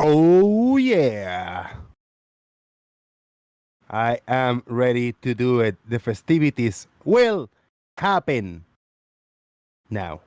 Oh, yeah. I am ready to do it. The festivities will happen now.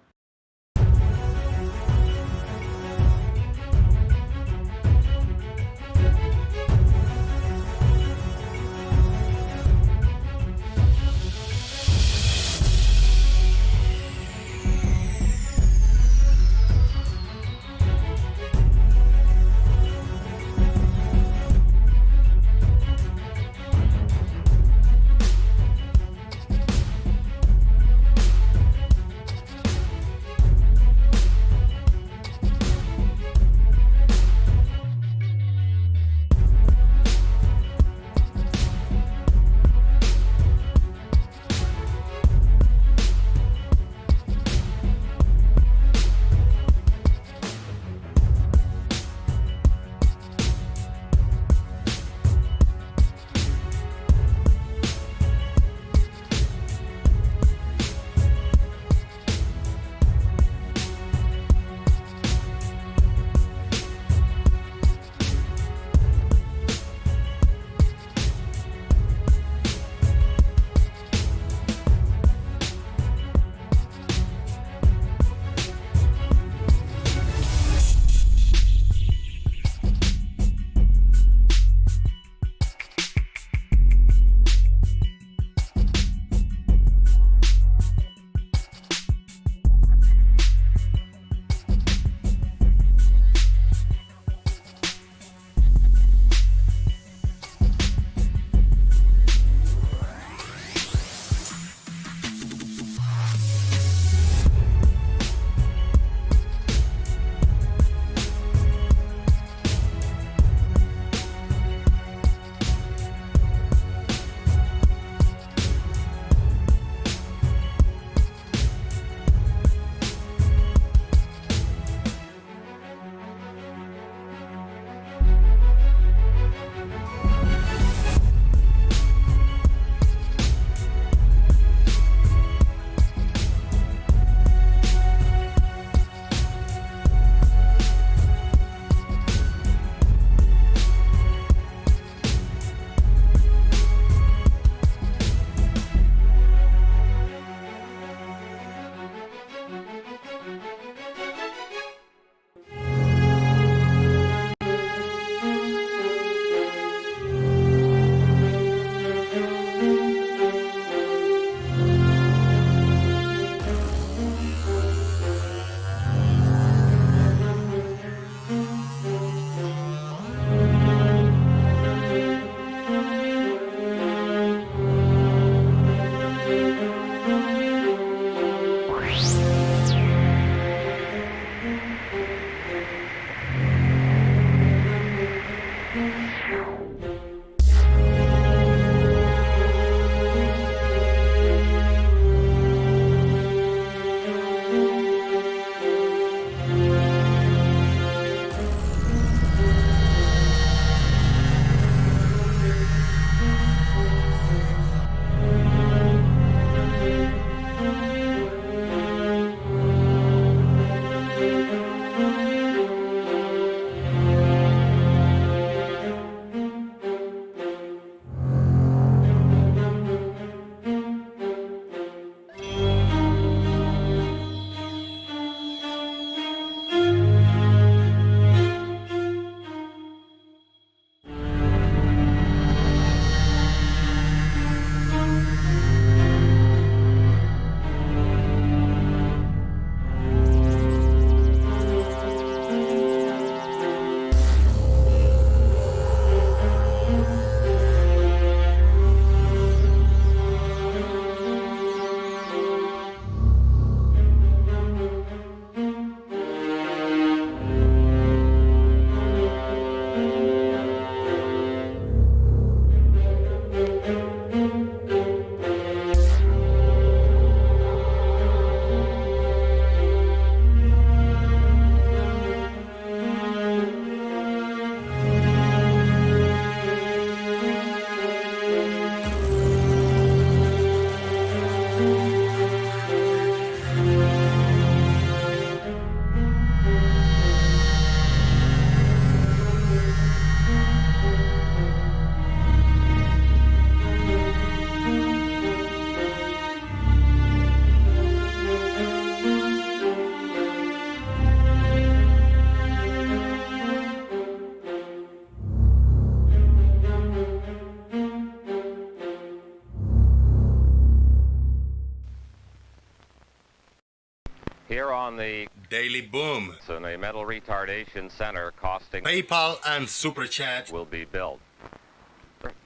Here on the Daily Boom, in a metal retardation center costing PayPal and Super Chat will be built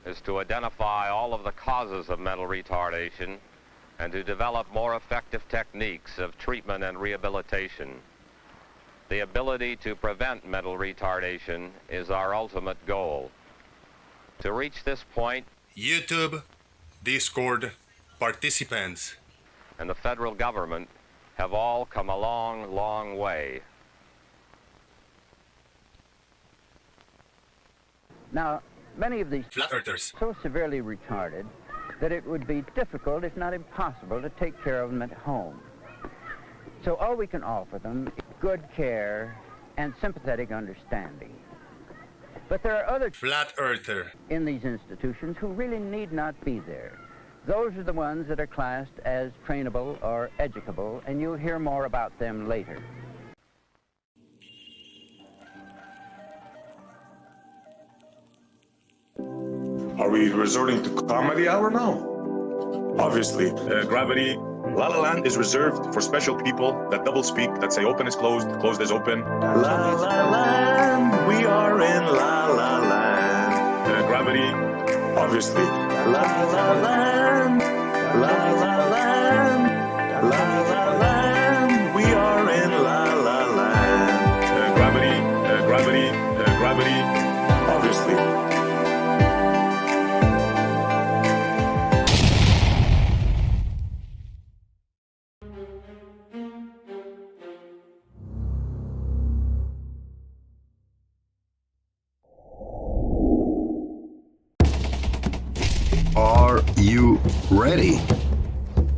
is to identify all of the causes of mental retardation and to develop more effective techniques of treatment and rehabilitation. The ability to prevent mental retardation is our ultimate goal. To reach this point, YouTube, Discord, participants, and the federal government have all come a long, long way. Now, many of these Flat Earthers. so severely retarded that it would be difficult, if not impossible, to take care of them at home. So all we can offer them is good care and sympathetic understanding. But there are other Flat Earther. in these institutions who really need not be there. Those are the ones that are classed as trainable or educable, and you'll hear more about them later. Are we resorting to comedy hour now? Obviously, Gravity, La La Land is reserved for special people that double speak, that say open is closed, closed is open. La La Land, we are in La La Land. Gravity, obviously. La La Land, La La Land, La La Land, we are in La La Land. Gravity, obviously. Are you ready?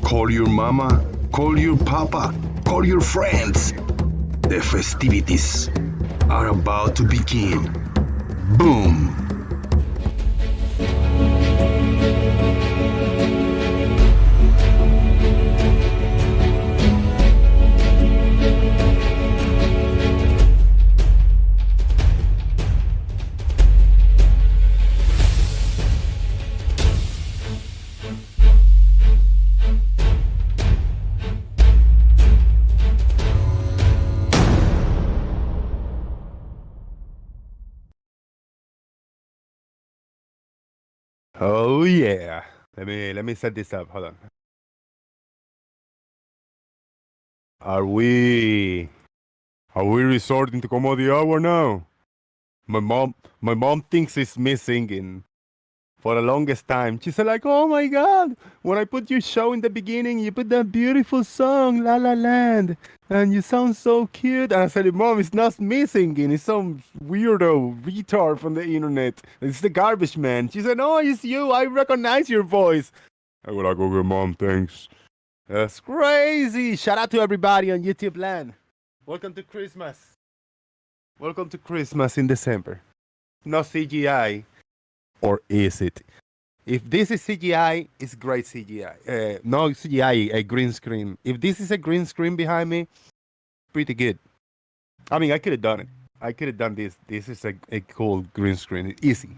Call your mama, call your papa, call your friends. The festivities are about to begin. Boom! Oh yeah. Let me set this up. Hold on. Are we resorting to comedy hour now? My mom thinks it's me singing. For the longest time, she said like, "Oh my God! When I put your show in the beginning, you put that beautiful song, La La Land, and you sound so cute." And I said, "Mom, it's not me singing. It's some weirdo retard from the internet. It's the garbage man." She said, "No, it's you. I recognize your voice." I was like, "Okay, Mom, thanks." That's crazy. Shout out to everybody on YouTube land. Welcome to Christmas. Welcome to Christmas in December. No CGI. Or is it? If this is CGI, it's great CGI. No CGI, a green screen. If this is a green screen behind me, pretty good. I mean, I could have done it. I could have done this. This is a cool green screen. Easy.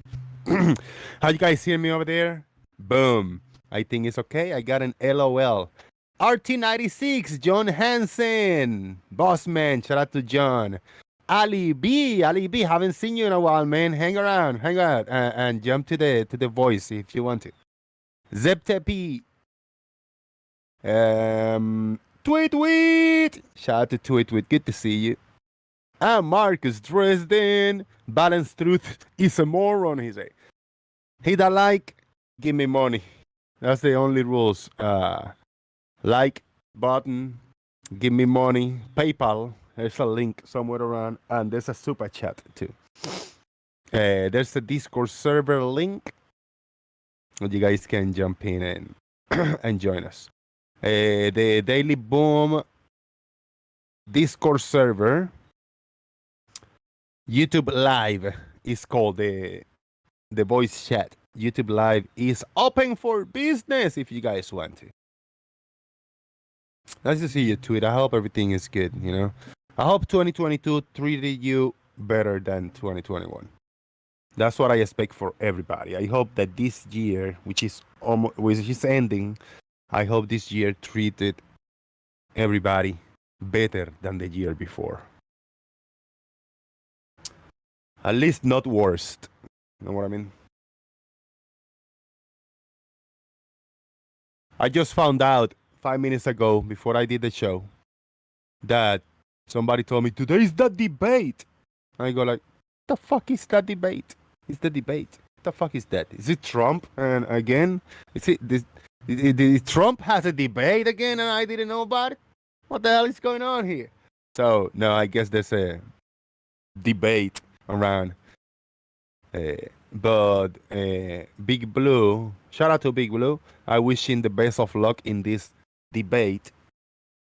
How you guys hear me over there? Boom. I think it's okay. I got an LOL. RT96, John Hansen. Boss man, shout out to John. Ali B, haven't seen you in a while, man. Hang around, hang out, and jump to the voice if you want to. Zeptepi. Tweet. Shout out to Tweet. Good to see you. And Marcus Dresden. Balanced truth is a moron, he say. Hit a like, give me money. That's the only rules. Like button, give me money. PayPal. There's a link somewhere around, and there's a super chat too. There's a Discord server link. You guys can jump in and join us. The Daily Boom Discord server, YouTube Live is called the voice chat. YouTube Live is open for business if you guys want to. Nice to see you, Tweet. I hope everything is good, you know. I hope 2022 treated you better than 2021. That's what I expect for everybody. I hope that this year, which is ending, I hope this year treated everybody better than the year before. At least not worst. You know what I mean? I just found out 5 minutes ago before I did the show that somebody told me today is the debate. I go like, the fuck is that debate? It's the debate. What the fuck is that? Is it Trump? And again, is it this? Trump has a debate again, and I didn't know about it. What the hell is going on here? So no, I guess there's a debate around. But Big Blue, shout out to Big Blue. I wish him the best of luck in this debate.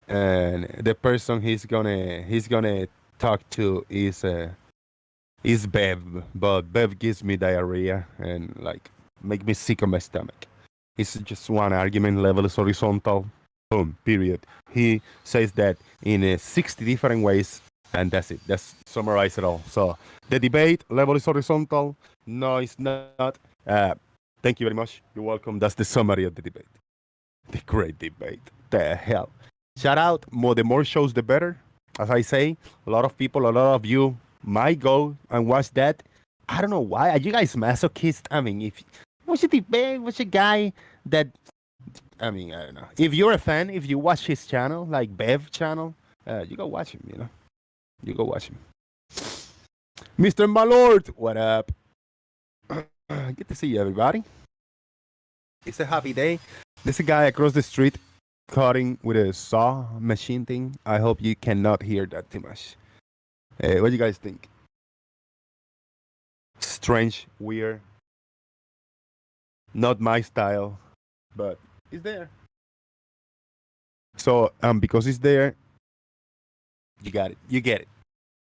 And the person he's gonna talk to is Bev, but Bev gives me diarrhea and like make me sick on my stomach. It's just one argument, level is horizontal. Boom, period. He says that in 60 different ways, and that's it. That's summarize it all. So the debate, level is horizontal. No, it's not. Thank you very much. You're welcome. That's the summary of the debate. The great debate. The hell. Shout out. The more shows, the better. As I say, a lot of people, a lot of you might go and watch that. I don't know why. Are you guys masochist? I mean, if what's a debate? What's a guy that? I mean, I don't know. If you're a fan, if you watch his channel, like Bev channel, you go watch him. You know, you go watch him. Mr. Malord, what up? Good to see you, everybody. It's a happy day. There's a guy across the street cutting with a saw machine thing. I hope you cannot hear that too much. What do you guys think? Strange, weird, not my style, but it's there. So because it's there, you got it. You get it.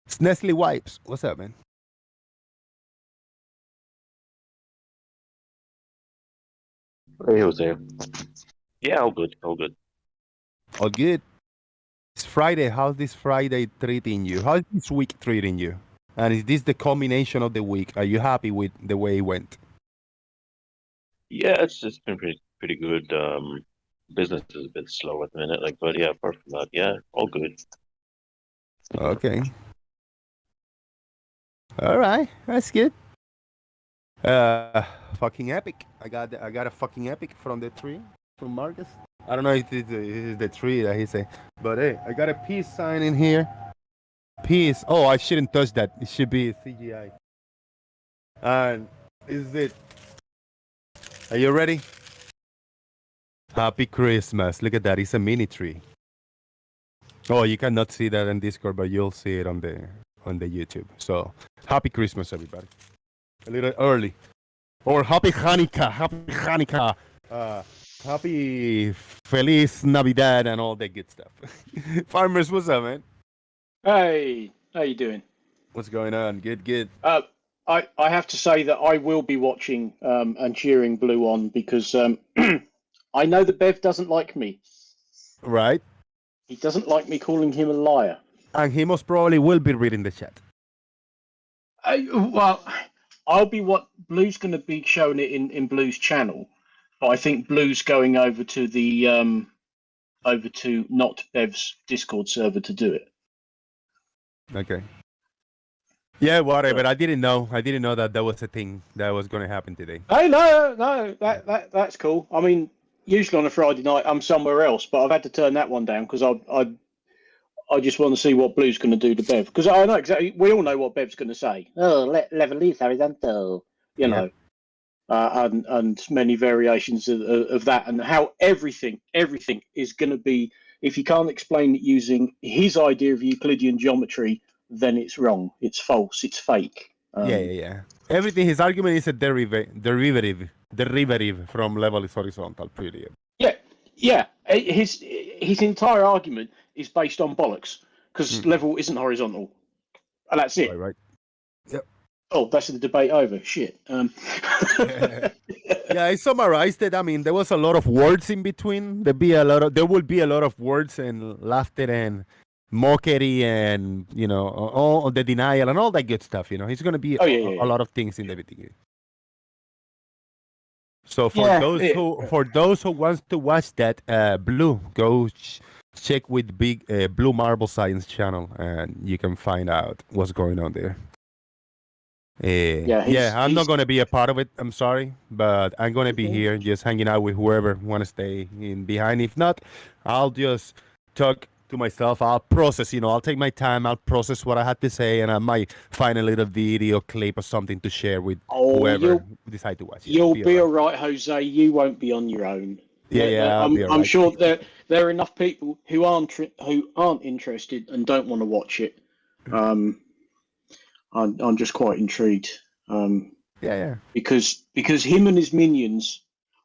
It's Nestle Wipes. What's up, man? Hey, Jose. Yeah, all good, all good. All good. It's Friday. How's this Friday treating you? How's this week treating you? And is this the culmination of the week? Are you happy with the way it went? Yeah, it's been pretty good. Business is a bit slow at the minute, like, but yeah, apart from that, yeah, all good. Okay. All right. That's good. Fucking epic. I got a fucking epic from the tree from Marcus. I don't know if it's the tree that he said, but hey, I got a peace sign in here. Peace. Oh, I shouldn't touch that. It should be CGI. And is it? Are you ready? Happy Christmas. Look at that. It's a mini tree. Oh, you cannot see that on Discord, but you'll see it on the YouTube. So happy Christmas, everybody. A little early. Or happy Hanukkah. Happy Hanukkah. Happy Feliz Navidad and all that good stuff. Farmers, what's up, man? Hey, how you doing? What's going on? Good. I have to say that I will be watching and cheering Blue on because I know that Bev doesn't like me. Right. He doesn't like me calling him a liar. And he most probably will be reading the chat. Well, I'll be what Blue's going to be showing it in Blue's channel, but I think Blue's going over to the over to not Bev's Discord server to do it. Okay. Yeah, whatever. I didn't know that was a thing that was going to happen today. Hey, no, that's cool. I mean, usually on a Friday night I'm somewhere else, but I've had to turn that one down because I just want to see what Blue's going to do to Bev because I know exactly. We all know what Bev's going to say. Oh, level is horizontal, you know, and many variations of that, and how everything is going to be. If you can't explain it using his idea of Euclidean geometry, then it's wrong. It's false. It's fake. Yeah. Everything. His argument is a derivative from level is horizontal. Period. Yeah. His entire argument is based on bollocks because level isn't horizontal, and that's it. Right. Yep. Oh, that's the debate over. Shit. Yeah, I summarized it. I mean, there was a lot of words in between. There will be a lot of words and laughter and mockery and all the denial and all that good stuff. He's going to be a lot of things in the beginning. So for those who wants to watch that, Blue, go check with Big Blue Marble Science channel, and you can find out what's going on there. I'm not gonna be a part of it. I'm sorry, but I'm gonna be here, just hanging out with whoever want to stay in behind. If not, I'll just talk to myself. I'll process. I'll take my time. I'll process what I had to say, and I might find a little video clip or something to share with whoever decide to watch it. You'll be all right, Jose. You won't be on your own. I'm sure there are enough people who aren't interested and don't want to watch it. I'm just quite intrigued. Because him and his minions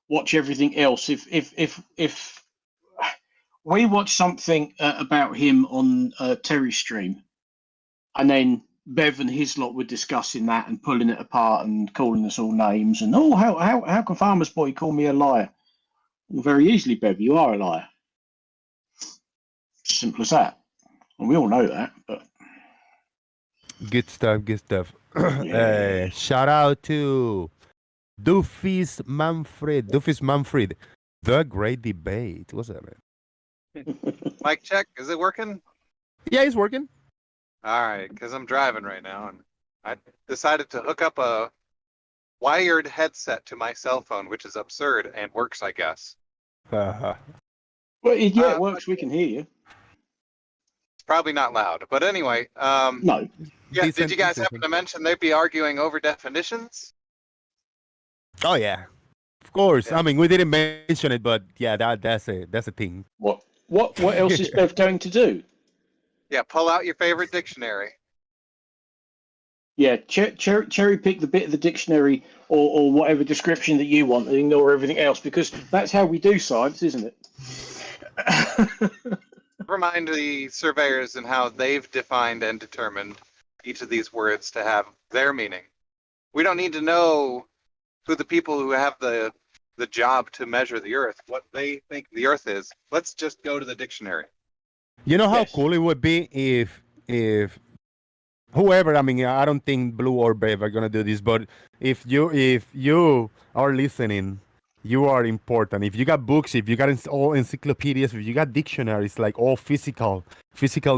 watch everything else. If we watch something about him on Terry's stream, and then Bev and his lot were discussing that and pulling it apart and calling us all names and how can Farmer's Boy call me a liar? Well, very easily, Bev, you are a liar. Simple as that. And we all know that, but. Good stuff. Shout out to Doofus Manfred. The Great Debate. What's up, man? Mic check. Is it working? Yeah, it's working. All right, because I'm driving right now, and I decided to hook up a wired headset to my cell phone, which is absurd and works, I guess. Well, it works. We can hear you. It's probably not loud, but anyway. No. Yeah, did you guys happen to mention they'd be arguing over definitions? Oh yeah, of course. Yeah. I mean, we didn't mention it, but yeah, that's a thing. What else is Bev going to do? Yeah, pull out your favorite dictionary. Yeah, cherry pick the bit of the dictionary or whatever description that you want and ignore everything else, because that's how we do science, isn't it? Remind the surveyors and how they've defined and determined each of these words to have their meaning. We don't need to know who the people who have the job to measure the earth, what they think the earth is. Let's just go to the dictionary. You know how cool it would be if whoever, I mean, I don't think Blue or Bev are gonna do this, but if you are listening, you are important. If you got books, if you got all encyclopedias, if you got dictionaries, like all physical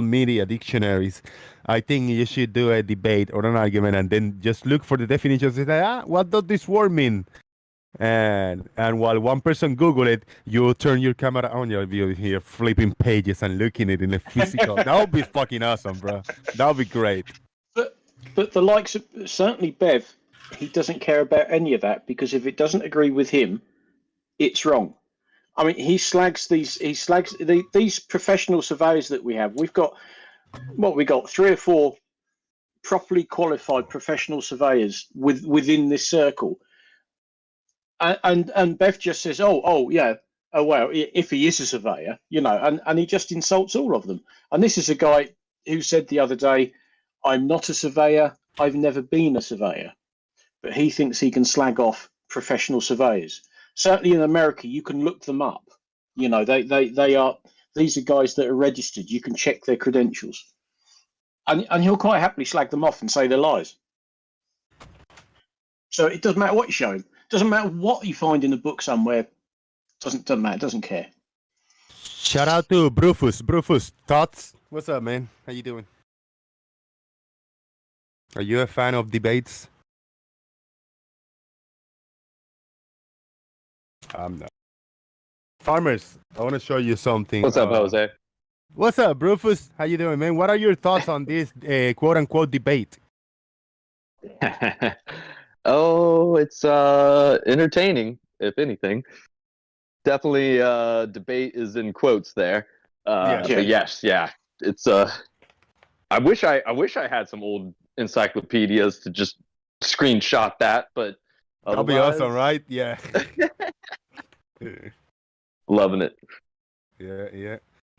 media dictionaries, I think you should do a debate or an argument and then just look for the definitions and say, what does this word mean? And while one person Google it, you turn your camera on, you'll be here flipping pages and looking at it in a physical. That would be fucking awesome, bro. That would be great. But the likes of certainly Bev, he doesn't care about any of that, because if it doesn't agree with him, it's wrong. I mean, he slags these professional surveyors that we have. We got 3 or 4 properly qualified professional surveyors within this circle. And Bev just says, oh well, if he is a surveyor, and he just insults all of them. And this is a guy who said the other day, I'm not a surveyor, I've never been a surveyor, but he thinks he can slag off professional surveyors. Certainly in America, you can look them up. These are guys that are registered. You can check their credentials, and he'll quite happily slag them off and say they're lies. So it doesn't matter what you show him. Doesn't matter what you find in a book somewhere. Doesn't matter. Doesn't care. Shout out to Brufus, thoughts? What's up, man? How you doing? Are you a fan of debates? I'm not. Farmers, I want to show you something. What's up, Jose? What's up, Brufus? How you doing, man? What are your thoughts on this quote-unquote debate? Oh, it's entertaining, if anything. Definitely debate is in quotes there. But yes, yeah. It's I wish I had some old encyclopedias to just screenshot that, but that'll be awesome, right? Yeah. Loving it.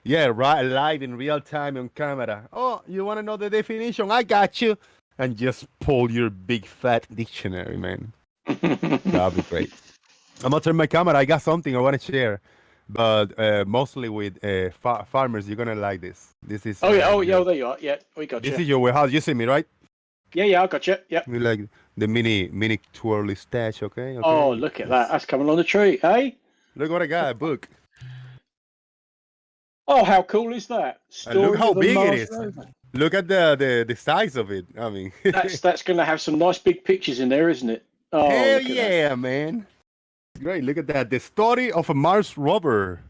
Yeah, right, live in real time on camera. Oh, you want to know the definition? I got you. And just pull your big fat dictionary, man. That'll be great. I'm gonna turn my camera. I got something I want to share, but mostly with farmers. You're gonna like this. This is. Oh yeah, there you are. Yeah, we got you. This is your warehouse. You see me, right? Yeah, I got you. Yeah. We like The mini twirly stash, okay? Oh, look at that. That's coming on the tree, eh? Look what I got, a book. Oh, how cool is that? And look Story how of a big it Mars is. rover. Look at the size of it. I mean, That's going to have some nice big pictures in there, isn't it? Oh, hell look at yeah, man. Great, look at that. The story of a Mars rover.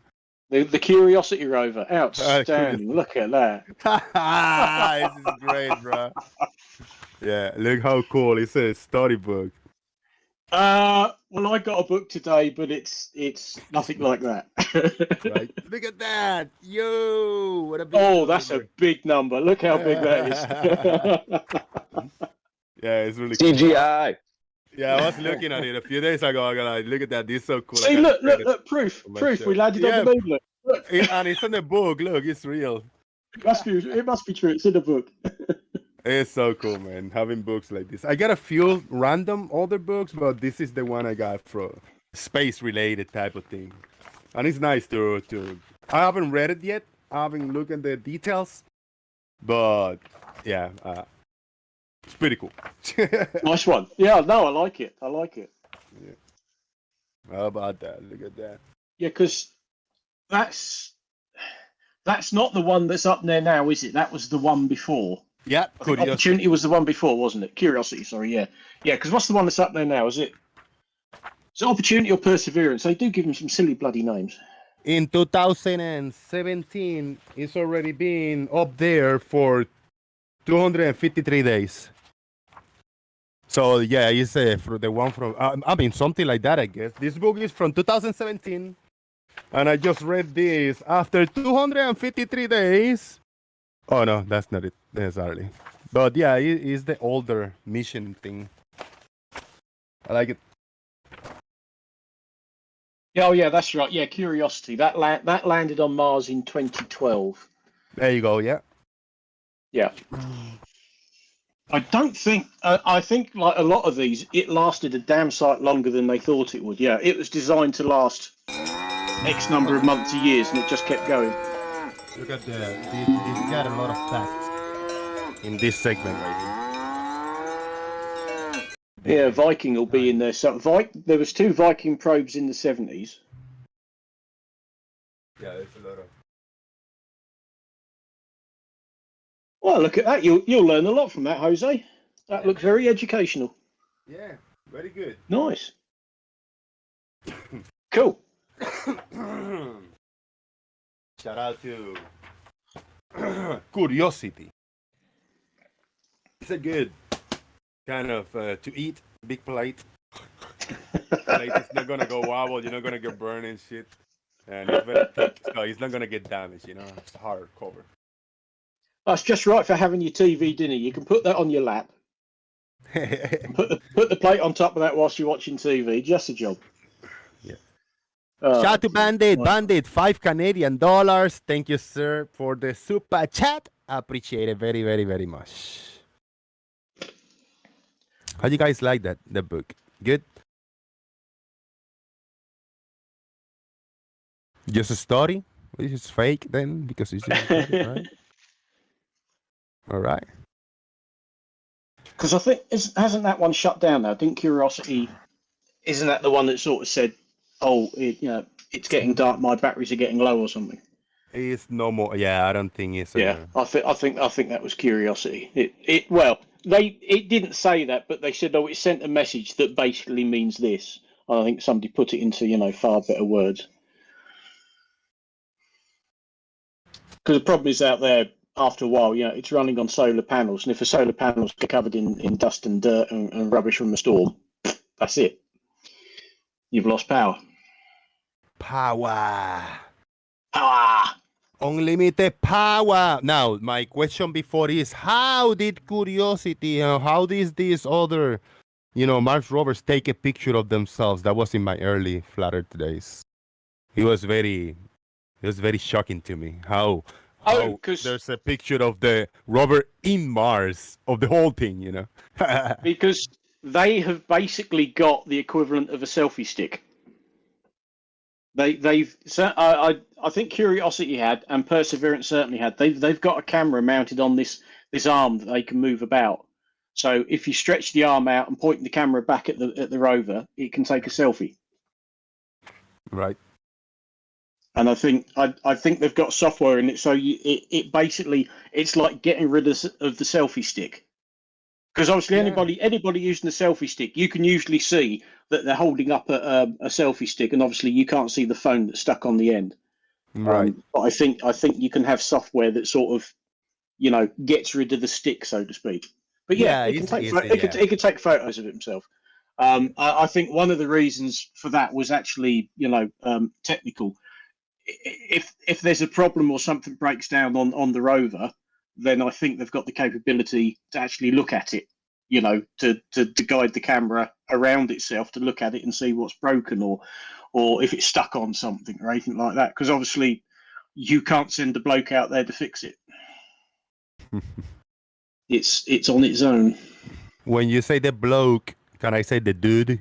that. The Curiosity rover. Cool. Outstanding. Look at that. This is great, bro. Yeah, look how cool. It's a storybook. Well, I got a book today, but it's nothing like that. Right. Look at that. Yo, what a big Oh, that's a number. big number. Look how big that is. Yeah, it's really cool. CGI. Yeah, I was looking at it a few days ago. I got like, look at that. This is so cool. I See, gotta look, share it proof. on my Proof. show. We landed Yeah, on the moon. Look. and it's in the book. Look, it's real. It must be true. It's in the book. It's so cool, man. Having books like this. I got a few random older books, but this is the one I got for space-related type of thing, and it's nice to. I haven't read it yet. I haven't looked at the details, but yeah, it's pretty cool. Nice one. Yeah, no, I like it. Yeah. How about that? Look at that. Yeah, because that's not the one that's up there now, is it? That was the one before. Yeah, I think Opportunity was the one before, wasn't it? Curiosity, sorry, yeah. Yeah, because what's the one that's up there now? Is it Opportunity or Perseverance? They do give them some silly bloody names. In 2017, it's already been up there for 253 days. So yeah, it's for the one from I mean something like that, I guess. This book is from 2017, and I just read this after 253 days. Oh no, that's not it necessarily. But yeah, it's the older mission thing. I like it. Oh yeah, that's right. Yeah, Curiosity. That landed on Mars in 2012. There you go. Yeah. Yeah. I don't think. I think like a lot of these, it lasted a damn sight longer than they thought it would. Yeah, it was designed to last X number of months or years, and it just kept going. Look at it's got a lot of facts in this segment right here. Yeah, Viking will be in there. So there was 2 Viking probes in the 70s. Yeah, there's a lot of. Well, look at that. You'll learn a lot from that, Jose. That looks very educational. Yeah, very good. Nice. Cool. Shout out to Curiosity. It's a good kind of to eat, big plate. Like it's not gonna go wobble, you're not gonna get burned and shit. And it's very thick, so it's not gonna get damaged, you know. It's a hard cover. That's just right for having your TV dinner. You can put that on your lap. Put the plate on top of that whilst you're watching TV. Just a job. Yeah. Shout out to Bandit. Bandit, $5 Canadian. Thank you, sir, for the super chat. Appreciate it very, very, very much. How do you guys like the book? Good? Just a story? Which is fake then? Because it's just a story, right? All right. Because I think hasn't that one shut down now? Didn't Curiosity? Isn't that the one that sort of said, "Oh, it's getting dark. My batteries are getting low," or something? It's no more. Yeah, I don't think it's. Yeah, I think that was Curiosity. It didn't say that, but they said, "Oh, it sent a message that basically means this." I think somebody put it into far better words. Because the problem is out there. After a while, it's running on solar panels, and if the solar panels get covered in dust and dirt and rubbish from the storm, that's it. You've lost power. Power. Power. Unlimited power. Now, my question before is, how did Curiosity, how did these other, Mars rovers take a picture of themselves? That was in my early Flat Earth days. It was very shocking to me. How there's a picture of the rover in Mars, of the whole thing, Because they have basically got the equivalent of a selfie stick. I think Curiosity had, and Perseverance certainly had. They've got a camera mounted on this arm that they can move about. So if you stretch the arm out and point the camera back at the rover, it can take a selfie. Right. And I think they've got software in it, so it basically it's like getting rid of the selfie stick. Because obviously anybody using the selfie stick, you can usually see that they're holding up a selfie stick, and obviously you can't see the phone that's stuck on the end. Right. But I think you can have software that sort of, gets rid of the stick, so to speak. But yeah, it can take photos of it himself. I think one of the reasons for that was actually, technical. If there's a problem or something breaks down on the rover, then I think they've got the capability to actually look at it, to guide the camera around itself to look at it and see what's broken or if it's stuck on something or anything like that. Because obviously you can't send a bloke out there to fix it. It's on its own. When you say the bloke, can I say the dude?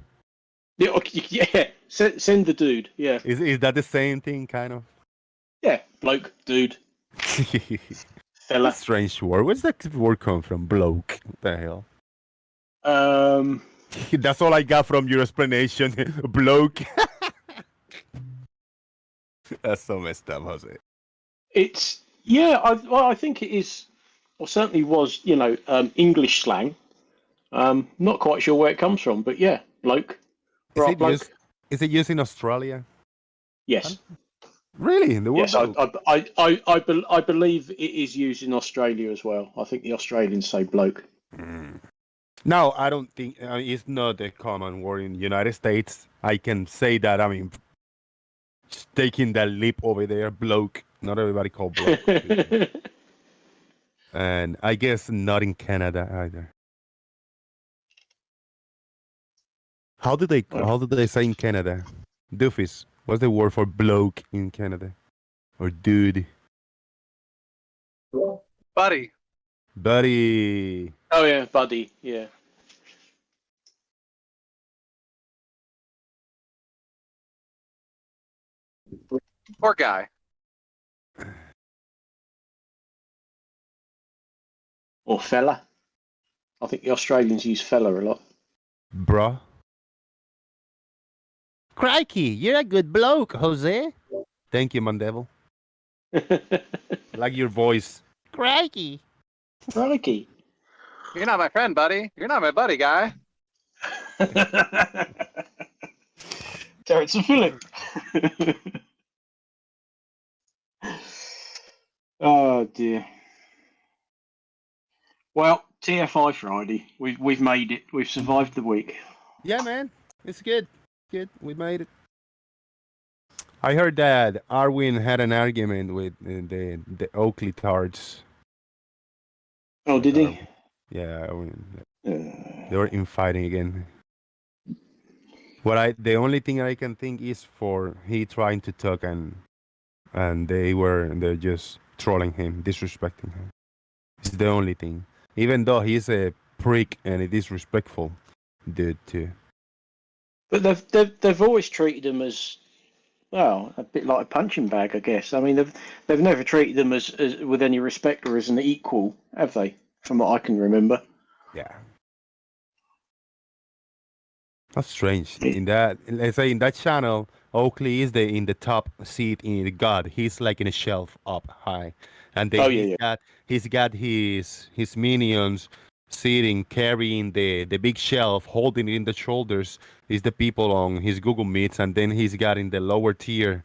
Yeah, okay, yeah. Send the dude. Yeah. Is that the same thing, kind of? Yeah, bloke, dude, fella. Strange word. Where's that word come from? Bloke. What the hell? That's all I got from your explanation. Bloke. That's so messed up, Jose. It's I think it is, or certainly was, English slang. Not quite sure where it comes from, but yeah, bloke. Is it used in Australia? Yes. Really? The word yes, I believe it is used in Australia as well. I think the Australians say bloke. No, I don't think it's not a common word in the United States. I can say that. I mean, just taking that leap over there, bloke. Not everybody called bloke. And I guess not in Canada either. How do they say in Canada? Doofies. What's the word for bloke in Canada? Or dude? Buddy. Buddy. Oh yeah, buddy. Yeah. Poor guy. Or fella. I think the Australians use fella a lot. Bruh. Crikey, you're a good bloke, Jose. Thank you, Mandevil. Like your voice. Crikey. Crikey. You're not my friend, buddy. You're not my buddy, guy. Terrence and Philip. Oh dear. Well, TFI Friday. We've made it. We've survived the week. Yeah, man. It's good. Good. We made it. I heard that Arwin had an argument with the Oakley Tards. Oh, did he? Yeah, they were infighting again. The only thing I can think is for he trying to talk and they're just trolling him, disrespecting him. It's the only thing. Even though he's a prick and a disrespectful dude too. But they've always treated him as, well, a bit like a punching bag, I guess. I mean, they've never treated them as with any respect or as an equal, have they? From what I can remember. Yeah. That's strange. In that, let's say in that channel, Oakley is in the top seat in the God. He's like in a shelf up high, and then he's got his minions sitting, carrying the big shelf, holding it in the shoulders. Is the people on his Google Meets, and then he's got in the lower tier,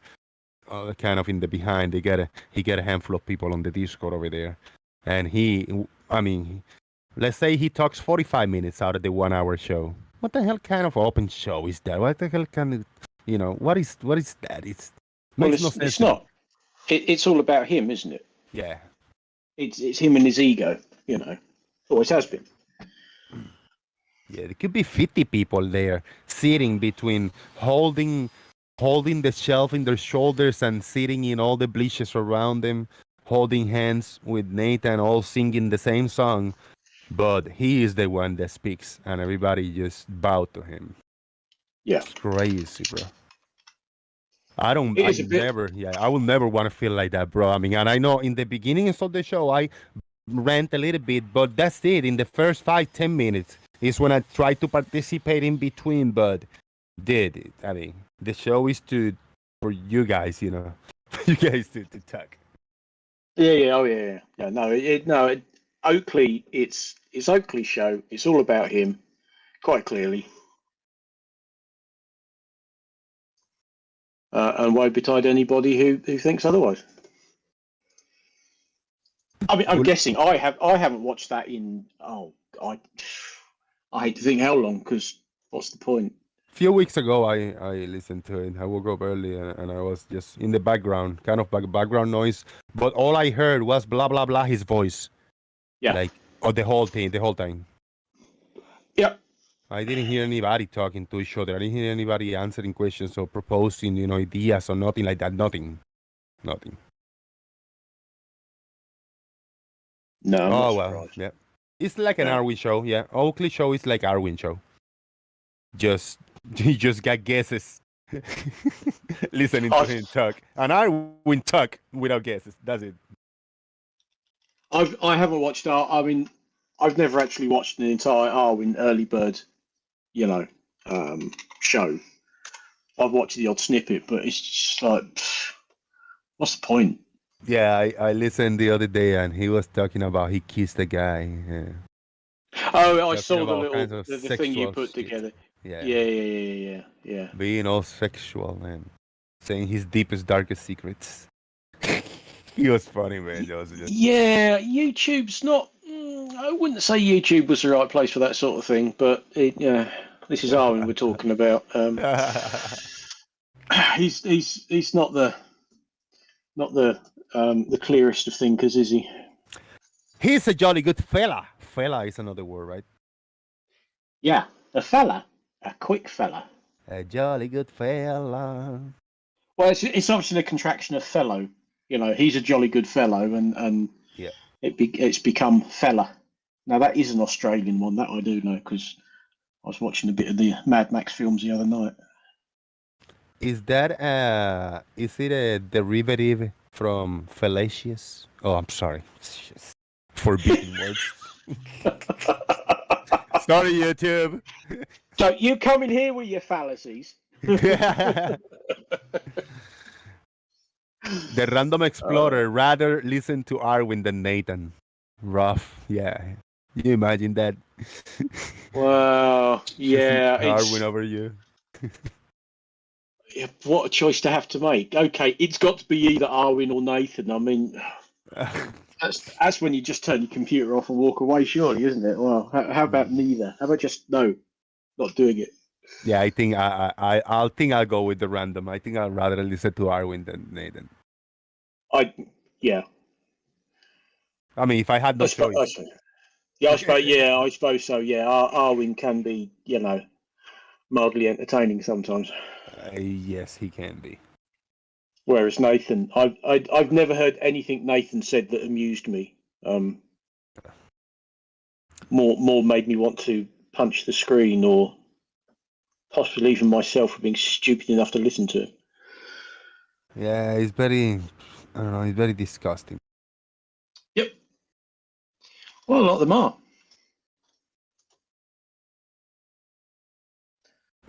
kind of in the behind. He got a handful of people on the Discord over there, and let's say he talks 45 minutes out of the 1 hour show. What the hell kind of open show is that? What the hell kind of, what is that? It's not. It's all about him, isn't it? Yeah. It's him and his ego, Always has been. Yeah, there could be 50 people there sitting between holding the shelf in their shoulders and sitting in all the bleachers around them, holding hands with Nathan, all singing the same song. But he is the one that speaks, and everybody just bow to him. Yeah, it's crazy, bro. I will never want to feel like that, bro. I mean, and I know in the beginning of the show, I rant a little bit, but that's it. In the first 5-10 minutes is when I try to participate in between. But I mean, the show is for you guys, you know, for you guys to talk. Yeah. No, Oakley. It's Oakley's show. It's all about him, quite clearly. And woe betide anybody who thinks otherwise. I mean, I'm guessing I haven't watched that in I hate to think how long, because what's the point? A few weeks ago, I listened to it. I woke up early and I was just in the background, kind of background noise. But all I heard was blah blah blah. His voice, Yeah. like the whole time. Yep. I didn't hear anybody talking to each other. I didn't hear anybody answering questions or proposing, you know, ideas or nothing like that. Nothing. No, I'm not well, surprised. yeah. It's like an Arwin show, yeah. Oakley show is like Arwin show. You just got guesses listening to him talk. And Arwin talk without guesses. That's it. I haven't watched I mean, I've never actually watched an entire Arwin Early Bird, you know, show. I've watched the odd snippet, but it's just like, what's the point? Yeah, I listened the other day and he was talking about he kissed a guy. Yeah. Oh, I saw about the kinds of the thing you sexual put shit. together. Yeah. Yeah. Being all sexual and saying his deepest, darkest secrets. He was funny, man. Yeah, YouTube's not. I wouldn't say YouTube was the right place for that sort of thing, but this is Arwen we're talking about. He's not the clearest of thinkers, is he? He's a jolly good fella. Fella is another word, right? Yeah, a fella, a quick fella. A jolly good fella. Well, it's obviously a contraction of fellow. You know, he's a jolly good fellow, and yeah, it's become fella. Now that is an Australian one, that I do know, because I was watching a bit of the Mad Max films the other night. Is it a derivative from fallacious? Oh, I'm sorry. Forbidden words. Sorry, YouTube. Don't you come in here with your fallacies. The random explorer rather listen to Arwin than Nathan. Rough, yeah. Can you imagine that? Well, yeah, Arwin over you. Yeah, what a choice to have to make. Okay, it's got to be either Arwin or Nathan. I mean, that's when you just turn your computer off and walk away, surely, isn't it? Well, how about neither? How about just no, not doing it? Yeah, I think I'll go with the random. I think I'd rather listen to Arwin than Nathan. Yeah. I mean, if I had no choice. I suppose so. Yeah, Arwin can be, you know, mildly entertaining sometimes. Yes, he can be. Whereas Nathan, I've never heard anything Nathan said that amused me. More made me want to punch the screen, or possibly even myself for being stupid enough to listen to it. Yeah, he's very, I don't know, he's very disgusting. Yep. Well, a lot of them are.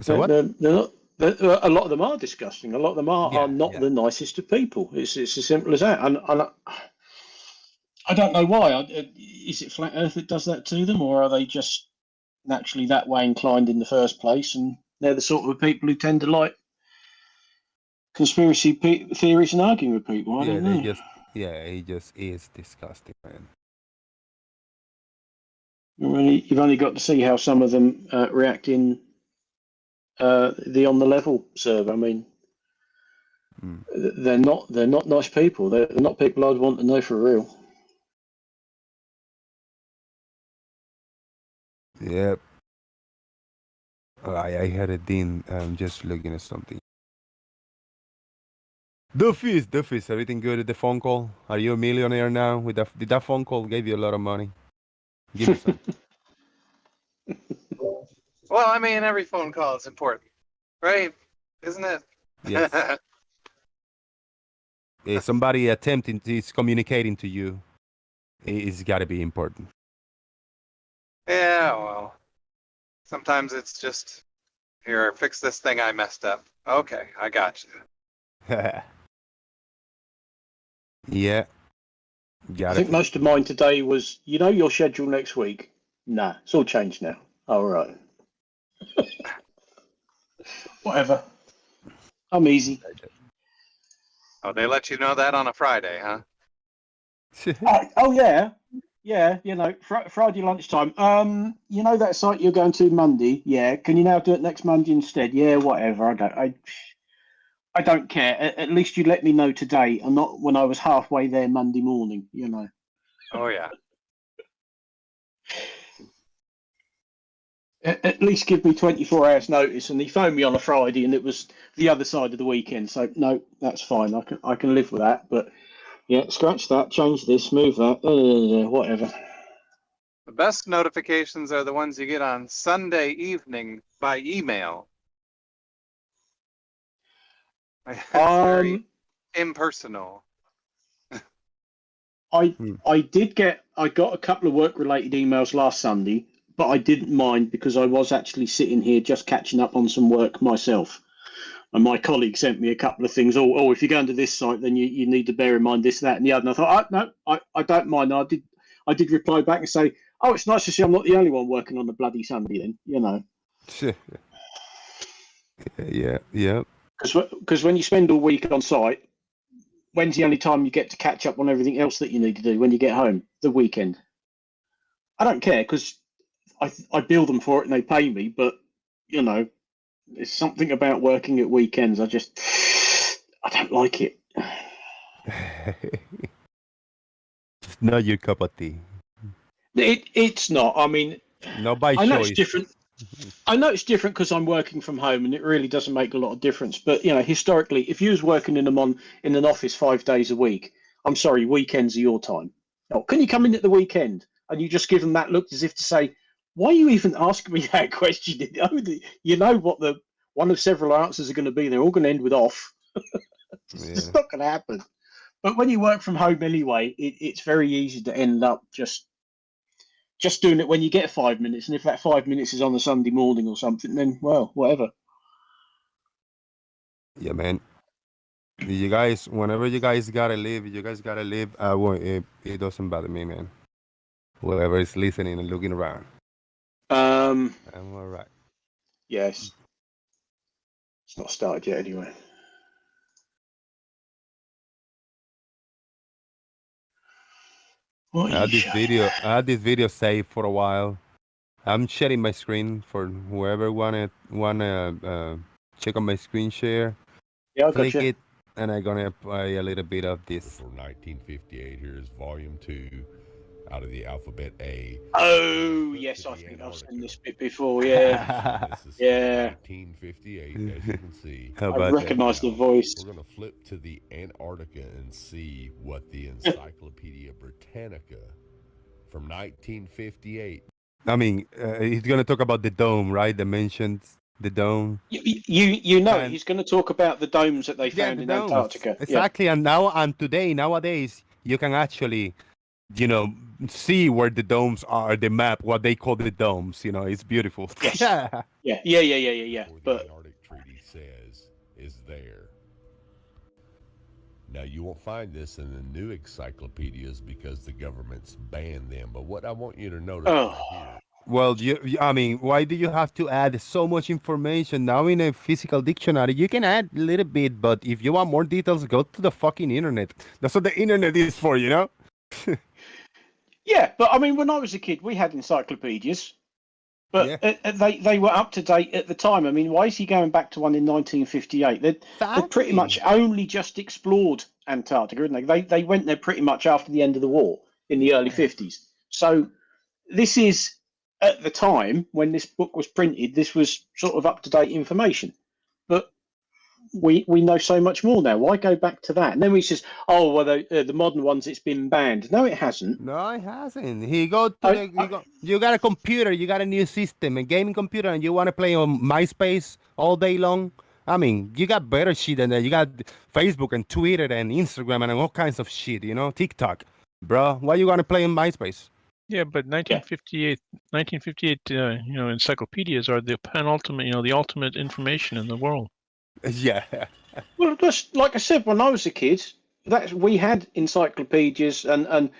So what? They're not. A lot of them are disgusting. A lot of them are not the nicest of people. It's as simple as that. And I don't know why. Is it Flat Earth that does that to them, or are they just naturally that way inclined in the first place? And they're the sort of people who tend to like conspiracy theories and arguing with people. I don't know. He just is disgusting, man. You've only got to see how some of them react in the On the Level server. I mean, they're not nice people. They're not people I'd want to know for real. Yep. I had a Dean. I'm just looking at something. Doofus, everything good at the phone call? Are you a millionaire now? Did that phone call give you a lot of money? Give me some. Well, I mean, every phone call is important, right? Isn't it? Yes. Somebody is communicating to you. it's got to be important. Yeah, well, sometimes it's just, here, fix this thing I messed up. Okay, I got you. Yeah, I think most of mine today was, your schedule next week? Nah, it's all changed now. All right. Whatever. I'm easy. Oh, they let you know that on a Friday, huh? Oh yeah, yeah. Friday lunchtime. That site you're going to Monday. Yeah. Can you now do it next Monday instead? Yeah. Whatever. I don't care. At least you let me know today, and not when I was halfway there Monday morning. Oh, yeah. At least give me 24 hours notice. And he phoned me on a Friday, and it was the other side of the weekend. So no, that's fine. I can live with that. But yeah, scratch that, change this, move that, whatever. The best notifications are the ones you get on Sunday evening by email. It's very impersonal. I got a couple of work related emails last Sunday, but I didn't mind because I was actually sitting here just catching up on some work myself. And my colleague sent me a couple of things. Oh, if you're going to this site, then you need to bear in mind this, that, and the other. And I thought, no, I don't mind. I did reply back and say, oh, it's nice to see I'm not the only one working on a bloody Sunday. Then Yeah. Because when you spend all week on site, when's the only time you get to catch up on everything else that you need to do when you get home? The weekend. I don't care because I bill them for it and they pay me, but there's something about working at weekends. I don't like it. It's not your cup of tea. It's not. I mean, No by I know choice. it's different. I know it's different because I'm working from home, and it really doesn't make a lot of difference. But historically, if you was working in an office 5 days a week, I'm sorry, weekends are your time. Oh, can you come in at the weekend? And you just give them that look as if to say, "Why are you even asking me that question? You know what the one of several answers are going to be. They're all going to end with off. It's not going to happen." But when you work from home anyway, it's very easy to end up just doing it when you get 5 minutes, and if that 5 minutes is on a Sunday morning or something, then well, whatever. Yeah, man. You guys, whenever you guys gotta leave, I won't. It doesn't bother me, man. Whoever is listening and looking around, I'm all right. Yes, it's not started yet anyway. I had this video saved for a while. I'm sharing my screen for whoever wanna check on my screen share. Yeah, I Click gotcha. it, and I'm gonna play a little bit of this. For 1958, here's Volume 2 out of the alphabet A. Oh, yes, I think I've seen this bit before. Yeah, This is yeah. 1958, as you can see. How I about that? recognise the voice. We're going to flip to the Antarctica and see what the Encyclopedia Britannica from 1958. I mean, he's gonna talk about the dome, right? The mentions the dome. You know, And- he's going to talk about the domes that they found the in domes. Antarctica. Exactly. And nowadays, you can actually, see where the domes are. The map, what they call the domes. It's beautiful. Yes. Yeah. Yeah. Or the But Antarctic Treaty says is there. Now, you won't find this in the new encyclopedias because the government's banned them. But what I want you to notice right here. Well, I mean, why do you have to add so much information now in a physical dictionary? You can add a little bit, but if you want more details, go to the fucking internet. That's what the internet is for, yeah, but I mean, when I was a kid, we had encyclopedias, but they were up to date at the time. I mean, why is he going back to one in 1958? They'd pretty much only just explored Antarctica, didn't they? They went there pretty much after the end of the war in the early 50s. So this is, at the time when this book was printed, this was sort of up to date information. But we know so much more now. Why go back to that? And then we says, oh well, the modern ones, it's been banned. No, it hasn't. No, it hasn't. You got a computer, you got a new system, a gaming computer, and you want to play on MySpace all day long. I mean, you got better shit than that. You got Facebook and Twitter and Instagram and all kinds of shit. TikTok. Bro, why you gonna play in MySpace? Yeah, but 1958, encyclopedias are the penultimate, the ultimate information in the world. Yeah. Well, just like I said, when I was a kid, we had encyclopedias and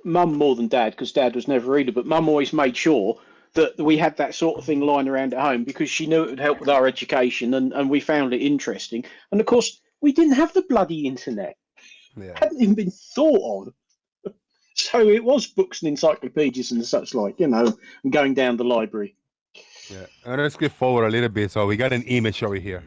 Mum more than Dad, because Dad was never a reader, but Mum always made sure that we had that sort of thing lying around at home because she knew it would help with our education, and we found it interesting. And of course, we didn't have the bloody internet; Yeah. hadn't even been thought of. So it was books and encyclopedias and such like, and going down the library. Yeah. And let's skip forward a little bit. So we got an image over here.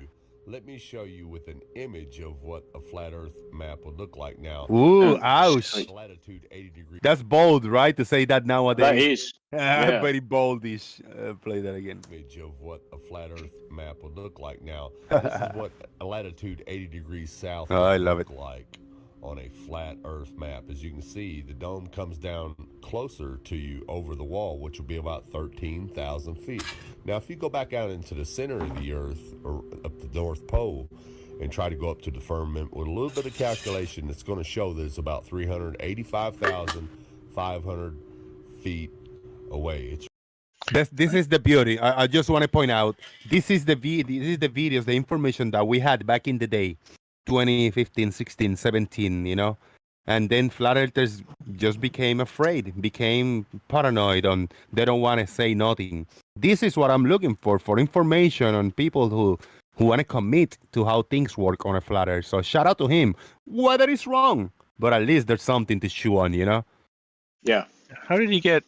Let me show you with an image of what a flat Earth map would look like now. Ooh, ouch. Latitude 80 degrees. That's bold, right? To say that nowadays. That is. Yeah. Very boldish. Play that again. Image of what a flat Earth map would look like now. This is what a latitude 80 degrees south would I love look like on a flat Earth map. As you can see, the dome comes down closer to you over the wall, which will be about 13,000 feet. Now, if you go back out into the center of the Earth, or up the North Pole, and try to go up to the firmament with a little bit of calculation, it's going to show that it's about 385,500 feet away. This is the beauty. I just want to point out, this is the videos, the information that we had back in the day, 2015, 16, 17, and then flat earthers just became afraid, became paranoid, and they don't want to say nothing. This is what I'm looking for information on people who want to commit to how things work on a flat earth. So shout out to him, whether it's wrong, but at least there's something to chew on, Yeah. How did he get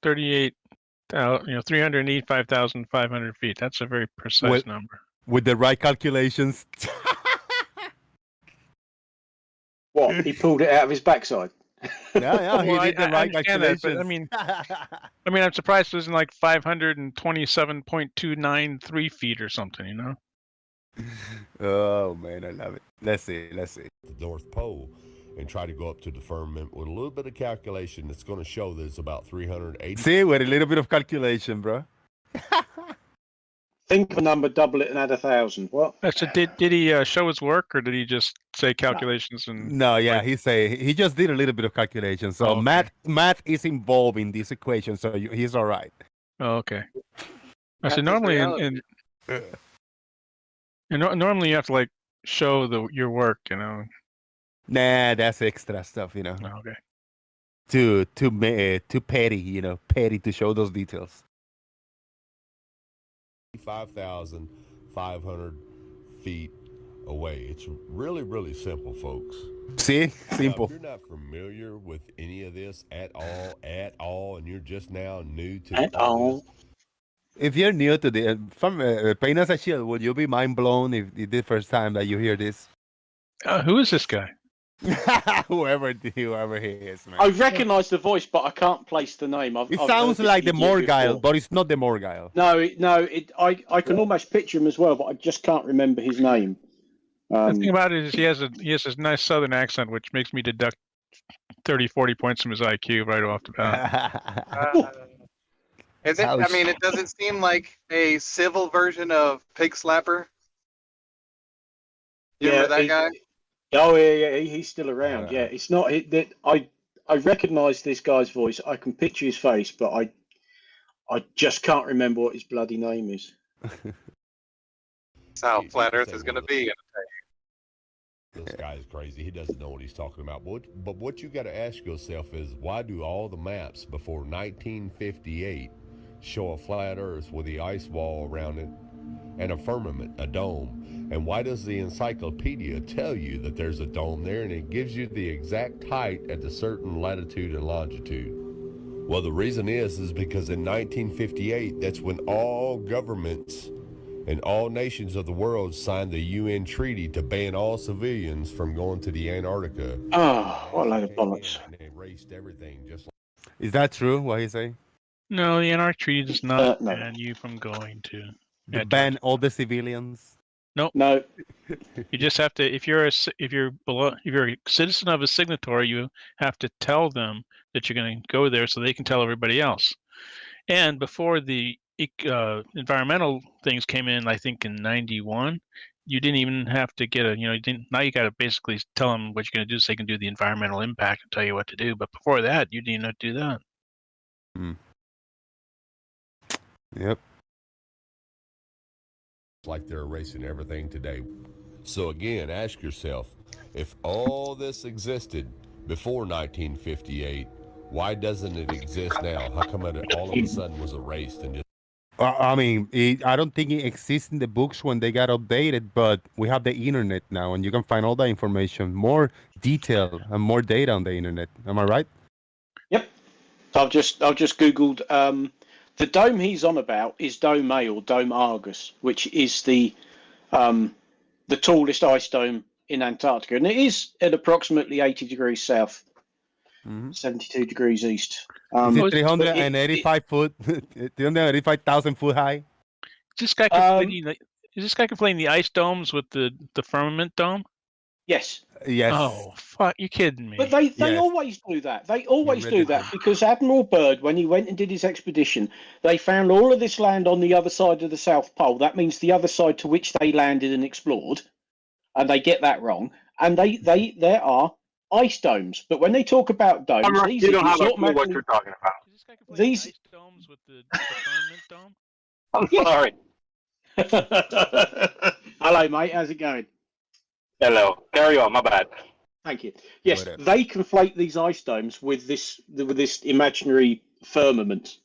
385,500 feet? That's a very precise number. With the right calculations. What, he pulled it out of his backside? Yeah, he did the right calculations. That, but I'm surprised it wasn't like 527.293 feet or something, Oh man, I love it. Let's see. The North Pole, and try to go up to the firmament with a little bit of calculation. It's going to show that it's about 380. See, with a little bit of calculation, bro. Think of a number, double it, and add 1,000. What? So did he show his work, or did he just say calculations? No, yeah, he just did a little bit of calculation. So math is involved in this equation, so he's all right. Oh, okay. So normally normally you have to show your work, Nah, that's extra stuff, Oh, okay. Too petty, petty to show those details. 5,500 feet away. It's really, really simple, folks. See? Simple. If you're not familiar with any of this at all, and you're just now new to all. If you're new to the paint us a shield, would you be mind blown if it's the first time that you hear this? Who is this guy? whoever he is, man. I recognise the voice, but I can't place the name. It sounds like the Morgile, but it's not the Morgile. No. I can almost picture him as well, but I just can't remember his name. The thing about it is he has this nice Southern accent, which makes me deduct 30, 40 points from his IQ right off the bat. Is it? I mean, it doesn't seem like a civil version of Pig Slapper. You remember that guy? Oh yeah, he's still around. Yeah, it's not. I recognise this guy's voice. I can picture his face, but I just can't remember what his bloody name is. That's how flat Earth is going to be. This guy is crazy. He doesn't know what he's talking about. But what you got to ask yourself is, why do all the maps before 1958 show a flat Earth with the ice wall around it and a firmament, a dome? And why does the encyclopedia tell you that there's a dome there, and it gives you the exact height at a certain latitude and longitude? Well, the reason is because in 1958, that's when all governments and all nations of the world signed the UN treaty to ban all civilians from going to the Antarctica. Oh, what a load of bollocks. And they erased everything. Is that true, what he's saying? No, the Antarctic Treaty does not ban you from going to Antarctica. Ban all the civilians? No. You just have to, if you're a citizen of a signatory, you have to tell them that you're going to go there so they can tell everybody else. And before the environmental things came in, I think in 91, you didn't even have to get you didn't. Now you got to basically tell them what you're going to do so they can do the environmental impact and tell you what to do. But before that, you didn't have to do that. Yep. Like they're erasing everything today. So again, ask yourself, if all this existed before 1958, why doesn't it exist now? How come it all of a sudden was erased and just... I mean, I don't think it exists in the books when they got updated, but we have the internet now, and you can find all the information, more detail and more data on the internet. Am I right? Yep. So I've just googled. The dome he's on about is Dome A or Dome Argus, which is the tallest ice dome in Antarctica, and it is at approximately 80 degrees south, 72 degrees east. Is it 385 foot, 385,000 foot high? Is this guy conflating the ice domes with the firmament dome? Yes. Yes. Oh, fuck! You're kidding me. But they always do that. They always do that because Admiral Byrd, when he went and did his expedition, they found all of this land on the other side of the South Pole. That means the other side to which they landed and explored, and they get that wrong. And there are ice domes, but when they talk about domes, you don't have a clue what you're talking about. Is this guy conflating These- the ice domes with the firmament dome? I'm sorry. Hello, mate. How's it going? Hello. Carry on. My bad. Thank you. Yes, Whatever. they conflate these ice domes with this imaginary firmament.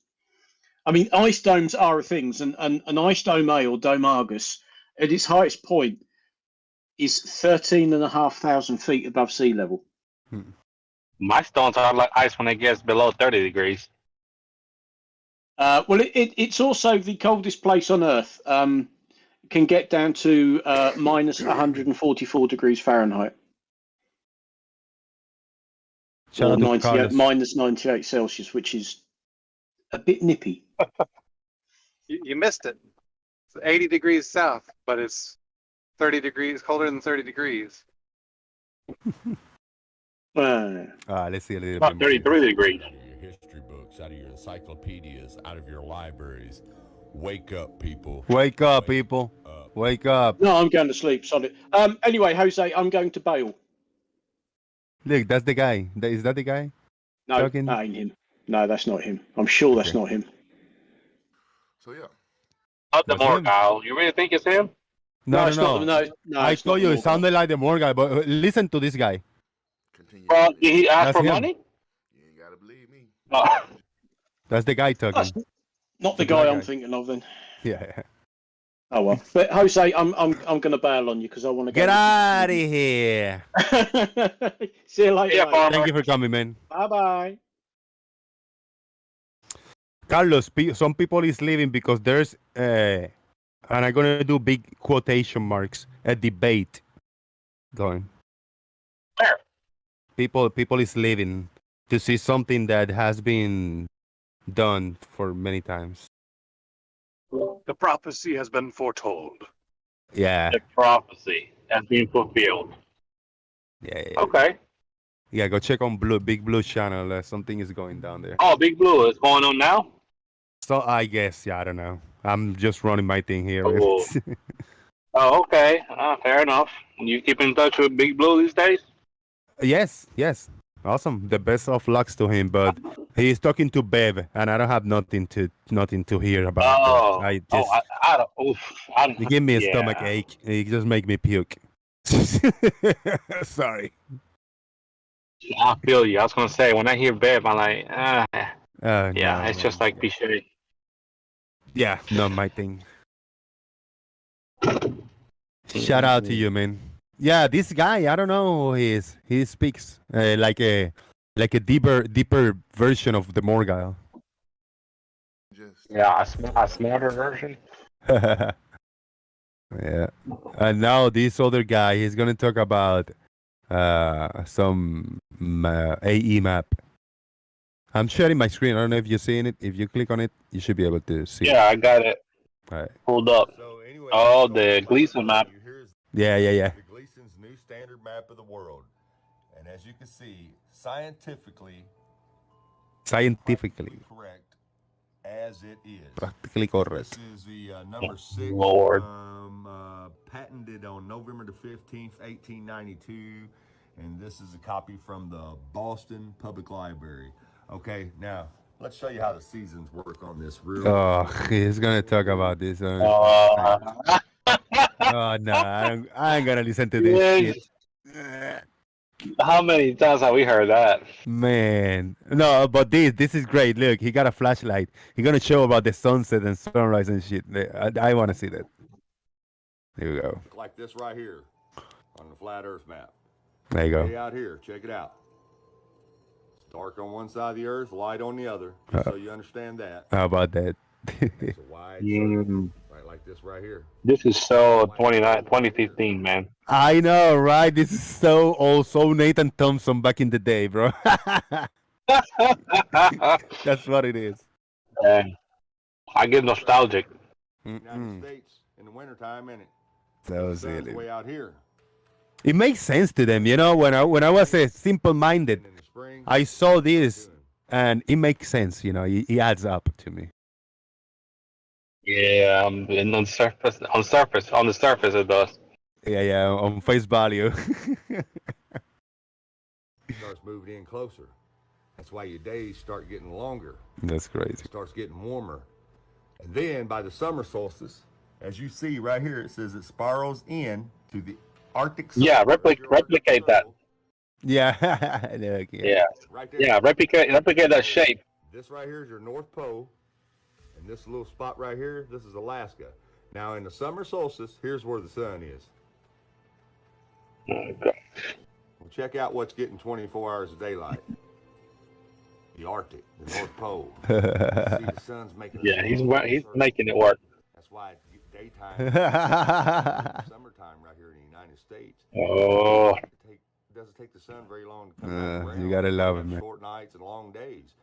I mean, ice domes are things, and an ice dome A or Dome Argus, at its highest point, is 13,500 feet above sea level. My stones are like ice when it gets below 30 degrees. Well, it's also the coldest place on Earth. Can get down to minus 144 degrees Fahrenheit. Shout Or out to 98, Carlos. minus 98 Celsius, which is a bit nippy. You missed it. It's 80 degrees south, but it's 30 degrees colder than 30 degrees. Let's see a little About bit more. 33 degrees. Out of your history books, out of your encyclopedias, out of your libraries. Wake up, people. Wake up, people. Wake up. No, I'm going to sleep. Solid. Anyway, Jose, I'm going to bail. Look, that's the guy. Is that the guy? No, Talking? that ain't him. No, that's not him. I'm sure that's not him. So yeah. Not the That's him. Morgal. You really think it's him? No. it's not. No, I it's not told you the it sounded like the more guy, but listen to this guy. Continue. Well, he asked That's for him. money? You ain't gotta believe me. That's the guy talking. That's not the The black guy I'm guy. thinking of then. Yeah. Oh well. But Jose, I'm going to bail on you because I want to Get out of here. See you later. Yeah, farmer. Thank you for coming, man. Bye bye. Carlos, some people is leaving because there's and I'm gonna do big quotation marks, a debate going. Where? People is leaving to see something that has been done for many times. The prophecy has been foretold. Yeah. The prophecy has been fulfilled. Yeah. Okay. Yeah, go check on Big Blue channel. Something is going down there. Oh, Big Blue is going on now? So I guess, yeah, I don't know. I'm just running my thing here. Oh. Oh, okay. Fair enough. You keep in touch with Big Blue these days? Yes. Awesome. The best of lucks to him, but he's talking to Bev, and I don't have nothing to hear about. Oh, I just I don't. Oof, I don't. you give me a yeah. stomach ache. It just make me puke. Sorry. I feel you. I was gonna say when I hear Bev, I'm like, yeah, No, it's just like cliche. yeah, not my thing. Shout out to you, man. Yeah, this guy, I don't know who he is. He speaks like a deeper version of the Morgile. Yeah, a smarter version. Yeah. And now this other guy, he's gonna talk about some AE map. I'm sharing my screen. I don't know if you're seeing it. If you click on it, you should be able to see. Yeah, I got it. All right. Pulled up. So anyway, Oh, the Gleason map. Here's Yeah. the Gleason's new standard map of the world. And as you can see, scientifically Scientifically. correct, as it is. Practically correct. This is the number 6, Lord. patented on November the 15th, 1892. And this is a copy from the Boston Public Library. Okay, now let's show you how the seasons work on this. Oh, he's gonna talk about this. Uh, Oh no, I ain't gonna listen to this shit. How many times have we heard that? Man, no, but this is great. Look, he got a flashlight. He's gonna show about the sunset and sunrise and shit. I want to see that. Here we go. Like this right here on the flat Earth map. There you go. Way out here, check it out. It's dark on one side of the Earth, light on the other. Just so you understand that. How about that? It's a wide circle, right like this right here. This is so 2015, man. I know, right? This is so Nathan Thompson back in the day, bro. That's what it is. I get nostalgic. United States in the wintertime, innit? So The sun's silly. way out here. It makes sense to them, you know. When I was a simple-minded, In the spring, I saw this, and it makes sense. You know, it adds up to me. Yeah, and on the surface it does. Yeah, on face value. it starts moving in closer. That's why your days start getting longer. That's crazy. It starts getting warmer. And then by the summer solstice, as you see right here, it says it spirals in to the Arctic Circle. Yeah, replicate that. Yeah. Look, Yeah, Right there. yeah, replicate that shape. This right here is your North Pole. And this little spot right here, this is Alaska. Now in the summer solstice, here's where the sun is. Oh, God. Well, check out what's getting 24 hours of daylight. The Arctic, the North Pole. You see the sun's making a Yeah, he's slow circle. making it work. That's why it's daytime, summertime right here in the United States. Oh, It doesn't take the sun very long to come back around. you gotta love it, We have man. Short nights and long days.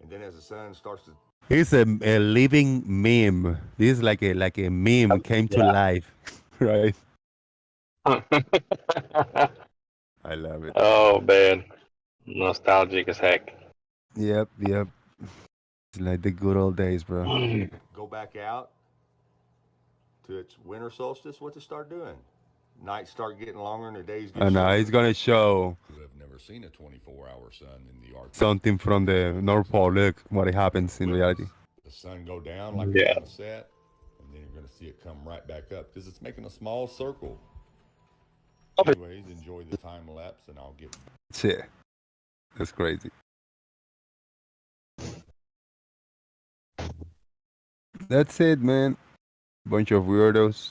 And then as the sun starts to He's a living meme. This is like a meme came to life, right? I love it. oh man, nostalgic as heck. Yep. It's like the good old days, bro. go back out to its winter solstice, what's it start doing? Nights start getting longer and the days get And shorter. he's gonna show You have never seen a 24-hour sun in the Arctic. something from the North Pole. Look what happens in reality. The sun go down like Yeah. it's gonna set, and then you're gonna see it come right back up because it's making a small circle. Anyways, enjoy the time lapse, and I'll get. Shit, that's crazy. That's it, man. Bunch of weirdos.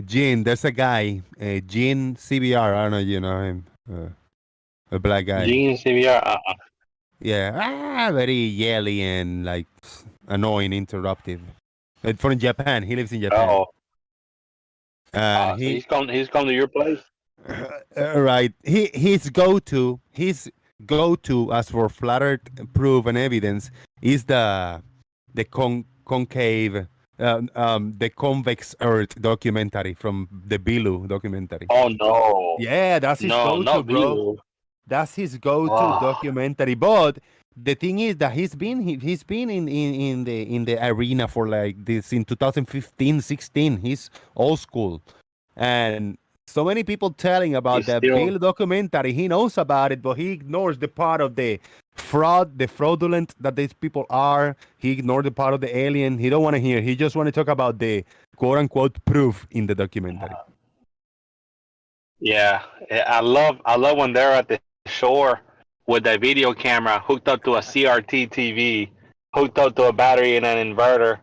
Gene, there's a guy, Gene CBR. I don't know if you know him. A black guy. Gene CBR. Yeah, very yelly and like annoying, interruptive. From Japan, he lives in Japan. Oh, And so he's come to your place. right. His go-to as for flat Earth proof and evidence is the concave, the convex Earth documentary from the Bilu documentary. Oh no. Yeah, that's his go-to, not bro. Bilu. That's his go-to documentary. But the thing is that he's been in the arena for like this in 2015, 16. He's old school, and so many people telling about He's the still- Bill documentary. He knows about it, but he ignores the part of the fraudulent that these people are. He ignored the part of the alien. He don't want to hear. He just want to talk about the quote unquote proof in the documentary. Yeah, I love when they're at the shore with a video camera hooked up to a CRT TV, hooked up to a battery and an inverter,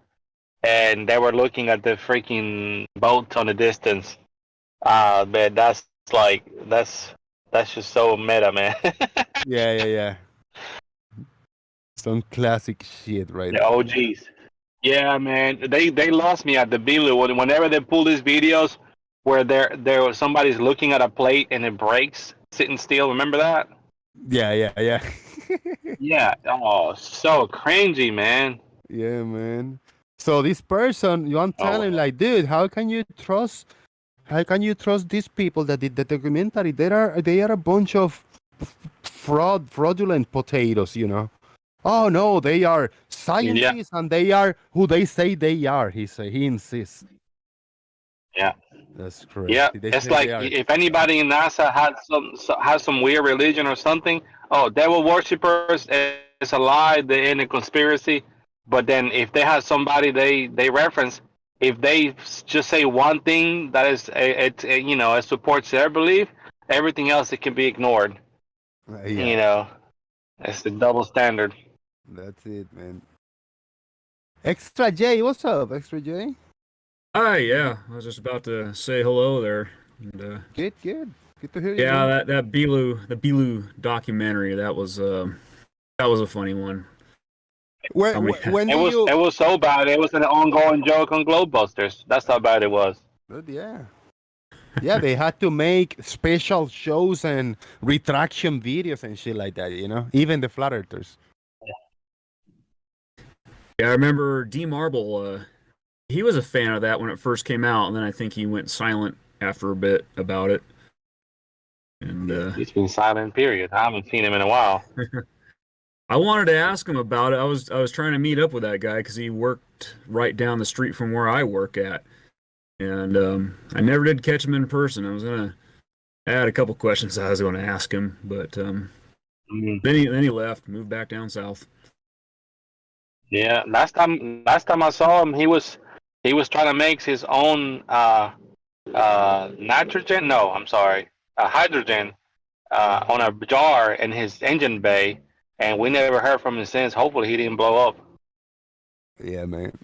and they were looking at the freaking boat on the distance. Man, that's just so meta, man. Yeah. Some classic shit, right? The OGs. Yeah, man, they lost me at the Bilu. Whenever they pull these videos where there somebody's looking at a plate and it breaks, sitting still. Remember that? Yeah. Yeah. Oh, so cringy, man. Yeah, man. So this person, I'm telling, like, dude, how can you trust these people that did the documentary? They are a bunch of fraudulent potatoes, you know. Oh no, they are scientists and they are who they say they are. He insists. Yeah. That's crazy. Yeah, They it's say they like are. if anybody in NASA has some weird religion or something. Oh, devil worshippers, it's a lie. They're in a conspiracy. But then if they have somebody they reference, if they just say one thing that is it supports their belief, everything else it can be ignored. Yeah. You know, it's the double standard. That's it, man. Extra J, what's up, Extra J? Hi, yeah. I was just about to say hello there. And, good to hear you. Yeah, man. the Bilu documentary, that was a funny one. When it was so bad it was an ongoing joke on Globebusters. That's how bad it was. Yeah. Yeah, they had to make special shows and retraction videos and shit like that, you know? Even the flat earthers. Yeah, I remember D Marble, he was a fan of that when it first came out, and then I think he went silent after a bit about it. And he's been silent, period. I haven't seen him in a while. I wanted to ask him about it. I was trying to meet up with that guy because he worked right down the street from where I work at, and I never did catch him in person. I had a couple questions I was going to ask him, but then he left, moved back down south. Yeah, last time I saw him, he was trying to make his own nitrogen. No, I'm sorry, hydrogen on a jar in his engine bay, and we never heard from him since. Hopefully, he didn't blow up. Yeah, man.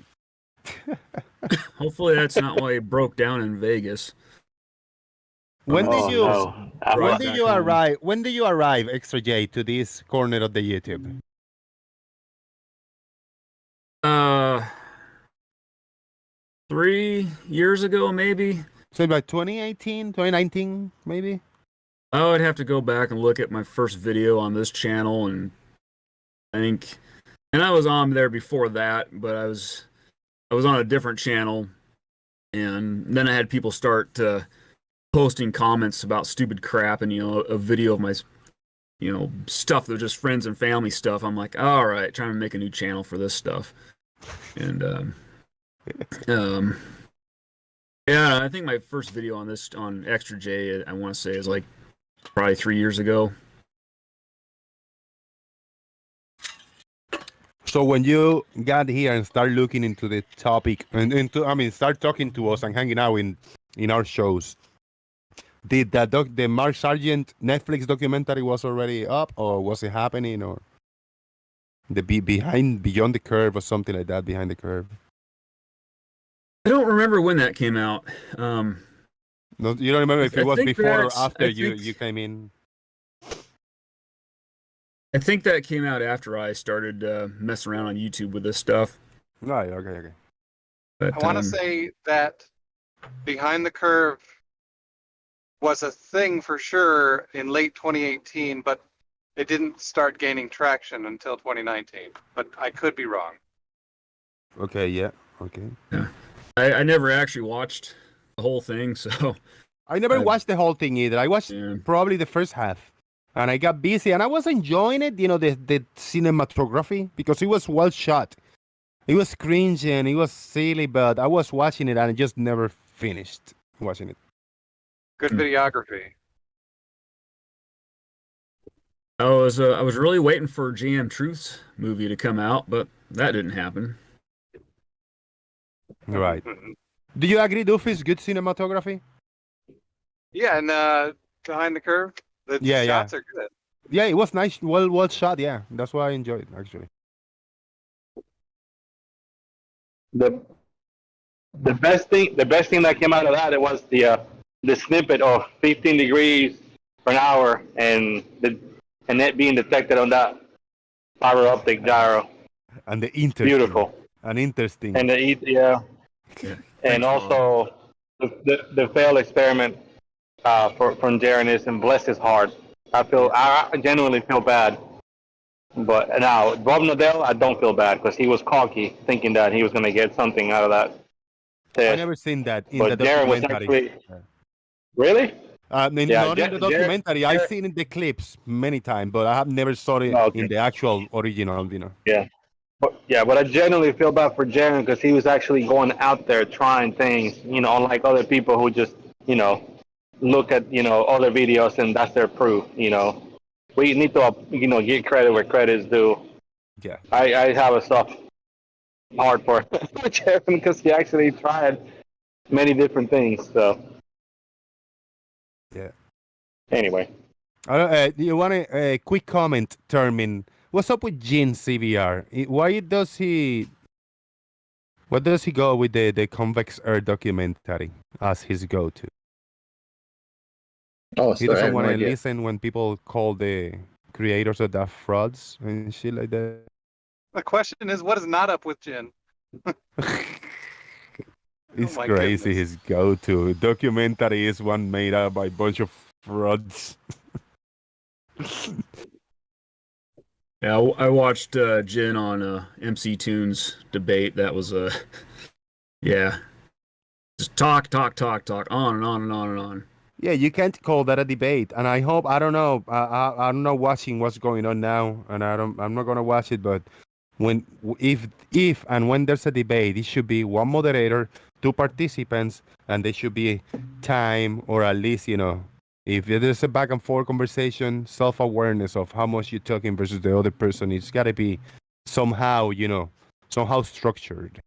Hopefully, that's not why he broke down in Vegas. When did you arrive? When did you arrive, Extra J, to this corner of the YouTube? 3 years ago, maybe. So about 2018, 2019, maybe? I would have to go back and look at my first video on this channel, and I was on there before that, but I was on a different channel, and then I had people start posting comments about stupid crap, and a video of my stuff that was just friends and family stuff. I'm like, all right, trying to make a new channel for this stuff, and yeah, I think my first video on Extra J, I want to say, is like probably 3 years ago. So when you got here and start looking into the topic and start talking to us and hanging out in our shows, did the Mark Sargent Netflix documentary was already up, or was it happening, or the Beyond the Curve or something like that, Behind the Curve? I don't remember when that came out. No, you don't remember if it was before or after you came in? I think that came out after I started messing around on YouTube with this stuff. Right, okay. But, I want to say that Behind the Curve was a thing for sure in late 2018, but it didn't start gaining traction until 2019. But I could be wrong. Okay, yeah, okay. Yeah. I never actually watched the whole thing, so... I never watched the whole thing either. I watched probably the first half. And I got busy, and I was enjoying it, the cinematography, because it was well shot. It was cringy, and it was silly, but I was watching it, and I just never finished watching it. Good videography. I was really waiting for GM Truth's movie to come out, but that didn't happen. Right. Do you agree, Doofus? Good cinematography? Yeah, and Behind the Curve, the shots are good. Yeah, it was nice, well shot. Yeah, that's why I enjoyed it, actually. The best thing that came out of that, it was the snippet of 15 degrees per hour and it being detected on that fiber optic gyro. And the interesting. Beautiful. And interesting. And and also the failed experiment from Jarenis, and bless his heart. I genuinely feel bad. But now, Bob Nadell, I don't feel bad because he was cocky, thinking that he was going to get something out of that test. I never seen that in but the Darren was documentary. actually... Really? Not in the documentary. I've seen in the clips many times, but I have never saw it in the actual original. Yeah. But I genuinely feel bad for Jaron because he was actually going out there trying things, unlike other people who just, look at, other videos and that's their proof, We need to, give credit where credit is due. Yeah. I have a soft heart for Jaron because he actually tried many different things, so. Yeah. Anyway. You want a quick comment, Termin? What's up with Gene CVR? Why does he? What does he go with the Convex Air documentary as his go-to? He doesn't want to listen when people call the creators of that frauds and shit like that. The question is, what is not up with Jin? It's crazy. Goodness. His go-to documentary is one made up by a bunch of frauds. Yeah, I watched Jin on MC Tunes debate. That was yeah, just talk, on and on and on and on. Yeah, you can't call that a debate, and I hope I don't know. I'm not watching what's going on now, and I'm not gonna watch it. But if and when there's a debate, it should be one moderator, two participants, and there should be time, or at least if there's a back and forth conversation, self-awareness of how much you're talking versus the other person, it's got to be somehow structured.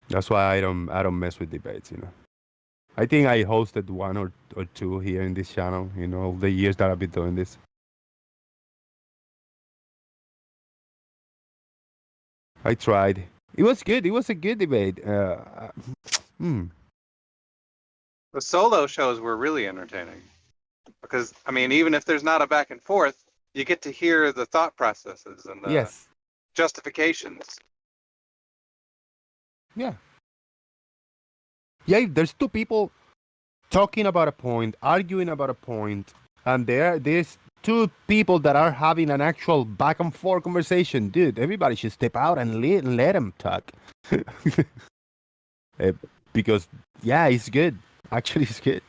That's why I don't mess with debates. I think I hosted one or two here in this channel. The years that I've been doing this. I tried. It was good. It was a good debate. The solo shows were really entertaining because, even if there's not a back and forth, you get to hear the thought processes and the justifications. Yeah. Yeah, there's two people talking about a point, arguing about a point, and there's two people that are having an actual back and forth conversation. Dude, everybody should step out and let them talk. Because, yeah, it's good. Actually, it's good.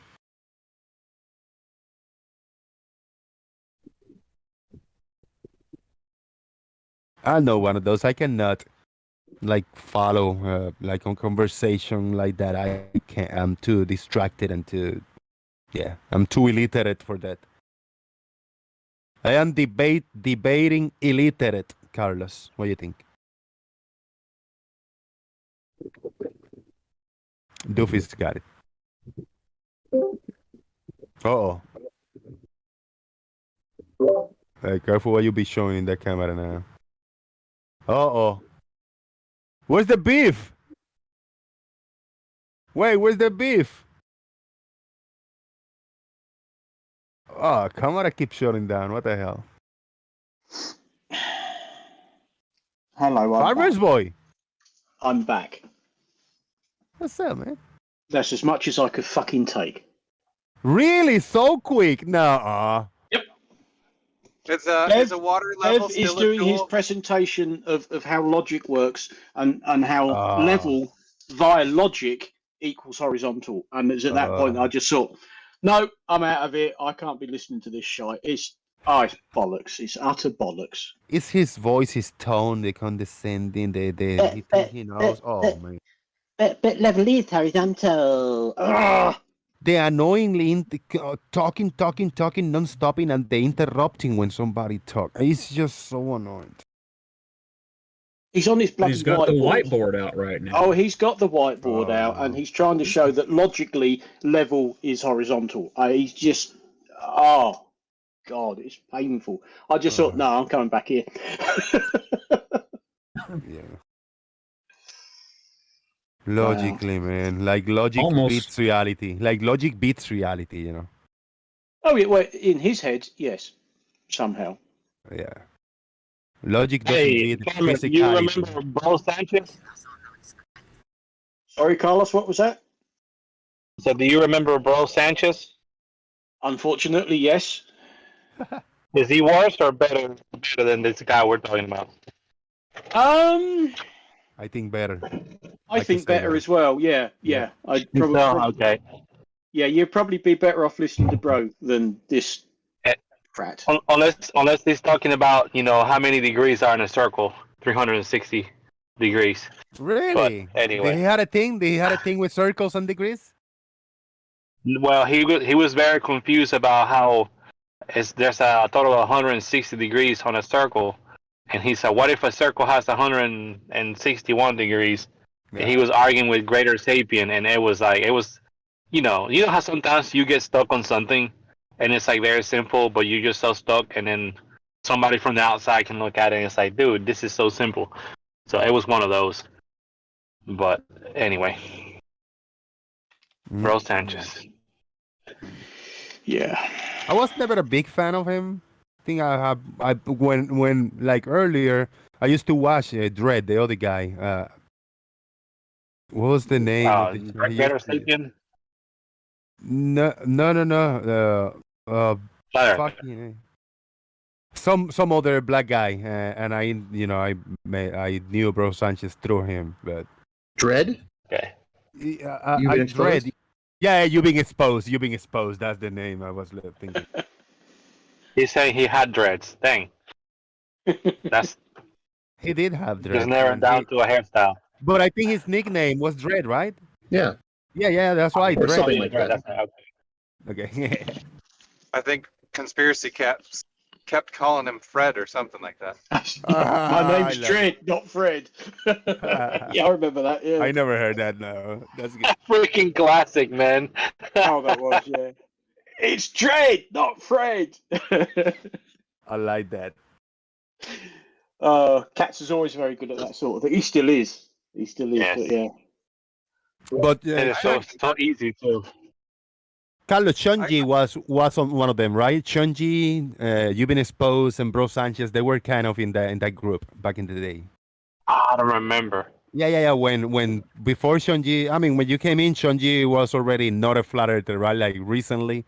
I know one of those. I cannot follow like on conversation like that. I can't. I'm too distracted and I'm too illiterate for that. I am debating illiterate, Carlos. What do you think? Doofy's got it. Uh-oh. Hey, careful what you be showing in that camera now. Uh-oh. Where's the beef? Wait, where's the beef? Oh, camera keeps shutting down. What the hell? Hello, Farmer's boy. I'm back. What's up, man? That's as much as I could fucking take. Really? So quick? Nah. Yep. Is a water level Bev still is doing his cool? presentation of how logic works and how level via logic equals horizontal. And it's at that point I just thought, no, I'm out of it. I can't be listening to this shite. It's bollocks. It's utter bollocks. It's his voice, his tone, the condescending, he thinks he knows. Man. But level is horizontal. They annoyingly talking, non-stopping, and they interrupting when somebody talks. It's just so annoying. He's on his bloody He's got the whiteboard out right now. Oh, he's got the whiteboard out, and he's trying to show that logically level is horizontal. He's just, God, it's painful. I just thought, no, I'm coming back here. Yeah. Logically, man. Like logic beats reality. Like logic beats reality, Oh, yeah, well, in his head, yes, somehow. Yeah. Logic doesn't beat physicality. You remember Bro Sanchez? Sorry, Carlos, what was that? So do you remember Bro Sanchez? Unfortunately, yes. Is he worse or better than this guy we're talking about? I think better. I can think say better that. as well. Yeah, yeah. I'd probably, okay. yeah, you'd probably be better off listening to Bro than this prat. Unless he's talking about, you know, how many degrees are in a circle, 360 degrees. Really? But anyway, Did he had a thing? Did he had a thing with circles and degrees? well, he was very confused about how there's a total of 160 degrees on a circle, and he said, "What if a circle has 161 degrees?" Yeah. And he was arguing with Greater Sapien, and it was like you know how sometimes you get stuck on something, and it's like very simple, but you're just so stuck, and then somebody from the outside can look at it and it's like, dude, this is so simple. So it was one of those. But anyway, Bro Sanchez. Yeah. I was never a big fan of him. I think I when like earlier I used to watch Dredd, the other guy. What was the name of the show? Greater Sapien. No. Fucking some other black guy, and I knew Bro Sanchez through him, but Dredd. Okay. I Dredd. Yeah, you being exposed. You being exposed. That's the name I was thinking. He's saying he had dreads. Dang. That's He did have dreads. just narrowed down to a hairstyle. But I think his nickname was Dredd, right? Yeah. Yeah. That's why Or Dredd. something like that. Okay. I think Conspiracy Cats kept calling him Fred or something like that. My name's Dredd, not Fred. Yeah, I remember that. Yeah. I never heard that. No, that's good. Freaking classic, man. Oh, that was, yeah. It's Dredd, not Fred. I like that. Katz is always very good at that sort of thing. He still is. He still is. Yes. But yeah. But And it's so easy too. Carlos Chunji was on one of them, right? Chunji, You've Been Exposed, and Bro Sanchez. They were kind of in that group back in the day. I don't remember. Yeah. When before Chunji, I mean, when you came in, Chunji was already not a flat earther, right? Like recently,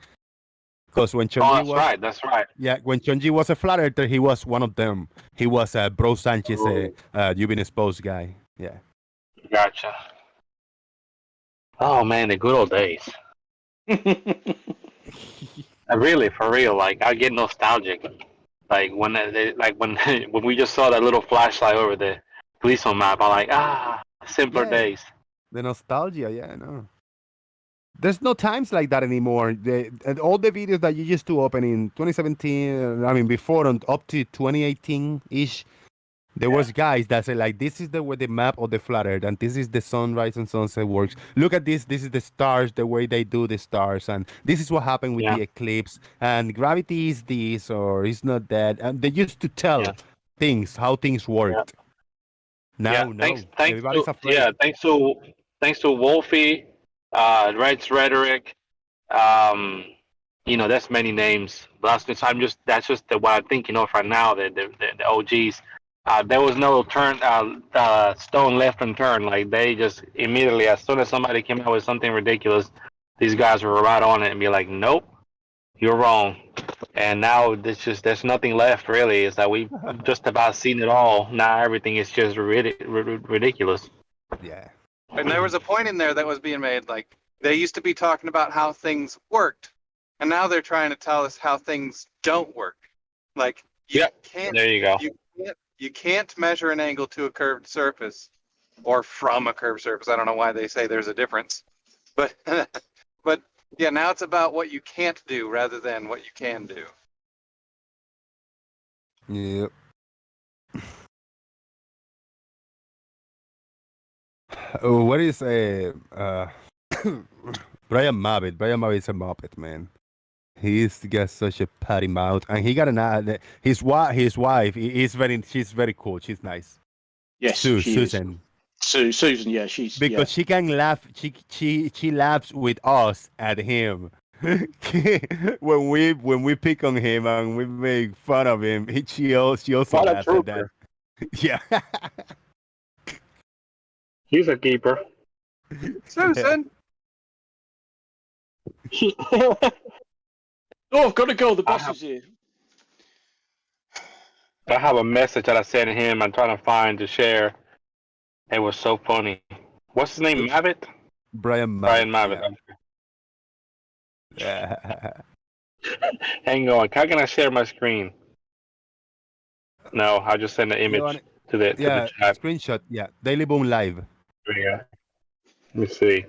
because when Chunji that's right. Yeah, when Chunji was a flat earther, he was one of them. He was a Bro Sanchez, You've Been Exposed guy. Yeah. Gotcha. Oh man, the good old days. Really, for real. Like I get nostalgic. Like when when we just saw that little flashlight over the police on map, I'm like, simpler days. The nostalgia, yeah, I know. There's no times like that anymore. And all the videos that you used to open in 2017, I mean, before and up to 2018-ish, there was guys that say, like, this is the way the map of the flat earth, and this is the sunrise and sunset works. Look at this. This is the stars, the way they do the stars, and this is what happened with the eclipse. And gravity is this, or it's not that. And they used to tell things, how things worked. Now, no. Thanks Everybody's to, afraid. yeah, thanks to Wolfie, Red's Rhetoric, you know, that's many names. But that's just what I'm thinking of right now. The OGs. There was no stone left unturned. Like they just immediately, as soon as somebody came out with something ridiculous, these guys were right on it and be like, "Nope, you're wrong." And now there's nothing left really. It's like we've just about seen it all. Now everything is just ridiculous. Yeah. And there was a point in there that was being made, like they used to be talking about how things worked, and now they're trying to tell us how things don't work. Like you can't. There you go. You can't measure an angle to a curved surface, or from a curved surface. I don't know why they say there's a difference, but but yeah, now it's about what you can't do rather than what you can do. Yep. What is Brian Mavitt? Brian Mavitt's a Muppet, man. He's got such a patty mouth, and he got his wife. She's very cool. She's nice. Yes, Susan. Susan, yeah, she's because she can laugh. She laughs with us at him. when we pick on him and we make fun of him, she also laughs at that. Yeah. He's a keeper. Susan. Oh, I've got to go. The boss is here. I have a message that I sent him. I'm trying to find to share. It was so funny. What's his name? Mavitt? Brian Mavitt. Brian Mavitt. Yeah. Hang on. How can I share my screen? No, I'll just send the image to the chat. Screenshot. Yeah, Daily Boom Live. Yeah. Let me see.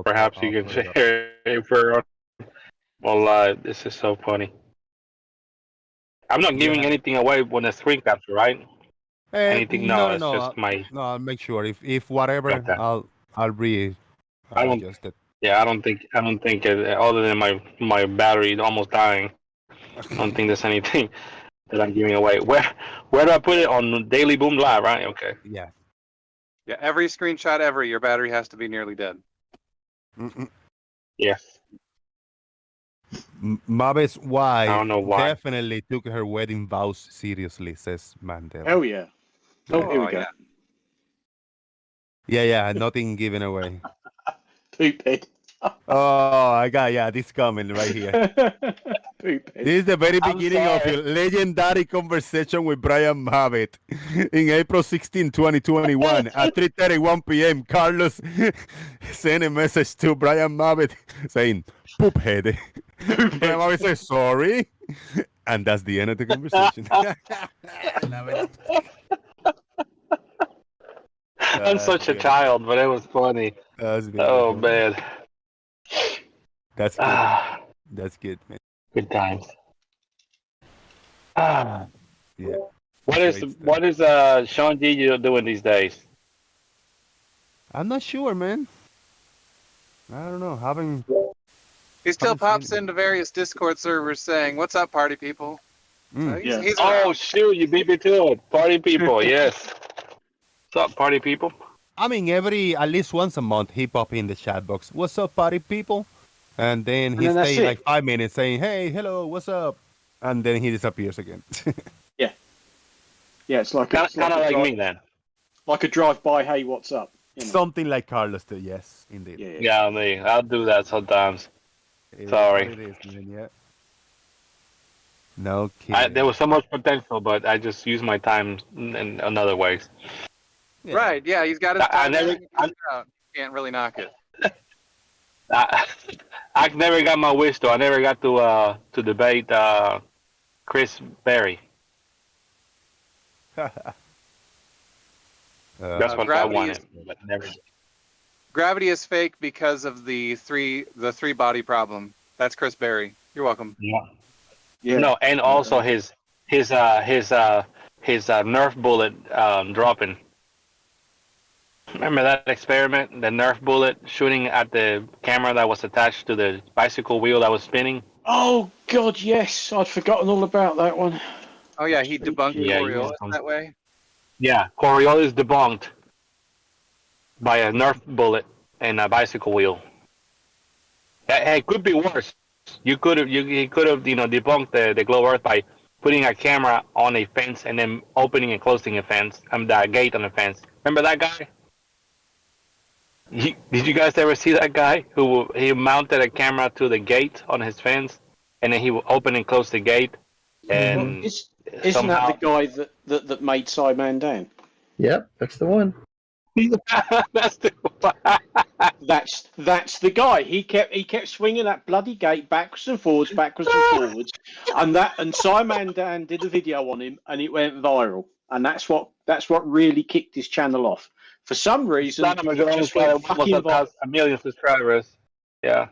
Perhaps you can share it for on live. This is so funny. I'm not giving anything away when the screen capture, right? Anything? No, it's just my. No, I'll make sure. If whatever, Okay. I'll re. I don't. Adjust it. Yeah, I don't think other than my battery almost dying. I don't think there's anything that I'm giving away. Where do I put it on Daily Boom Live? Right? Okay. Yeah. Yeah, every screenshot ever, your battery has to be nearly dead. Yes. Mavitt's wife I don't know why. definitely took her wedding vows seriously, says Mandela. Hell yeah. Oh, here we go. Yeah, nothing given away. Poophead. Oh, this comment right here. This is the very beginning of a legendary conversation with Brian Mavitt. In April 16, 2021, at 3:31 p.m., Carlos sent a message to Brian Mavitt saying, "Poophead." Brian Mavitt says, "Sorry." And that's the end of the conversation. I'm such a child, but it was funny. Oh, man. That's good. That's good, man. Good times. Yeah. What is Sean G doing these days? I'm not sure, man. I don't know. He still pops into various Discord servers saying, "What's up, party people?" So he's oh shoot, you beat me to it. Party people, yes. What's up, party people? I mean, at least once a month, he pop in the chat box. What's up, party people? And then he stays like 5 minutes saying, "Hey, hello, what's up?" And then he disappears again. Yeah, it's like kind of like me then. Like a drive-by, hey, what's up? You know. Something like Carlos did, yes, indeed. Yeah, me. I'll do that sometimes. Sorry. It is, man, yeah. No kidding. There was so much potential, but I just use my time in other ways. Yeah. Right, yeah, he's got his time out. Can't really knock it. I never got my wish, though. I never got to debate Chris Berry. That's what I wanted, but never did. Gravity is fake because of the three body problem. That's Chris Berry. You're welcome. Yeah. No, and also his Nerf bullet dropping. Remember that experiment? The Nerf bullet shooting at the camera that was attached to the bicycle wheel that was spinning? Oh, God, yes. I'd forgotten all about that one. Oh, yeah, he debunked Coriolis that way? Yeah, Coriolis debunked by a Nerf bullet and a bicycle wheel. It could be worse. He could have debunked the glow earth by putting a camera on a fence and then opening and closing a fence, the gate on the fence. Remember that guy? Did you guys ever see that guy who he mounted a camera to the gate on his fence, and then he would open and close the gate? And isn't that the guy that made Cyman Dan? Yep, that's the one. That's the one. That's the guy. He kept swinging that bloody gate backwards and forwards, and Cyman Dan did a video on him, and it went viral. And that's what really kicked his channel off. For some reason, almost a million subscribers. Yeah.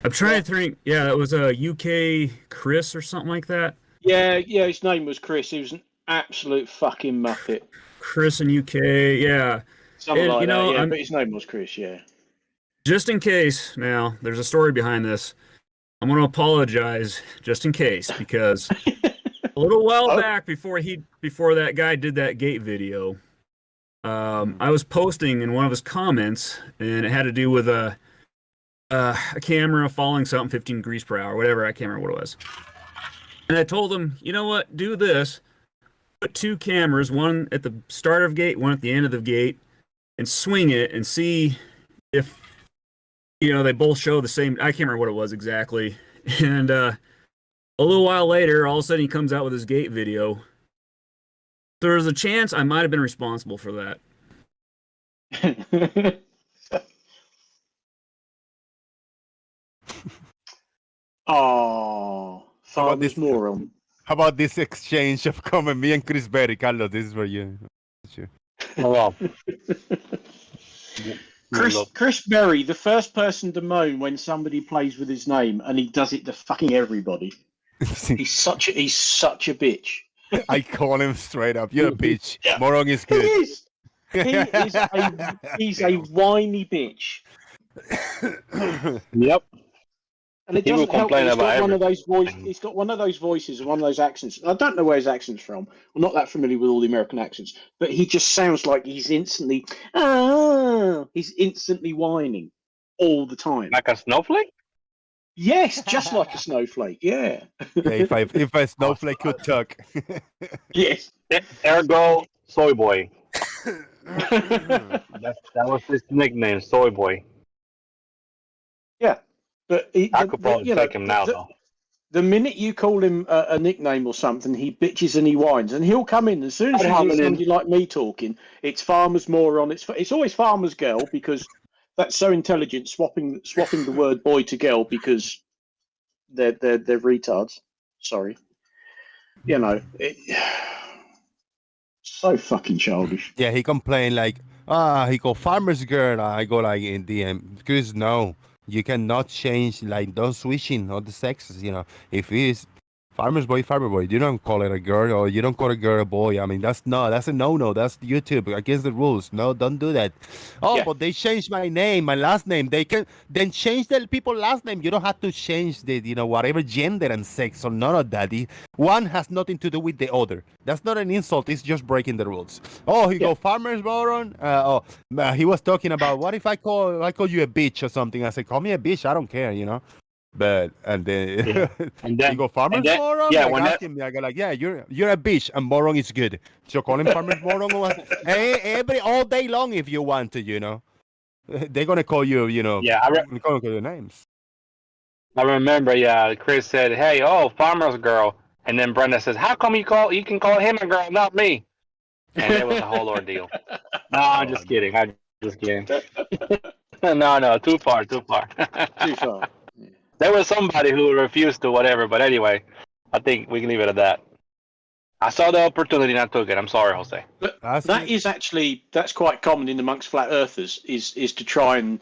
I'm trying to think. Yeah, that was a UK Chris or something like that. Yeah. His name was Chris. He was an absolute fucking muppet. Chris in UK, yeah. Something like that. Yeah, but his name was Chris. Yeah. Just in case, now there's a story behind this. I'm going to apologize just in case because a little while back before that guy did that gate video, I was posting in one of his comments, and it had to do with a camera following something 15 degrees per hour, whatever. I can't remember what it was. And I told him, you know what? Do this. Put two cameras, one at the start of gate, one at the end of the gate, and swing it and see if they both show the same. I can't remember what it was exactly. And a little while later, all of a sudden, he comes out with his gate video. There's a chance I might have been responsible for that. Oh, How about farmer's this? moron. How about this exchange of comment? Me and Chris Berry, Carlos. This is for you. Well, Chris Berry, the first person to moan when somebody plays with his name, and he does it to fucking everybody. he's such a bitch. I call him straight up. You're a bitch. Moron is good. He is. He's a whiny bitch. Yep. And it He will doesn't help that complain he's about got one of everything. those voices. He's got one of those voices and one of those accents. I don't know where his accent's from. I'm not that familiar with all the American accents, but he just sounds like he's instantly. He's instantly whining all the time. Like a snowflake? Yes, just like a snowflake. Yeah. Yeah, if a snowflake could talk. Yes. Ergo, soy boy. that was his nickname, soy boy. Yeah, but I could probably take him now, though. The minute you call him a nickname or something, he bitches and he whines, and he'll come in as soon as you hear somebody like me talking. It's farmer's moron. It's always farmer's girl because that's so intelligent. Swapping the word boy to girl because they're retards. Sorry, so fucking childish. Yeah, he complained like, he go farmer's girl. I go like in DM. Chris, no, you cannot change like those switching of the sexes. If it's farmer's boy, farmer boy, you don't call it a girl or you don't call a girl a boy. I mean, that's a no. That's YouTube against the rules. No, don't do that. Oh, but they changed my name, my last name. They can then change the people's last name. You don't have to change the whatever gender and sex or none of that. One has nothing to do with the other. That's not an insult. It's just breaking the rules. Oh, he go farmer's moron. He was talking about what if I call you a bitch or something. I said, call me a bitch. I don't care. But and then you go farmer's moron. Yeah, like, ask him. I go like, yeah, you're a bitch, and moron is good. So call him farmer's moron. All day long if you want to. They're gonna call you. Yeah, gonna call your names. I remember. Yeah, Chris said, "Hey, farmer's girl," and then Brenda says, "How come you can call him a girl, not me?" And it was a whole ordeal. No, I'm just kidding. No, too far. Too far. There was somebody who refused to whatever, but anyway, I think we can leave it at that. I saw the opportunity and I took it. I'm sorry, Jose. But that's quite common in amongst flat earthers is to try and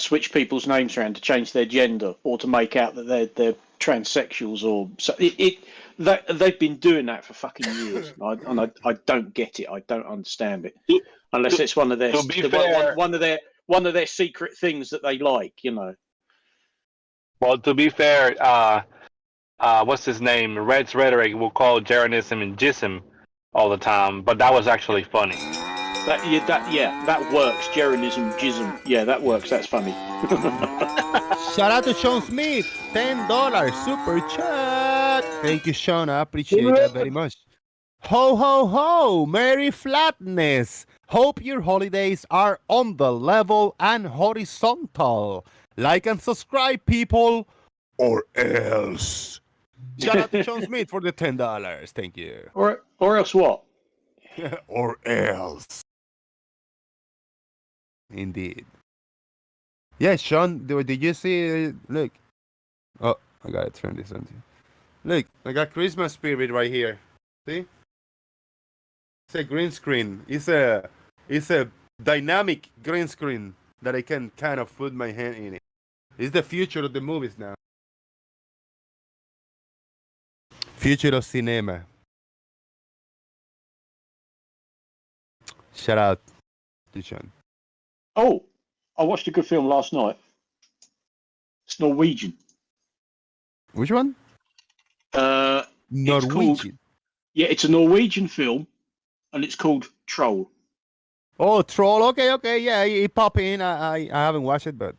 switch people's names around to change their gender or to make out that they're transsexuals or so. They've been doing that for fucking years, and I don't get it. I don't understand it unless it's one of their one of their secret things that they like, Well, to be fair, what's his name? Red's Rhetoric will call Jeranism and Jism all the time, but that was actually funny. That works. Jeranism, Jism. Yeah, that works. That's funny. Shout out to Sean Smith, $10 super chat. Thank you, Sean. I appreciate that very much. Ho ho ho! Merry Flatness. Hope your holidays are on the level and horizontal. Like and subscribe, people, or else. Shout out to Sean Smith for the $10. Thank you. Or else what? Or else. Indeed. Yeah, Sean, did you see? Look. Oh, I gotta turn this on. Look, I got Christmas spirit right here. See? It's a green screen. It's a dynamic green screen that I can kind of put my hand in it. It's the future of the movies now. Future of cinema. Shout out to Sean. Oh, I watched a good film last night. It's Norwegian. Which one? Norwegian. It's a Norwegian film, and it's called Troll. Oh, Troll. Okay. Yeah, it popped in. I haven't watched it, but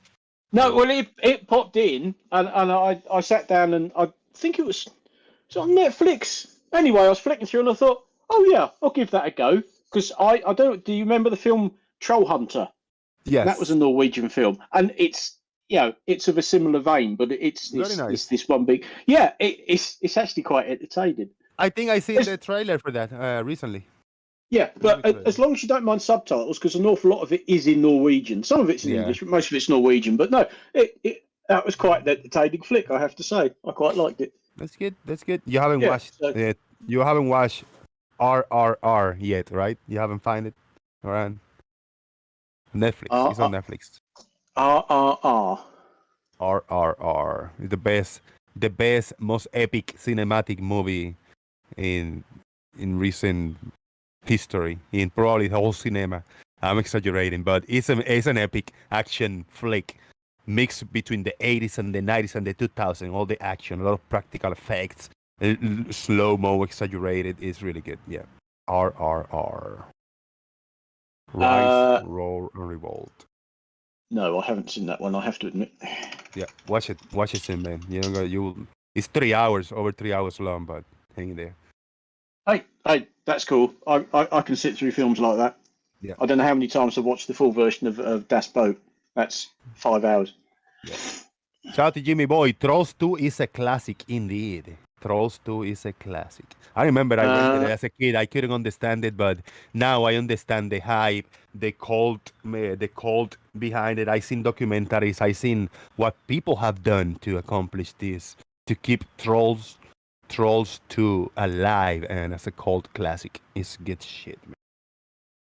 no. Well, it popped in, and I sat down, and I think it was on Netflix. Anyway, I was flicking through, and I thought, oh yeah, I'll give that a go because I don't. Do you remember the film Troll Hunter? Yes. That was a Norwegian film, and it's of a similar vein, but it's this one big. Yeah, it's actually quite entertaining. I think I seen the trailer for that recently. Yeah, but as long as you don't mind subtitles, because an awful lot of it is in Norwegian. Some of it's in English, but most of it's Norwegian. But no, that was quite an entertaining flick, I have to say. I quite liked it. That's good. That's good. You haven't Yeah, watched it. You haven't watched RRR yet, right? You haven't find it around Netflix. It's on Netflix. RRR is the best, most epic cinematic movie in recent history, in probably the whole cinema. I'm exaggerating, but it's an epic action flick mixed between the 80s and the 90s and the 2000s. All the action, a lot of practical effects, slow mo, exaggerated. It's really good. Yeah, RRR. Rise, Roar, and Revolt. No, I haven't seen that one. I have to admit. Yeah, watch it. Watch it soon, man. It's 3 hours, over 3 hours long, but hang in there. Hey, that's cool. I can sit through films like that. Yeah. I don't know how many times I've watched the full version of Das Boat. That's 5 hours. Yeah. Shout out to Jimmy Boy. Trolls 2 is a classic indeed. Trolls 2 is a classic. I remember I rented it as a kid. I couldn't understand it, but now I understand the hype, the cult behind it. I've seen documentaries. I've seen what people have done to accomplish this, to keep Trolls 2 alive and as a cult classic. It's good shit, man.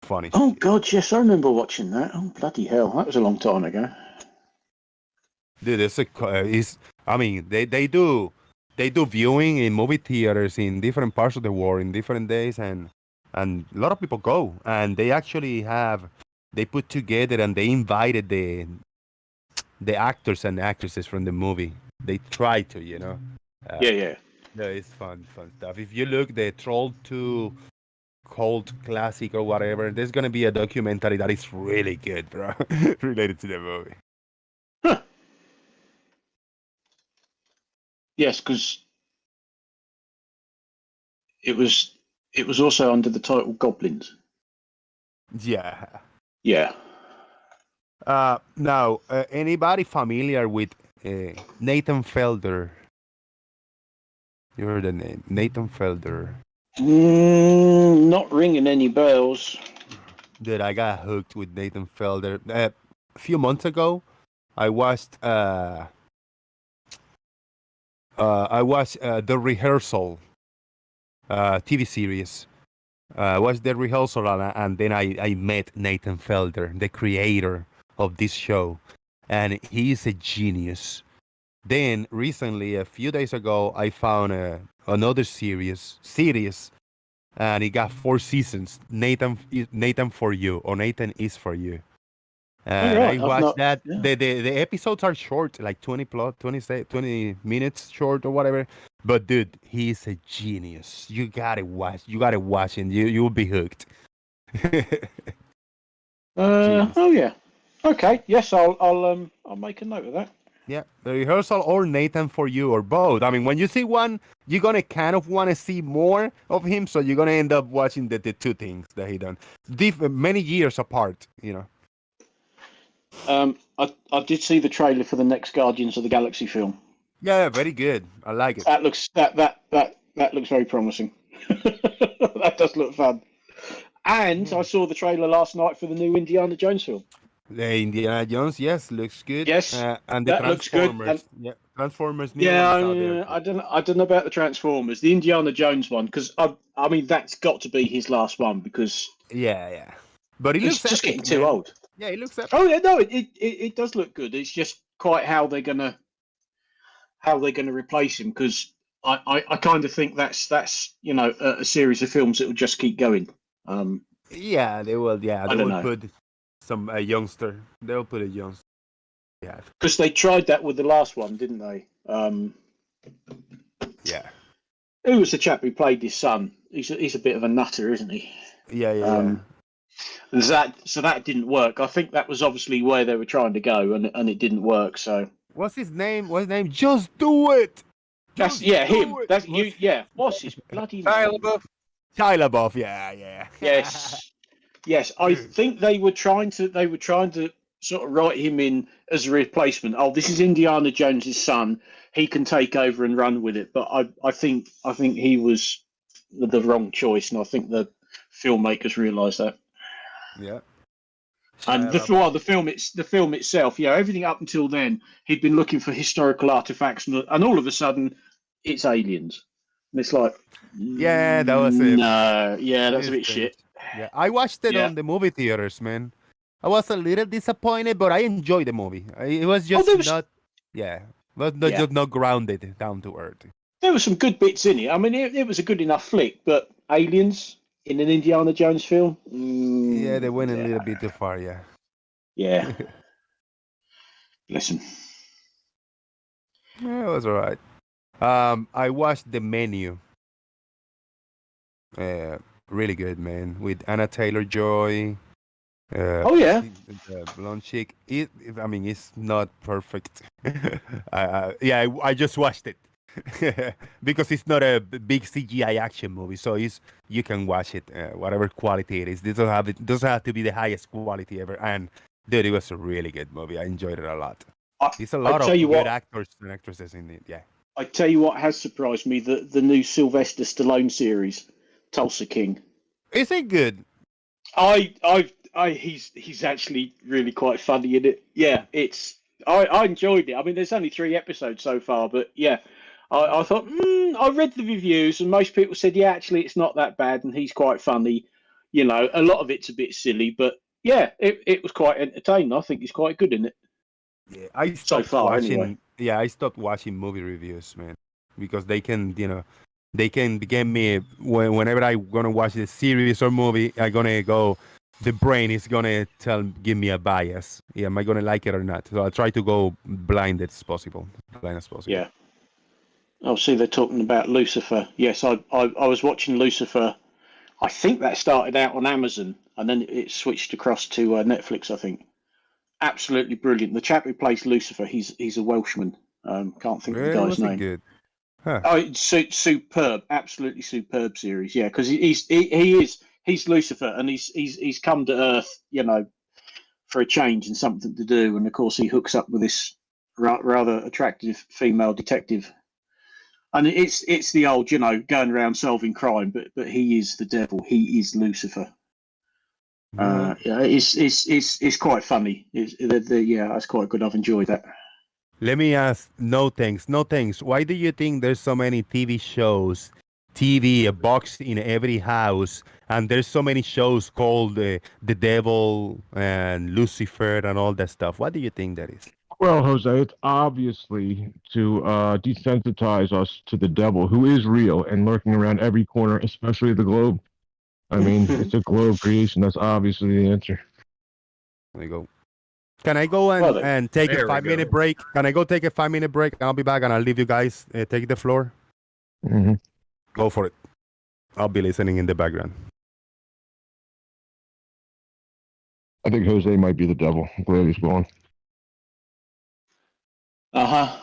Funny. Oh God, yes, I remember watching that. Oh bloody hell, that was a long time ago. Dude, they do viewing in movie theaters in different parts of the world in different days, and a lot of people go, and they actually they put together and they invited the actors and actresses from the movie. They try to, Yeah, it's fun stuff. If you look the Troll 2 cult classic or whatever, there's gonna be a documentary that is really good, bro, related to the movie. Yes, because it was also under the title Goblins. Yeah. Yeah. Now, anybody familiar with Nathan Felder? You heard the name, Nathan Felder. Not ringing any bells. Dude, I got hooked with Nathan Felder. A few months ago, I watched The Rehearsal TV series. I watched The Rehearsal, and then I met Nathan Felder, the creator of this show, and he's a genius. Then recently, a few days ago, I found another series, and it got 4 seasons. Nathan for You, or Nathan is for You. And I watched that. Yeah. The episodes are short, like 20 minutes short or whatever. But dude, he's a genius. You gotta watch and you'll be hooked. Oh yeah. Okay. Yes, I'll make a note of that. Yeah, The Rehearsal or Nathan for You, or both. I mean, when you see one, you're gonna kind of want to see more of him, so you're gonna end up watching the 2 things that he done, many years apart. I did see the trailer for the next Guardians of the Galaxy film. Yeah, very good. I like it. That looks very promising. That does look fun. And I saw the trailer last night for the new Indiana Jones film. The Indiana Jones, yes, looks good. Yes, and the that looks good. And, yeah, Transformers. I don't know about the Transformers. The Indiana Jones one, because I mean that's got to be his last one, because yeah. But it looks just epic, getting too old. Yeah, it looks epic. Oh yeah, no, it does look good. It's just quite how they're gonna replace him, because I kind of think that's a series of films that will just keep going. Yeah, they will. Yeah, they will put some youngster. They'll put a youngster. Yeah, because they tried that with the last one, didn't they? Yeah. Who was the chap who played his son? He's a bit of a nutter, isn't he? Yeah. So that didn't work. I think that was obviously where they were trying to go, and it didn't work. So what's his name? Just do it. That's him. That's you. Yeah. What's his bloody name? Shia LaBeouf. Yeah. Yes. I think they were trying to sort of write him in as a replacement. Oh, this is Indiana Jones's son. He can take over and run with it. But I think he was the wrong choice, and I think filmmakers realise that. Yeah. And the film itself, yeah, everything up until then, he'd been looking for historical artifacts, and all of a sudden, it's aliens, and it's like, Yeah, that was it. no, yeah, that's a bit Strange. shit. Yeah, I watched it Yeah. on the movie theaters, man. I was a little disappointed, but I enjoyed the movie. It was just not, Yeah. just not grounded down to earth. There were some good bits in it. I mean, it was a good enough flick, but aliens in an Indiana Jones film, Yeah, they went a little bit too far. Yeah. yeah. Listen, Yeah, it was alright. I watched The Menu. Really good, man. With Anna Taylor-Joy. Oh, yeah. The blonde chick. I mean, it's not perfect. I just watched it because it's not a big CGI action movie, so you can watch it whatever quality it is. It doesn't have to be the highest quality ever. And dude, it was a really good movie. I enjoyed it a lot. It's a lot of good actors and actresses in it. Yeah. I tell you what has surprised me: the new Sylvester Stallone series, Tulsa King. Is it good? He's actually really quite funny in it. Yeah, I enjoyed it. I mean, there's only 3 episodes so far, but yeah, I thought I read the reviews and most people said, yeah, actually it's not that bad and he's quite funny. You know, a lot of it's a bit silly, but yeah, it was quite entertaining. I think he's quite good in it. Yeah, I stopped watching. Yeah, I stopped watching movie reviews, man, because they can get me whenever I'm gonna watch a series or movie. I'm gonna go. The brain is gonna give me a bias. Yeah, am I gonna like it or not? So I try to go blind as possible. Yeah. Oh, see, they're talking about Lucifer. Yes, I was watching Lucifer. I think that started out on Amazon and then it switched across to Netflix, I think. Absolutely brilliant. The chap who plays Lucifer, he's a Welshman. Can't think of the guy's name. Good. Huh. Oh, it's superb, absolutely superb series. Yeah, because he's Lucifer, and he's come to Earth, you know, for a change and something to do. And of course, he hooks up with this rather attractive female detective. And it's the old, you know, going around solving crime, but he is the devil. He is Lucifer. Yeah, it's quite funny. Yeah, it's quite good. I've enjoyed that. Let me ask. No thanks. Why do you think there's so many TV shows, a box in every house, and there's so many shows called The Devil and Lucifer and all that stuff? What do you think that is? Well, Jose, it's obviously to desensitize us to the devil, who is real and lurking around every corner, especially the globe. I mean, it's a globe creation. That's obviously the answer. There you go. Can I go and take a 5-minute break? Can I go take a 5-minute break? I'll be back and I'll leave you guys take the floor. Mm-hmm. Go for it. I'll be listening in the background. I think Jose might be the devil. I'm glad he's gone. Uh-huh.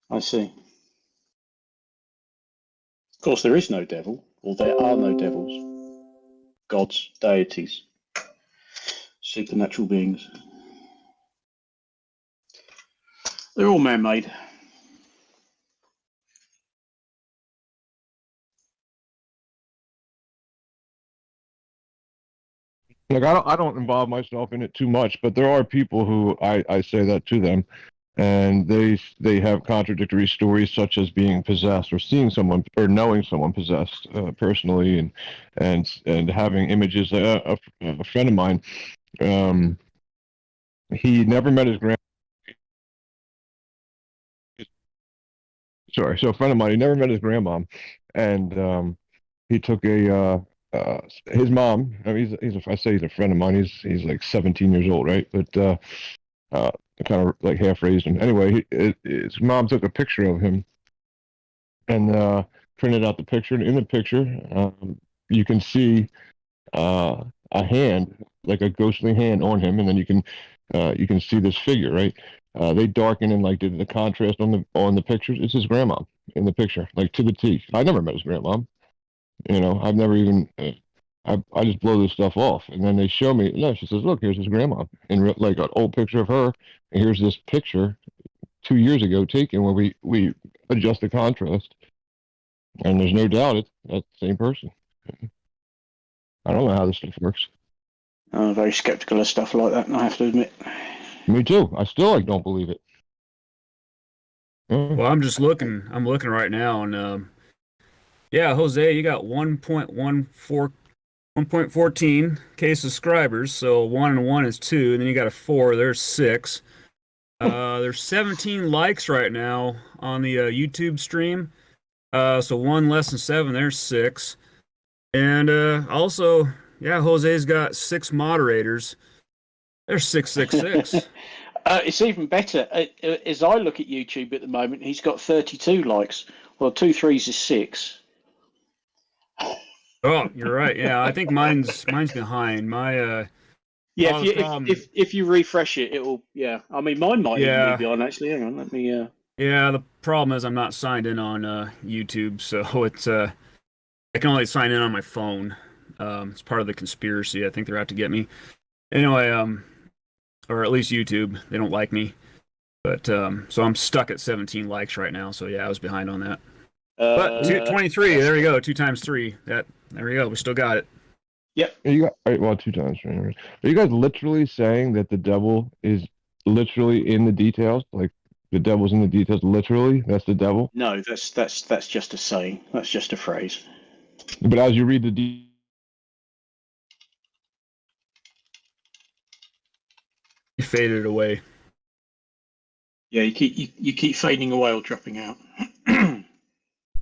I see. Of course, there is no devil, or there are no devils. Gods, deities, supernatural beings. They're all man-made. Like I don't involve myself in it too much, but there are people who I say that to them, and they have contradictory stories, such as being possessed or seeing someone or knowing someone possessed personally, and having images. A friend of mine, he never met his grand. Sorry, so a friend of mine, he never met his grandmom, and he took his mom. I mean, I say he's a friend of mine. He's like 17 years old, right? But kind of like half raised him. Anyway, his mom took a picture of him and printed out the picture. And in the picture, you can see a hand, like a ghostly hand on him, and then you can see this figure, right? They darken and like did the contrast on the pictures. It's his grandma in the picture, like to the T. I never met his grandma. You know, I've never even. I just blow this stuff off, and then they show me. No, she says, "Look, here's his grandma," and like an old picture of her. And here's this picture 2 years ago taken where we adjust the contrast, And there's no doubt that's the same person. I don't know how this stuff works. I'm very skeptical of stuff like that, I have to admit. Me too. I still don't believe it. Well, I'm just looking. I'm looking right now, and yeah, Jose, you got 1.14K subscribers. So 1 and 1 is 2, and then you got a 4. There's 6. There's 17 likes right now on the YouTube stream. So 1 less than 7. There's 6. And also, yeah, Jose's got 6 moderators. There's 666. It's even better. As I look at YouTube at the moment, he's got 32 likes. Well, 2 3s is 6. Oh, you're right. Yeah, I think mine's behind. My yeah, if you refresh it, it'll. Yeah, I mean, mine might even be behind. Actually, hang on, let me. Yeah, the problem is I'm not signed in on YouTube, so it's I can only sign in on my phone. It's part of the conspiracy. I think they're out to get me. Anyway, or at least YouTube. They don't like me. But so I'm stuck at 17 likes right now. So yeah, I was behind on that. But 23. There we go. 2 times 3. There we go. We still got it. Yep. You got, well, 2 times. Are you guys literally saying that the devil is literally in the details? Like the devil's in the details. Literally, that's the devil. No, that's just a saying. That's just a phrase. But as you read you faded away. Yeah, you keep fading away or dropping out.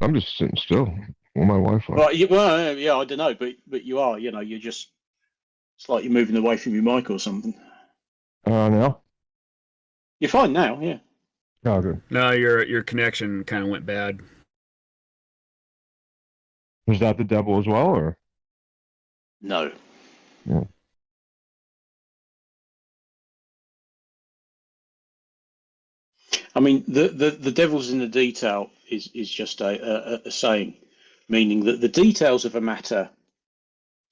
I'm just sitting still on my Wi-Fi. Well, yeah, I don't know, but you are. You know, you're just. It's like you're moving away from your mic or something. Now? You're fine now, yeah. Oh, good. No, your connection kind of went bad. Was that the devil as well, or? No. Yeah. I mean, the devil's in the detail is just a saying, meaning that the details of a matter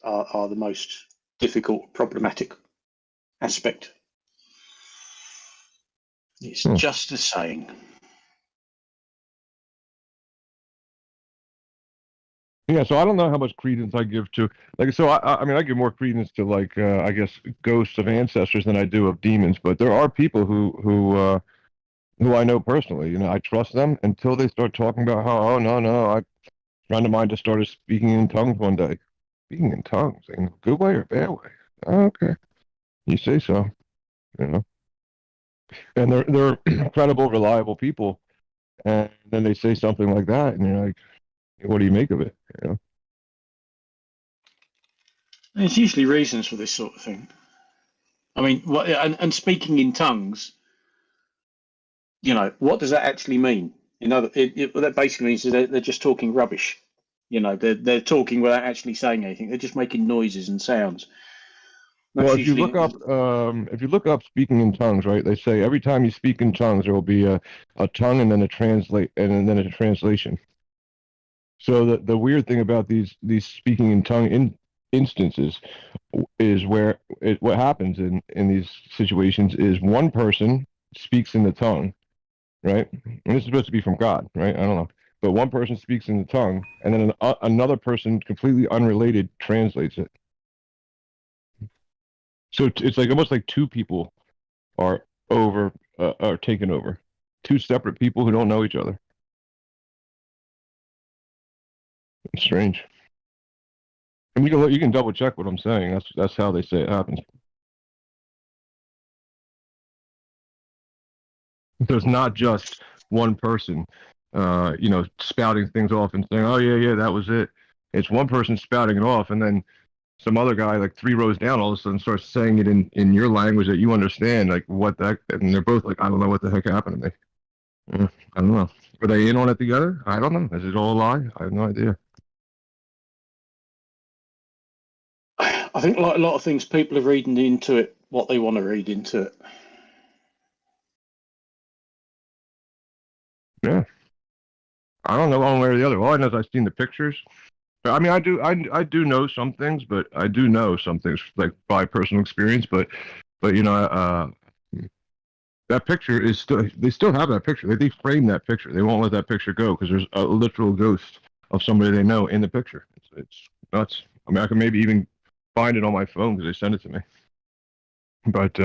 are the most difficult, problematic aspect. It's just a saying. Yeah, so I don't know how much credence I give to, like, so I mean, I give more credence to, like, I guess, ghosts of ancestors than I do of demons. But there are people who I know personally. You know, I trust them until they start talking about how, oh no, a friend of mine just started speaking in tongues one day. Speaking in tongues, in a good way or bad way? Oh, okay, you say so. You know, and they're credible, reliable people, and then they say something like that, and you're like, what do you make of it? You know. There's usually reasons for this sort of thing. I mean, and speaking in tongues, you know, what does that actually mean? What that basically means is they're just talking rubbish. You know, they're talking without actually saying anything. They're just making noises and sounds. Well, if you look up speaking in tongues, right? They say every time you speak in tongues, there will be a tongue and then a translation. So the weird thing about these speaking in tongue instances is where what happens in these situations is one person speaks in the tongue, right? And this is supposed to be from God, right? I don't know, but one person speaks in the tongue, and then another person completely unrelated translates it. So it's like almost like 2 people are taken over, 2 separate people who don't know each other. It's strange. And you can double check what I'm saying. That's how they say it happens. There's not just one person, spouting things off and saying, "Oh yeah, that was it." It's one person spouting it off, and then some other guy, like 3 rows down, all of a sudden starts saying it in your language that you understand. Like what that, and they're both like, "I don't know what the heck happened to me." I don't know. Were they in on it together? I don't know. Is it all a lie? I have no idea. I think like a lot of things, people are reading into it what they want to read into it. Yeah. I don't know one way or the other. All I know is I've seen the pictures. I mean, I do know some things, but I do know some things like by personal experience. But you know, that picture is still. They still have that picture. They frame that picture. They won't let that picture go because there's a literal ghost of somebody they know in the picture. It's nuts. I mean, I can maybe even find it on my phone because they sent it to me. But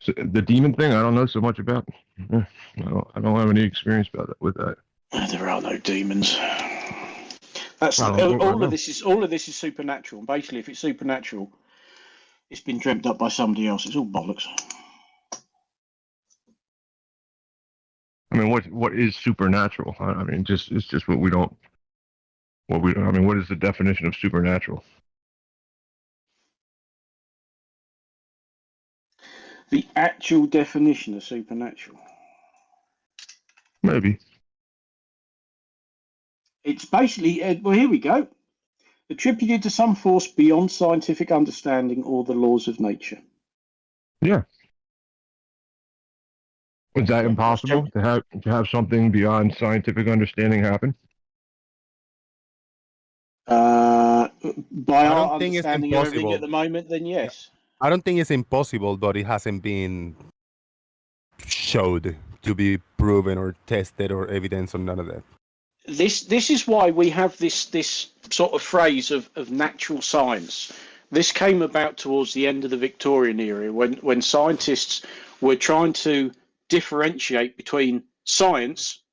so the demon thing, I don't know so much about. I don't have any experience with that. There are no demons. That's all of this is supernatural. Basically, if it's supernatural, it's been dreamt up by somebody else. It's all bollocks. I mean, what is supernatural? I mean, it's just what we don't. I mean, what is the definition of supernatural? The actual definition of supernatural. Maybe. It's basically, well, here we go. Attributed to some force beyond scientific understanding or the laws of nature. Yeah. Is that impossible to have something beyond scientific understanding happen? By our understanding of everything at the moment, then yes. I don't think it's impossible, but it hasn't been showed to be proven or tested or evidence or none of that. This is why we have this sort of phrase of natural science. This came about towards the end of the Victorian era when scientists were trying to differentiate between science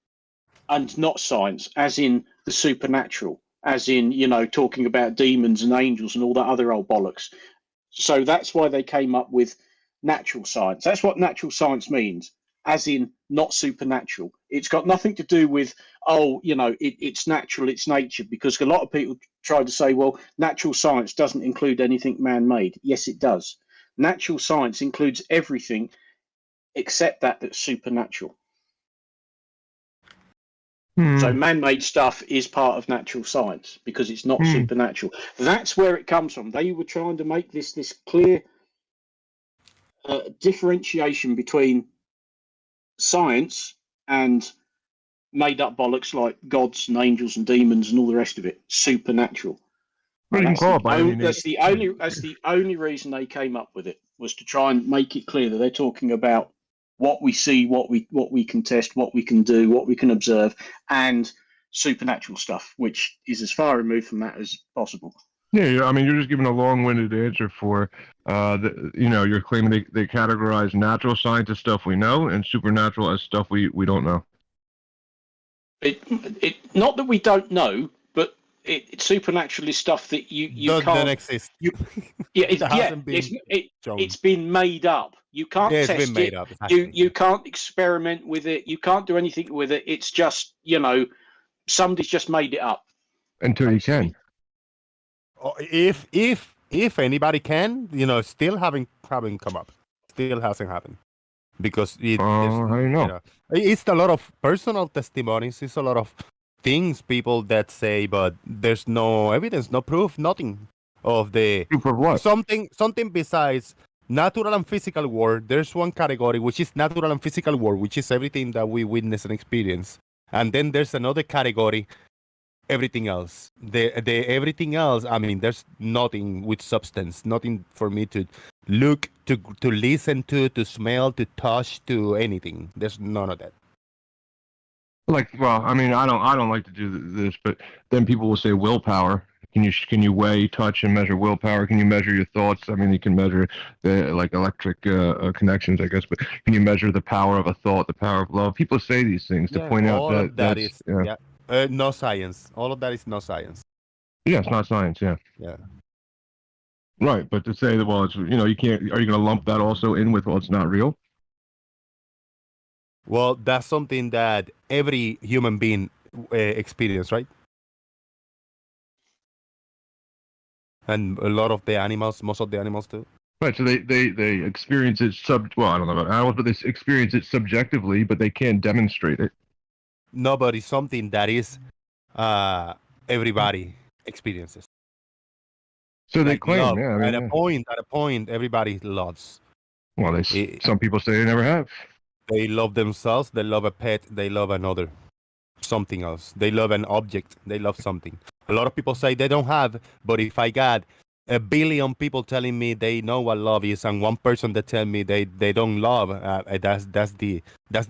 and not science, as in the supernatural, as in, talking about demons and angels and all that other old bollocks. So that's why they came up with natural science. That's what natural science means, as in not supernatural. It's got nothing to do with, it's natural, it's nature, because a lot of people try to say, well, natural science doesn't include anything man-made. Yes, it does. Natural science includes everything except that's supernatural. So man-made stuff is part of natural science because it's not supernatural. That's where it comes from. They were trying to make this clear differentiation between science and made-up bollocks like gods and angels and demons and all the rest of it. Supernatural. That's the only reason they came up with it, was to try and make it clear that they're talking about what we see, what we can test, what we can do, what we can observe, and supernatural stuff, which is as far removed from that as possible. Yeah, I mean, you're just giving a long-winded answer for, you're claiming they categorize natural science as stuff we know and supernatural as stuff we don't know. It not that we don't know, but it's supernatural is stuff that you can't exist. It's been made up. You can't test it's been made it. Up, exactly. You can't experiment with it. You can't do anything with it. It's just, somebody's just made it up. Until you can. If anybody can, still haven't come up. Still hasn't happened. Because I don't know. It's a lot of personal testimonies. It's a lot of things people that say, but there's no evidence, no proof, nothing of the proof of what? Something besides natural and physical world. There's one category which is natural and physical world, which is everything that we witness and experience, and then there's another category, everything else. The everything else. I mean, there's nothing with substance, nothing for me to look, to listen to smell, to touch, to anything. There's none of that. I mean, I don't like to do this, but then people will say willpower. Can you weigh, touch, and measure willpower? Can you measure your thoughts? I mean, you can measure the electric connections, I guess, but can you measure the power of a thought, the power of love? People say these things to point out that is no science. All of that is no science. Yeah, it's not science. Yeah. Yeah. Right, but to say that, well, it's you can't. Are you going to lump that also in with, well, it's not real? Well, that's something that every human being experience, right? And a lot of the animals, most of the animals too. Right, so they experience it well, I don't know about animals, but they experience it subjectively, but they can't demonstrate it. No, but it's something that is everybody experiences. So they claim, love. yeah. I mean, at a point, everybody loves. Well, some people say they never have. They love themselves. They love a pet. They love another, something else. They love an object. They love something. A lot of people say they don't have, but if I got a billion people telling me they know what love is, and one person that tell me they don't love, that's the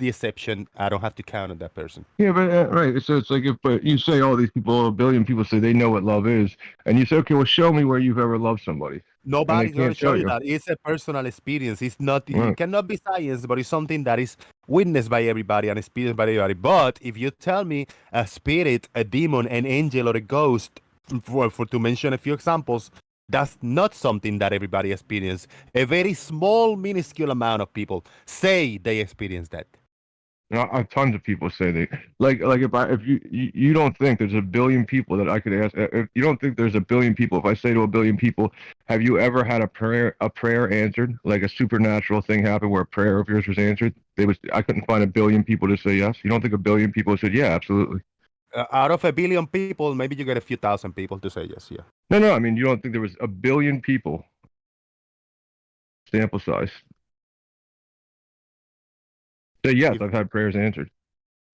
exception. I don't have to count on that person. Yeah, but right. So it's like if you say all these people, a billion people say they know what love is, and you say, okay, well, show me where you've ever loved somebody. And they Nobody's going to can't show show you you. that. It's a personal experience. It's not. It Right. cannot be science, but it's something that is witnessed by everybody and experienced by everybody. But if you tell me a spirit, a demon, an angel, or a ghost, for to mention a few examples, that's not something that everybody experiences. A very small, minuscule amount of people say they experience that. Tons of people say they like if you don't think there's a billion people that I could ask, if you don't think there's a billion people, if I say to a billion people, have you ever had a prayer answered, like a supernatural thing happened where a prayer of yours was answered? I couldn't find a billion people to say yes. You don't think a billion people said yeah, absolutely? Out of a billion people, maybe you get a few thousand people to say yes. Yeah. No, I mean, you don't think there was a billion people, sample size, say yes, I've had prayers answered.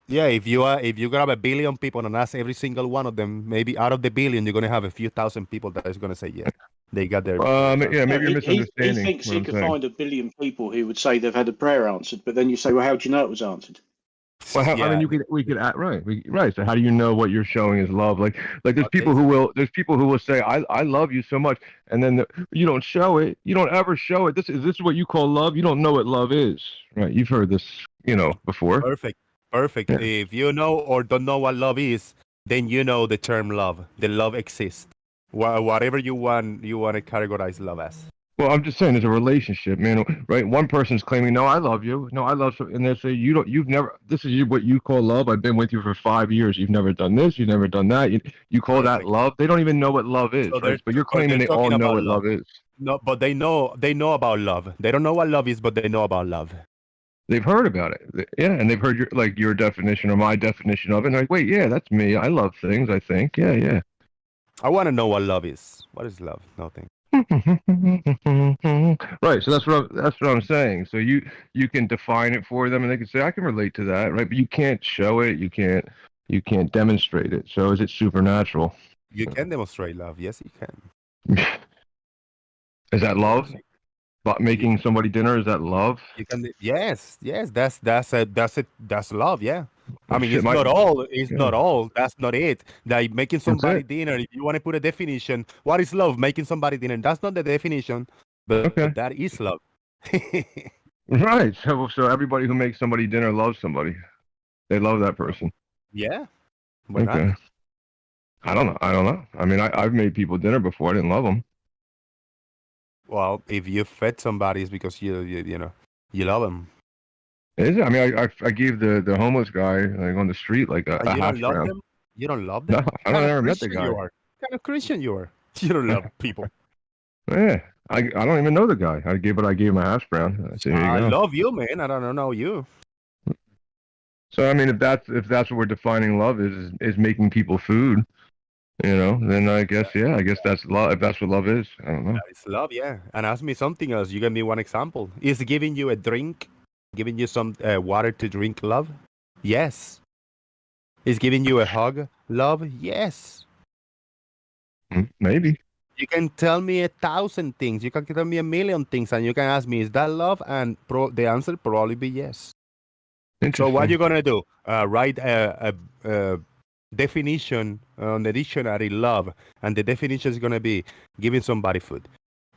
Yeah, if you grab a billion people and ask every single one of them, maybe out of the billion, you're gonna have a few thousand people that is gonna say yes. They got their. Yeah, maybe you're He misunderstanding thinks what he I'm could saying. find a billion people who would say they've had a prayer answered, but then you say, well, how do you know it was answered? Well, I mean, we could act right. Right. So how do you know what you're showing is love? Like there's people who will say I love you so much, and then you don't show it. You don't ever show it. This is what you call love. You don't know what love is, right? You've heard this, before. Perfect. Yeah. If you know or don't know what love is, then you know the term love. The love exists. Whatever you want to categorize love as. Well, I'm just saying, there's a relationship, man. Right? One person's claiming, "No, I love you. No, I love," and they say, "You don't. You've never. This is what you call love. I've been with you for 5 years. You've never done this. You've never done that. You call that love? They don't even know what love is, So right? But you're they're claiming they all talking know about what love is. No, but they know about love. They don't know what love is, but they know about love. They've heard about it, yeah, and they've heard your definition or my definition of it. And they're like, wait, yeah, that's me. I love things. I think, yeah. I want to know what love is. What is love? Nothing. Right. So that's what I'm saying. So you can define it for them, and they can say, I can relate to that, right? But you can't show it. You can't demonstrate it. So is it supernatural? You can demonstrate love. Yes, you can. Is that love? But making somebody dinner, is that love? You can. Yes. That's love. Yeah. I mean, Shit, it's not all. It's not all. That's not it. Like making somebody it. dinner. If you want to put a definition, what is love? Making somebody dinner. That's not the definition, but that is love. Right. So everybody who makes somebody dinner loves somebody. They love that person. Yeah. Why not? I don't know. I mean, I've made people dinner before. I didn't love them. Well, if you fed somebody, it's because you love them. Is it? I mean, I gave the homeless guy like on the street like a You hash don't love brown. them? You don't love them? No, I don't ever met the guy. What kind of Christian you are? You don't love people. Yeah, I don't even know the guy. I gave him a hash brown. I said, here you I go. love you, man. I don't know you. So I mean, if that's what we're defining love is making people food, then I guess that's love. If that's what love is, I don't know. That is love, yeah. And ask me something else. You give me one example. Is giving you a drink, giving you some water to drink, love? Yes. Is giving you a hug, love? Yes. Maybe. You can tell me 1,000 things. You can tell me 1,000,000 things, and you can ask me, is that love? And the answer probably be yes. So what you gonna do? Write a definition on the dictionary, love, and the definition is gonna be giving somebody food,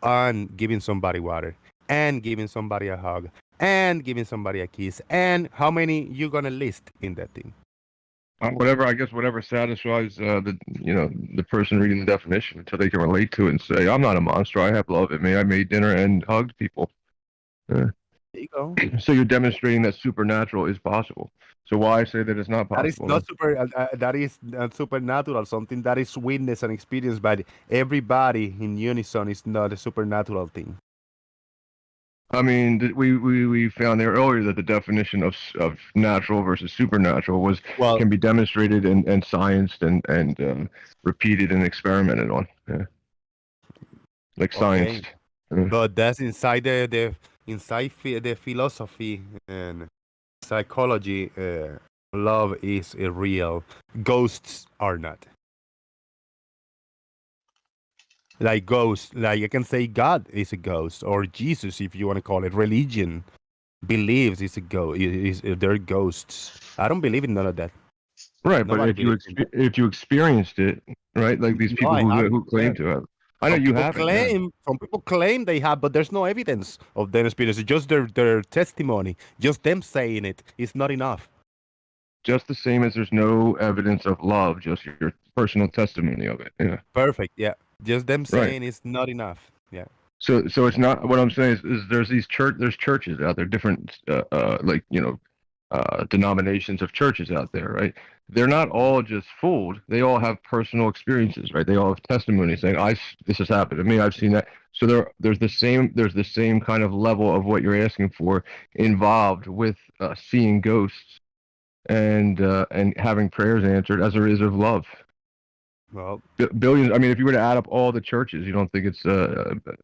and giving somebody water, and giving somebody a hug, and giving somebody a kiss, and how many you gonna list in that thing? Whatever satisfies the person reading the definition until they can relate to it and say, I'm not a monster. I have love in me. I made dinner and hugged people. There you go. So you're demonstrating that supernatural is possible. So why say that it's not possible? That is not that is supernatural. Something that is witnessed and experienced by everybody in unison is not a supernatural thing. I mean, we found there earlier that the definition of natural versus supernatural can be demonstrated and scienced and repeated and experimented on. Yeah. Like science. But that's inside the philosophy and psychology. Love is real. Ghosts are not. like ghosts. Like I can say God is a ghost, or Jesus, if you want to call it. Religion believes it's a ghost. They're ghosts. I don't believe in none of that. Right, but Nobody believes in that. if you experienced it, right, like these No, people I haven't. who claim Yeah. to have, I know you haven't. Yeah. Some people claim they have, but there's no evidence of their experience. It's just their testimony. Just them saying it is not enough. Just the same as there's no evidence of love, just your personal testimony of it. Yeah. Perfect. Yeah. Just them Right. saying it's not enough. Yeah. So it's not what I'm saying is there's there's churches out there, different like denominations of churches out there, right? They're not all just fooled. They all have personal experiences, right? They all have testimony saying, this has happened to me. I've seen that. So there's the same kind of level of what you're asking for involved with seeing ghosts and having prayers answered as there is of love. Well, billions. I mean, if you were to add up all the churches, you don't think it's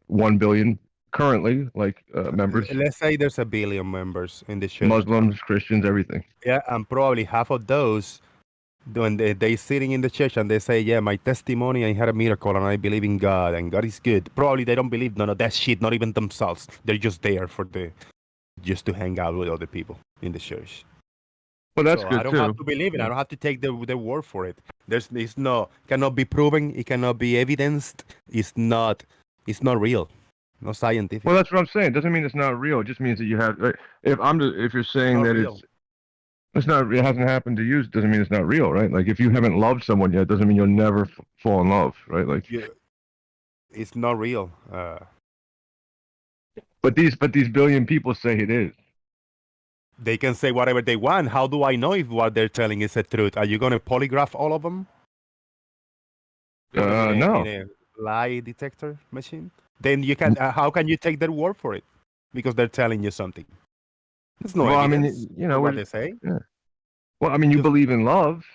1 billion currently, like members? Let's say there's 1 billion members in the church. Muslims, Christians, everything. Yeah, and probably half of those, when they sitting in the church and they say, yeah, my testimony, I had a miracle and I believe in God and God is good. Probably they don't believe none of that shit, not even themselves. They're just there just to hang out with other people in the church. Well, that's good I don't too. have to believe it. I don't have to take the word for it. Cannot be proven. It cannot be evidenced. It's not real. Not scientific. Well, that's what I'm saying. It doesn't mean it's not real. It just means that you have. If you're saying that real. it's not, it hasn't happened to you, it doesn't mean it's not real, right? Like if you haven't loved someone yet, it doesn't mean you'll never fall in love, right? Like it's not real. But these billion people say it is. They can say whatever they want. How do I know if what they're telling is the truth? Are you going to polygraph all of them? No. In a lie detector machine? Then you can. How can you take their word for it? Because they're telling you something. There's no evidence. I mean, what they say. Yeah. Well, I mean, you believe in love.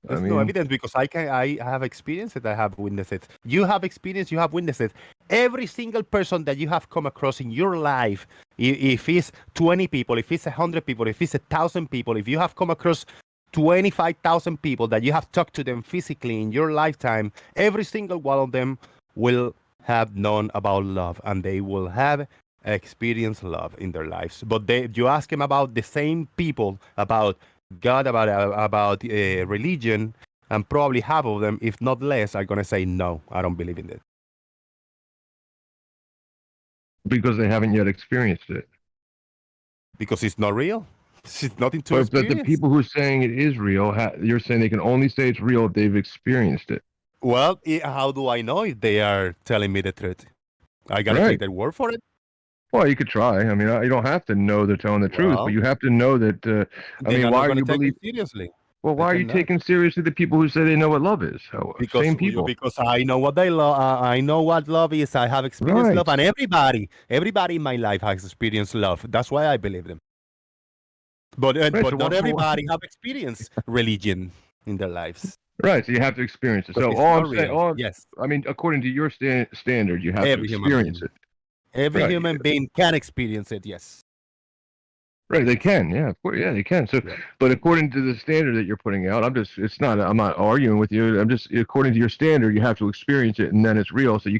There's no evidence because I have experienced it. I have witnessed it. You have experienced. You have witnessed it. Every single person that you have come across in your life, if it's 20 people, if it's 100 people, if it's 1,000 people, if you have come across 25,000 people that you have talked to them physically in your lifetime, every single one of them will have known about love and they will have experienced love in their lives. But you ask them about the same people, about God, about religion, and probably half of them, if not less, are going to say, no, I don't believe in it. Because they haven't yet experienced it. Because it's not real. It's nothing to experience. But the people who are saying it is real, you're saying they can only say it's real if they've experienced it. Well, how do I know if they are telling me the truth? I got to take their word for it. Well, you could try. I mean, you don't have to know they're telling the truth, but you have to know that. I mean, why are you believing seriously? Well, why are you taking seriously the people who say they know what love is? Same people. Because I know what they love. I know what love is. I have experienced love, and everybody in my life has experienced love. That's why I believe them. But not everybody have experienced religion in their lives. Right, so you have to experience it. So yes, I mean, according to your standard, you have to experience it. Every human being can experience it. Yes. Right, they can. Yeah, they can. So, but according to the standard that you're putting out, I'm not arguing with you. I'm just according to your standard, you have to experience it, and then it's real. So you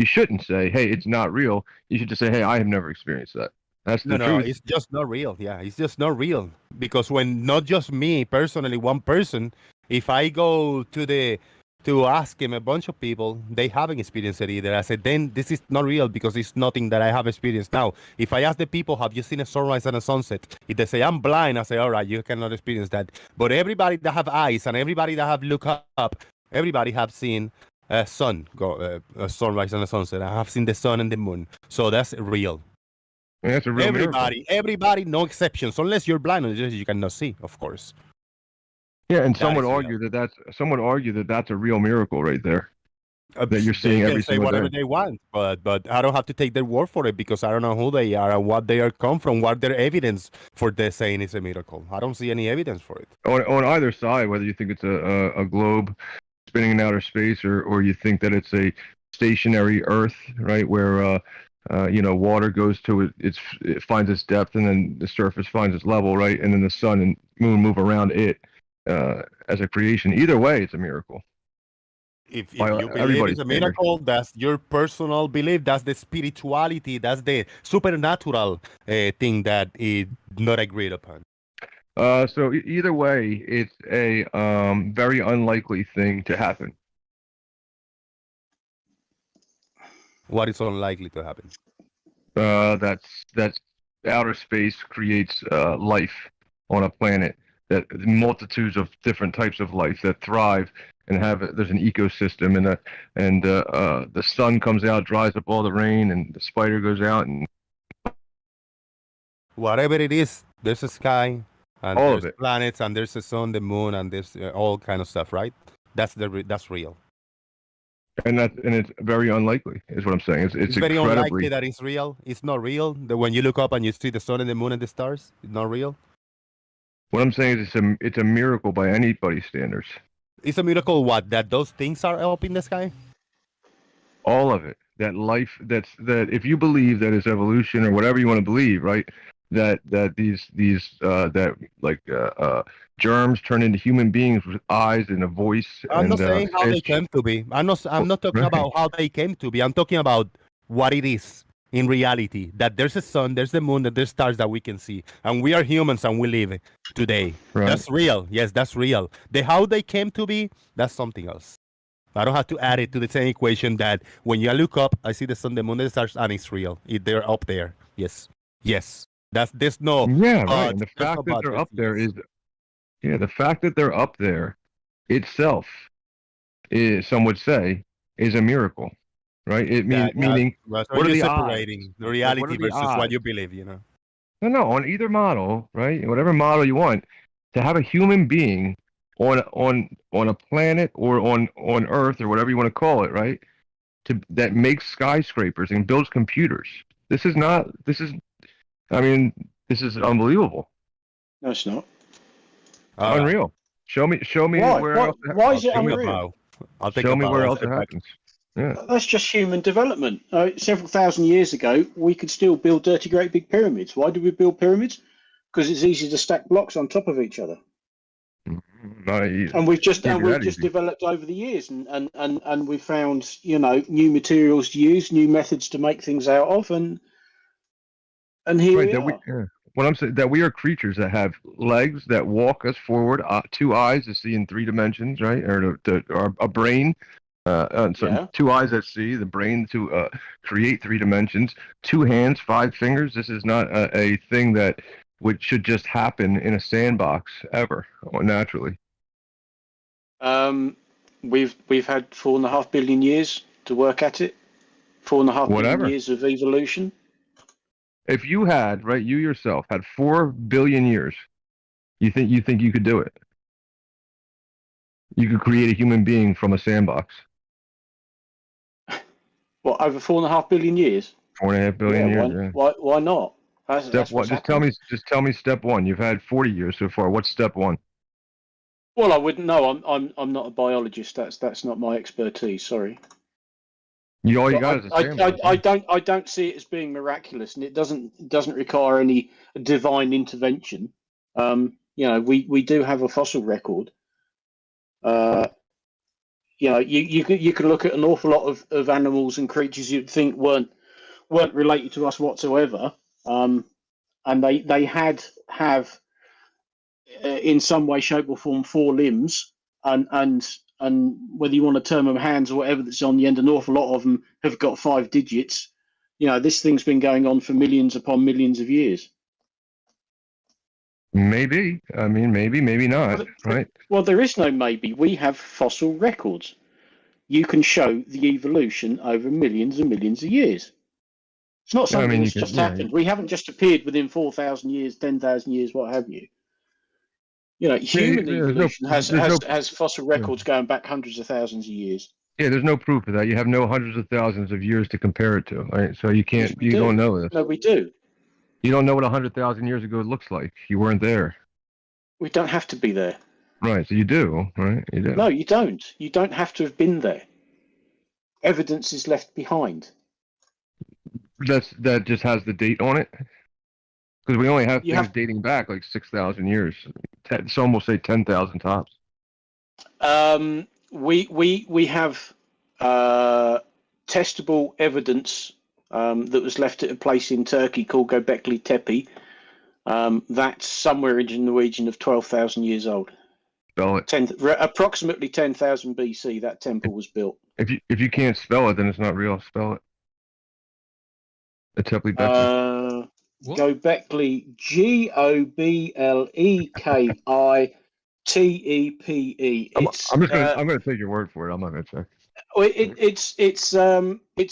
shouldn't say, hey, it's not real. You should just say, hey, I have never experienced that. That's the truth. No, it's just not real. Yeah, it's just not real. Because when not just me personally, one person, if I go to ask him a bunch of people, they haven't experienced it either. I said, then this is not real because it's nothing that I have experienced. Now, if I ask the people, have you seen a sunrise and a sunset? If they say, I'm blind, I say, all right, you cannot experience that. But everybody that have eyes and everybody that have looked up, everybody have seen a sunrise and a sunset. I have seen the sun and the moon. So that's real. Yeah, that's a real everybody, no exceptions, unless you're blind and you cannot see, of course. Yeah, and some would argue that that's a real miracle right there. That you're seeing every single day. They can say whatever they want, but I don't have to take their word for it because I don't know who they are and what they are come from, what their evidence for their saying it's a miracle. I don't see any evidence for it. On either side, whether you think it's a globe spinning in outer space or you think that it's a stationary Earth, right, where water goes to it finds its depth and then the surface finds its level, right, and then the sun and moon move around it. As a creation, either way, it's a miracle. If by you believe everybody's it's a standard. miracle, that's your personal belief. That's the spirituality. That's the supernatural thing that is not agreed upon. So either way, it's a very unlikely thing to happen. What is unlikely to happen? That's outer space creates life on a planet, that multitudes of different types of life that thrive and there's an ecosystem, and the sun comes out, dries up all the rain, and the spider goes out, and Whatever it is, there's a sky, and all there's of it. planets, and there's the sun, the moon, and there's all kind of stuff, right? That's real. And it's very unlikely, is what I'm saying. It's Very incredibly. unlikely that it's real. It's not real. That when you look up and you see the sun and the moon and the stars, it's not real. What I'm saying is it's a miracle by anybody's standards. It's a miracle what? That those things are up in the sky? All of it. That life, that if you believe that it's evolution or whatever you want to believe, right? That these germs turn into human beings with eyes and a voice. I'm not and saying how they fish. came to be. I'm not talking Right. about how they came to be. I'm talking about what it is in reality. That there's a sun, there's the moon, that there's stars that we can see, and we are humans and we live today. Right. That's real. Yes, that's real. The how they came to be, that's something else. I don't have to add it to the same equation that when you look up, I see the sun, the moon, the stars, and it's real. They're up there. Yes. There's no. Yeah, right. And the fact that they're up there is, the fact that they're up there itself is, some would say, is a miracle, right? Meaning, That's what are the separating odds? the reality What are the versus what odds? you believe, No, on either model, right? Whatever model you want, to have a human being on a planet or on Earth or whatever you want to call it, right? That makes skyscrapers and builds computers. This is unbelievable. No, it's not. Unreal. Show me Why? where else. Why is it show me- unreal? I'll take Show a me bow. where I'll else step it back. happens. Yeah. That's just human development. Several thousand years ago, we could still build dirty, great big pyramids. Why do we build pyramids? Because it's easy to stack blocks on top of each other. And we've just developed over the years, and we've found new materials to use, new methods to make things out of, and here we are. What I'm saying, that we are creatures that have legs that walk us forward, 2 eyes to see in 3 dimensions, right? Or a brain, two eyes that see, the brain to create 3 dimensions, 2 hands, 5 fingers. This is not a thing that should just happen in a sandbox ever, or naturally. We've had 4.5 billion years to work at it. 4.5 billion years of evolution. If you had, right, you yourself had 4 billion years, you think you could do it? You could create a human being from a sandbox. What, over 4.5 billion years? 4.5 billion years. Why not? Step one. Just tell me step one. You've had 40 years so far. What's step one? Well, I wouldn't know. I'm not a biologist. That's not my expertise. Sorry. All you got is a sandbox. I don't see it as being miraculous, and it doesn't require any divine intervention. We do have a fossil record. You could look at an awful lot of animals and creatures you'd think weren't related to us whatsoever, and they have in some way, shape, or form 4 limbs, and whether you want to term them hands or whatever that's on the end, an awful lot of them have got 5 digits. This thing's been going on for millions upon millions of years. Maybe. I mean, maybe not, right? Well, there is no maybe. We have fossil records. You can show the evolution over millions and millions of years. It's not something that's just happened. We haven't just appeared within 4,000 years, 10,000 years, what have you. Human evolution has fossil records going back hundreds of thousands of years. Yeah, there's no proof of that. You have no hundreds of thousands of years to compare it to, right? So you can't. Yes, don't know this. No, we do. You don't know what 100,000 years ago looks like. You weren't there. We don't have to be there. Right. So you do, right? You do. No, you don't. You don't have to have been there. Evidence is left behind. That just has the date on it. Because we only have things dating back like 6,000 years. Some will say 10,000 tops. we have testable evidence that was left at a place in Turkey called Göbekli Tepe. That's somewhere in the region of 12,000 years old. Spell it. Approximately 10,000 BC. That temple was built. If you can't spell it, then it's not real. Spell it. The Tepe Bekli. Göbekli, Goblekitepe. I'm gonna take your word for it. I'm not gonna check. It's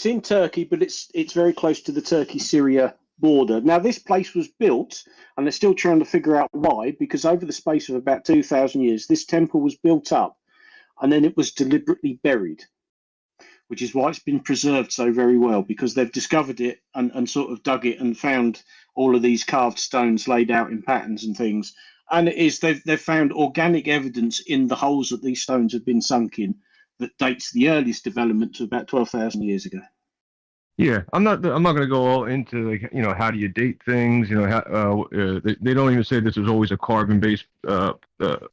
in Turkey, but it's very close to the Turkey-Syria border. Now, this place was built, and they're still trying to figure out why, because over the space of about 2,000 years, this temple was built up, and then it was deliberately buried, which is why it's been preserved so very well, because they've discovered it and sort of dug it and found all of these carved stones laid out in patterns and things. And they've found organic evidence in the holes that these stones have been sunk in that dates the earliest development to about 12,000 years ago. Yeah, I'm not going to go all into like how do you date things? How, they don't even say this was always a carbon-based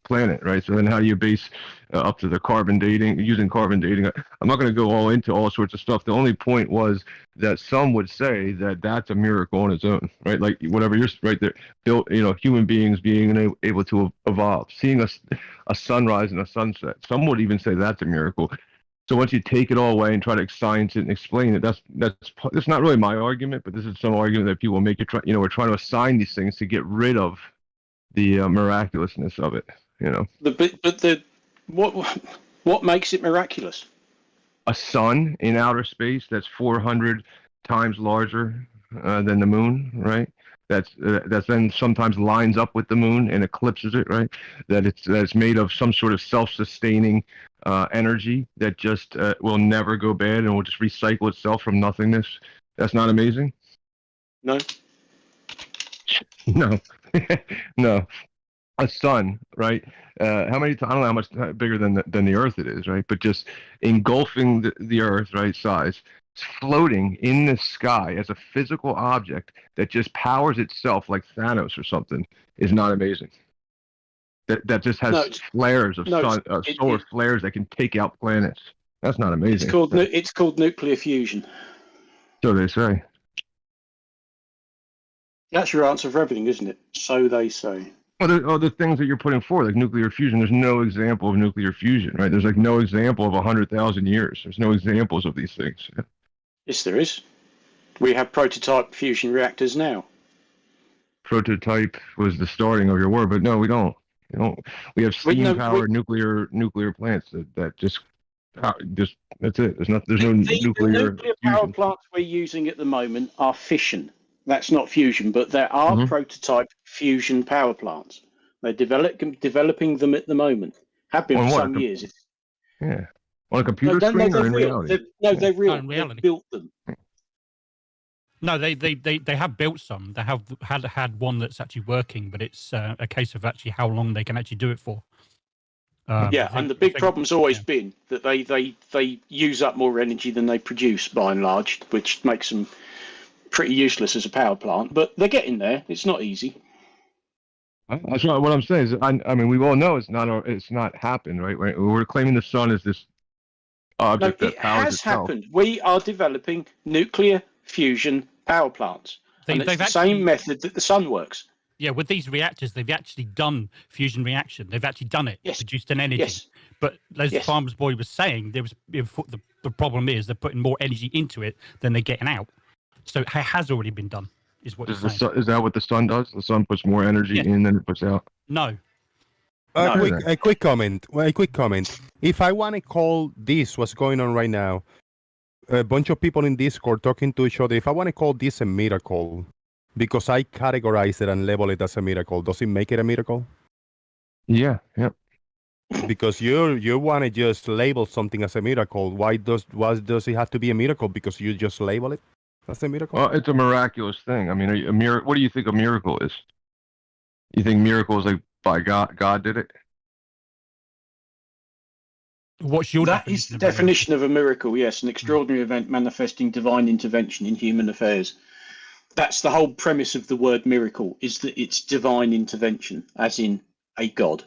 planet, right? So then how do you base up to the carbon dating using carbon dating? I'm not going to go all into all sorts of stuff. The only point was that some would say that that's a miracle on its own, right? Like whatever you're right there, built human beings being able to evolve, seeing a sunrise and a sunset. Some would even say that's a miracle. So once you take it all away and try to science it and explain it, that's not really my argument, but this is some argument that people make. We're trying to assign these things to get rid of the miraculousness of it. What makes it miraculous? A sun in outer space that's 400 times larger than the moon, right? That's then sometimes lines up with the moon and eclipses it, right? That it's made of some sort of self-sustaining energy that just will never go bad and will just recycle itself from nothingness. That's not amazing? No. No. No. A sun, right? How many? I don't know how much bigger than the Earth it is, right? But just engulfing the Earth, right, size, floating in the sky as a physical object that just powers itself like Thanos or something is not amazing. That just has flares of solar flares that can take out planets. That's not amazing. It's called nuclear fusion. So they say. That's your answer for everything, isn't it? So they say. Well, the things that you're putting forward, like nuclear fusion, there's no example of nuclear fusion, right? There's like no example of 100,000 years. There's no examples of these things. Yes, there is. We have prototype fusion reactors now. Prototype was the starting of your word, but no, we don't. We have steam-powered nuclear plants that just that's it. There's no nuclear. The nuclear power plants we're using at the moment are fission. That's not fusion, but there are prototype fusion power plants. They're developing them at the moment. Have been for some years. Yeah, on a computer screen or in reality? They're real. They've built them. No, they have built some. They have had one that's actually working, but it's a case of actually how long they can actually do it for. And the big problem's always been that they use up more energy than they produce by and large, which makes them pretty useless as a power plant. But they're getting there. It's not easy. That's what I'm saying. Is I mean, we all know it's not happened, right? We're claiming the sun is this object that powers itself. It has happened. We are developing nuclear fusion power plants. And it's the same method that the sun works. Yeah, with these reactors, they've actually done fusion reaction. They've actually done it, produced an energy. Yes. But as Farmer's Boy was saying, the problem is they're putting more energy into it than they're getting out. So it has already been done, is what is that what the sun does? The sun puts more energy in than it puts out? No. A quick comment. If I want to call this what's going on right now, a bunch of people in Discord talking to each other, if I want to call this a miracle, because I categorize it and label it as a miracle, does it make it a miracle? Yeah. Because you want to just label something as a miracle. Why does it have to be a miracle? Because you just label it as a miracle? Well, it's a miraculous thing. I mean, what do you think a miracle is? You think miracle is like by God? God did it? What's your That is the definition of a miracle, yes. An extraordinary event manifesting divine intervention in human affairs. That's the whole premise of the word miracle, is that it's divine intervention, as in a god.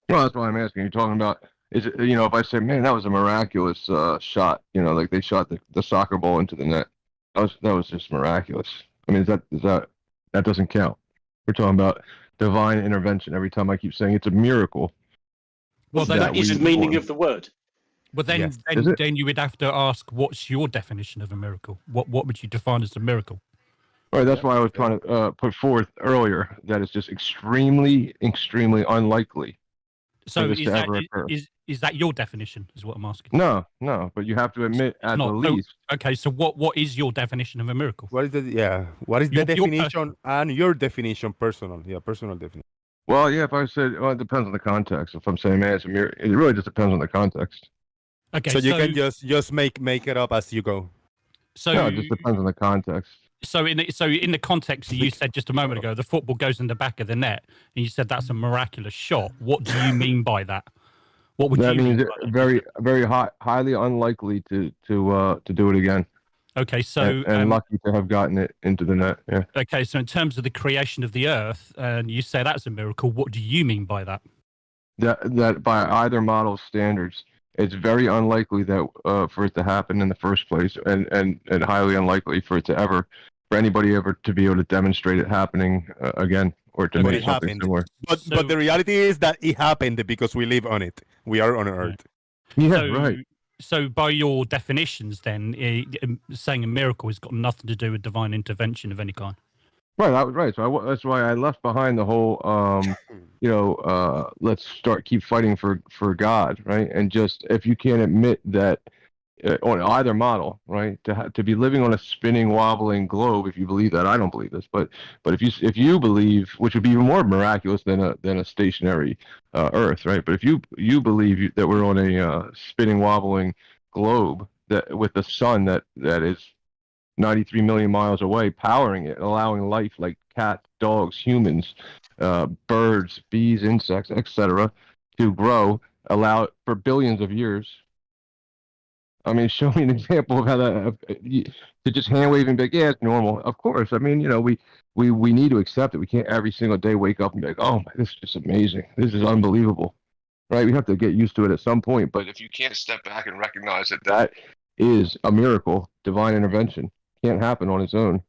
Well, that's why I'm asking. You're talking about is it, if I say, man, that was a miraculous shot, like they shot the soccer ball into the net. That was just miraculous. I mean, that doesn't count. We're talking about divine intervention. Every time I keep saying it's a miracle. Well, that is the meaning of the word. But then, Yes. then you would have to ask, what's your definition of a miracle? What would you define as a miracle? Right, that's why I was trying to put forth earlier that it's just extremely, extremely unlikely So for this is to that ever occur. is that your definition? Is what I'm asking. No, but you have to admit at the least. Okay, so what is your definition of a miracle? What is What is the definition and your definition, personal? Yeah, personal definition. Well, yeah, if I said, well, it depends on the context. If I'm saying, man, it's a miracle, it really just depends on the context. Okay, so you can just make it up as you go. So no, it just depends on the context. So in the context you said just a moment ago, the football goes in the back of the net, and you said that's a miraculous shot. What do you mean by that? What would that you mean? That means very, very highly unlikely to do it again. Okay, so and lucky to have gotten it into the net. Yeah. Okay, so in terms of the creation of the Earth, and you say that's a miracle. What do you mean by that? That by either model's standards, it's very unlikely that for it to happen in the first place, and highly unlikely for anybody ever to be able to demonstrate it happening again or to make something similar. But the reality is that it happened because we live on it. We are on Earth. Yeah, right. So by your definitions, then saying a miracle has got nothing to do with divine intervention of any kind. Right. So that's why I left behind the whole, let's keep fighting for God, right? And just if you can't admit that on either model, right, to be living on a spinning, wobbling globe, if you believe that, I don't believe this, but if you believe, which would be even more miraculous than a stationary Earth, right? But if you believe that we're on a spinning, wobbling globe that with the sun that is 93 million miles away, powering it, allowing life like cats, dogs, humans, birds, bees, insects, etc., to grow, allow it for billions of years. I mean, show me an example of how to just hand wave and be like, yeah, it's normal. Of course. I mean, we need to accept it. We can't every single day wake up and be like, oh, this is just amazing. This is unbelievable. Right? We have to get used to it at some point. But if you can't step back and recognize that is a miracle, divine intervention, can't happen on its own.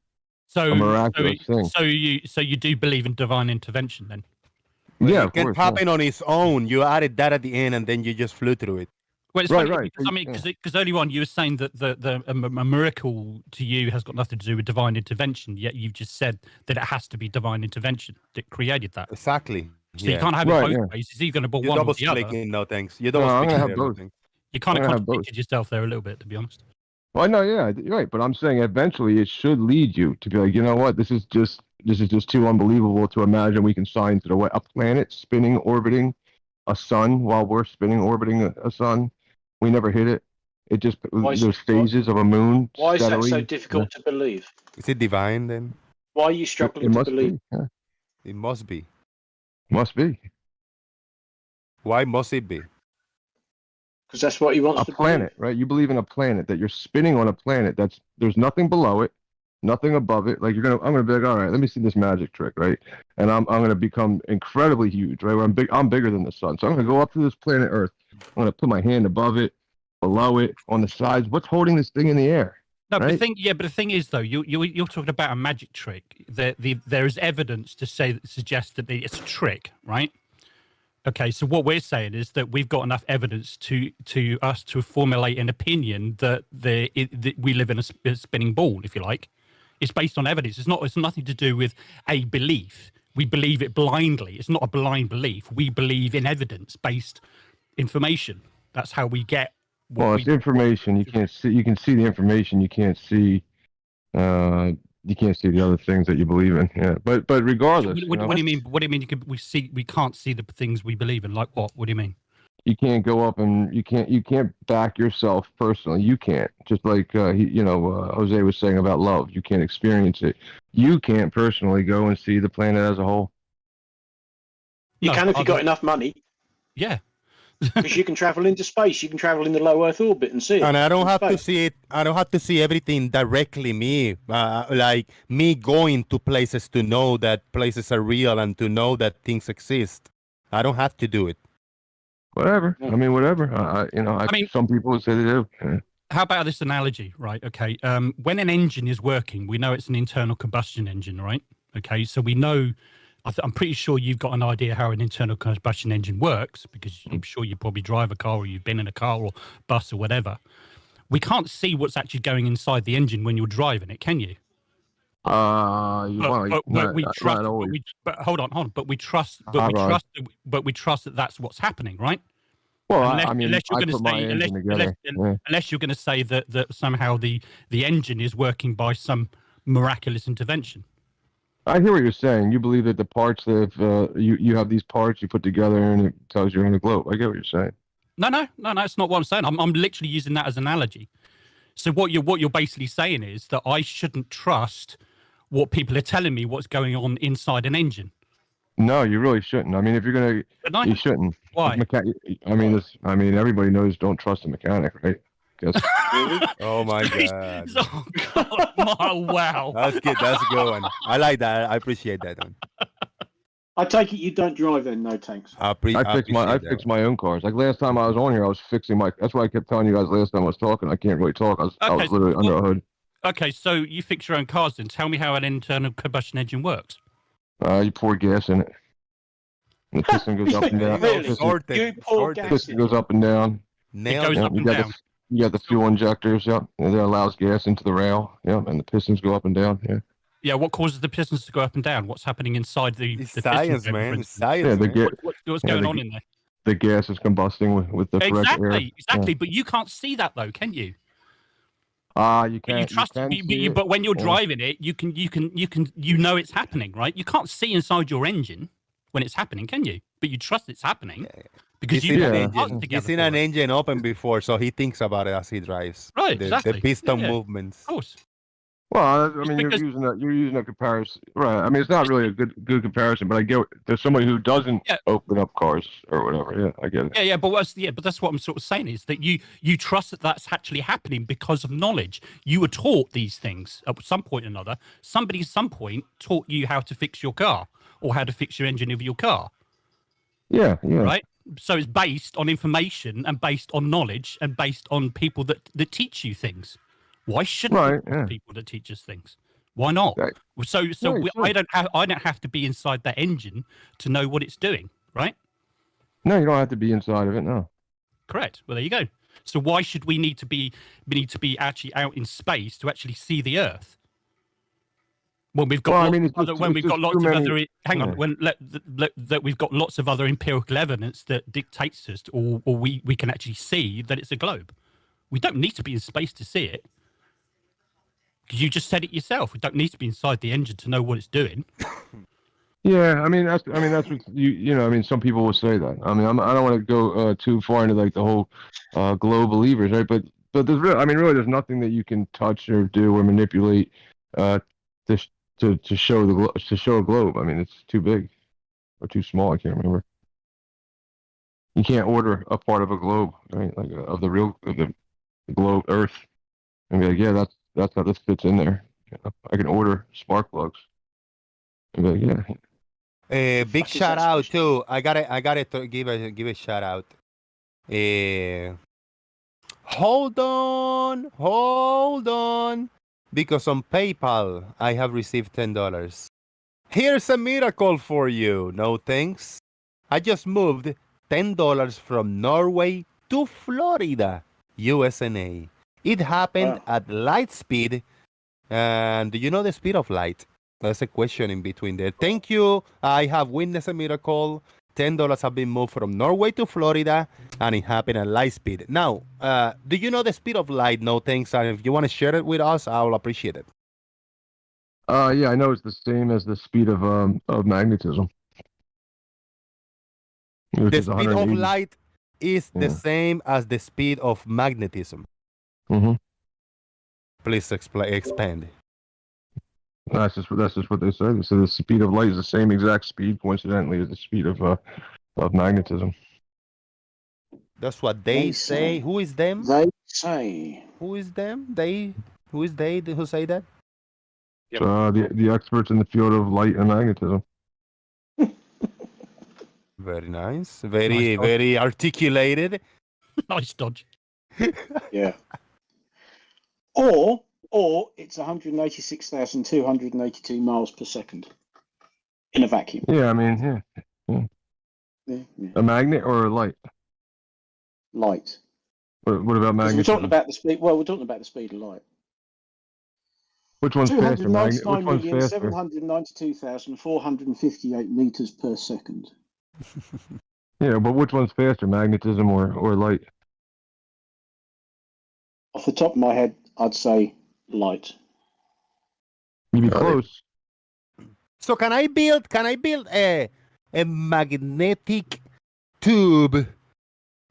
A miraculous thing. So you do believe in divine intervention then? Yeah, it can happen on its own. You added that at the end, and then you just flew through it. Well, it's funny because because earlier on you were saying that a miracle to you has got nothing to do with divine intervention. Yet you've just said that it has to be divine intervention that created that. Exactly. So you can't have it both ways. It's either going to be one or the other. No thanks. I'm gonna have both. You kind of contradicted yourself there a little bit, to be honest. Well, no, yeah, you're right. But I'm saying eventually it should lead you to be like, you know what? This is just too unbelievable to imagine we can sign to a planet spinning, orbiting a sun while we're spinning, orbiting a sun. We never hit it. It just those phases of a moon. Why is that so difficult to believe? Is it divine then? Why are you struggling to believe? It must be. Must be. Why must it be? Because that's what he wants to planet, right? You believe in a planet, that you're spinning on a planet there's nothing below it, nothing above it. Like I'm gonna be like, all right, let me see this magic trick, right? And I'm gonna become incredibly huge, right? Where I'm bigger than the sun. So I'm gonna go up to this planet Earth. I'm gonna put my hand above it, below it, on the sides. What's holding this thing in the air? No, right? but the thing is, though, you're talking about a magic trick. There is evidence to suggest that it's a trick, right? Okay, so what we're saying is that we've got enough evidence to us to formulate an opinion that we live in a spinning ball, if you like. It's based on evidence. It's nothing to do with a belief. We believe it blindly. It's not a blind belief. We believe in evidence-based information. That's how we get. It's information. You can't see. You can see the information. You can't see. You can't see the other things that you believe in. Yeah, but regardless. What do you mean? What do you mean? We can't see the things we believe in. Like what? What do you mean? You can't go up and you can't back yourself personally. You can't. Just like Jose was saying about love. You can't experience it. You can't personally go and see the planet as a whole. You can if you got enough money. Yeah. Because you can travel into space, you can travel in the low Earth orbit and see it. And I don't have to see it. I don't have to see everything directly. Like me going to places to know that places are real and to know that things exist. I don't have to do it. Whatever. I mean, whatever. I mean, some people say they do. Yeah. How about this analogy, right? Okay, when an engine is working, we know it's an internal combustion engine, right? Okay, so we know. I'm pretty sure you've got an idea how an internal combustion engine works because I'm sure you probably drive a car or you've been in a car or bus or whatever. We can't see what's actually going inside the engine when you're driving it, can you? Not always. But hold on. But we trust Right. that that's what's happening, right? Well, Unless you're I going to put my say, engine together. Yeah. unless you're going to say that somehow the engine is working by some miraculous intervention. I hear what you're saying. You believe that the parts that you have these parts you put together and it tells you're in a globe. I get what you're saying. No, it's not what I'm saying. I'm literally using that as an analogy. So what you're basically saying is that I shouldn't trust what people are telling me what's going on inside an engine. No, you really shouldn't. I mean, if you're gonna, you shouldn't. Why? I mean, everybody knows don't trust a mechanic, right? Guess. Oh my god. Oh god! Wow. That's good. That's a good one. I like that. I appreciate that one. I take it you don't drive then, no tanks. I fix my own cars. Like last time I was on here, I was fixing my. That's why I kept telling you guys last time I was talking. I can't really talk. I was literally under a hood. Okay, so you fix your own cars then. Tell me how an internal combustion engine works. You pour gas in it. And the piston goes up and down. Really? The You pour gas piston in goes up and down. It goes up and down. You got the fuel injectors, and that allows gas into the rail, and the pistons go up and down, Yeah, what causes the pistons to go up and down? What's happening inside the science, man. It's science. What's going on in there? The gas is combusting with the correct air. Exactly. But you can't see that though, can you? You can't. You trust it, but when you're driving it, you know it's happening, right? You can't see inside your engine when it's happening, can you? But you trust it's happening because He's seen an engine open before, so he thinks about it as he drives. Right, The piston movements. Of course. Well, I mean, you're using a comparison, right? I mean, it's not really a good comparison, but I get there's somebody who doesn't open up cars or whatever. Yeah, I get it. Yeah, but that's what I'm sort of saying is that you trust that that's actually happening because of knowledge. You were taught these things at some point or another. Somebody at some point taught you how to fix your car or how to fix your engine of your car. Yeah. Right. So it's based on information and based on knowledge and based on people that teach you things. Why shouldn't people that teach us things? Why not? Right. I don't have to be inside that engine to know what it's doing, right? No, you don't have to be inside of it. No. Correct. Well, there you go. So why should we need to be actually out in space to actually see the Earth? When we've got we've got lots of other empirical evidence that dictates us, or we can actually see that it's a globe. We don't need to be in space to see it. Because you just said it yourself. We don't need to be inside the engine to know what it's doing. Yeah, I mean that's what you know. I mean, some people will say that. I mean, I don't want to go too far into like the whole globe believers, right? But there's really there's nothing that you can touch or do or manipulate to show a globe. I mean, it's too big or too small. I can't remember. You can't order a part of a globe, right? Like of the globe, Earth, and be like, yeah, that's how this fits in there. You know? I can order spark plugs. And be like, yeah. Big shout out too. I gotta give a shout out. Hold on, because on PayPal I have received $10. Here's a miracle for you. No thanks. I just moved $10 from Norway to Florida, USA. It happened at light speed. And do you know the speed of light? There's a question in between there. Thank you. I have witnessed a miracle. $10 have been moved from Norway to Florida, and it happened at light speed. Now, do you know the speed of light? No thanks. And if you want to share it with us, I'll appreciate it. Yeah, I know it's the same as the speed of magnetism. The speed of light is the same as the speed of magnetism. Mm-hmm. Please expand. That's just what they say. They say the speed of light is the same exact speed, coincidentally, as the speed of magnetism. That's what they say. Who is them? They say. Who is them? They. Who is they who say that? The experts in the field of light and magnetism. Very nice. Nice dodge. Very articulated. Nice dodge. Yeah. Or it's 186,282 miles per second in a vacuum. Yeah, I mean, yeah. Yeah. A magnet or a light? Light. What about Because magnetism? we're talking about the speed. Well, we're talking about the speed of light. Which one's faster, magnet? Which one's faster? 299,792,458 meters per second. Yeah, but which one's faster, magnetism or light? Off the top of my head, I'd say light. You'd be close. So can I build a magnetic tube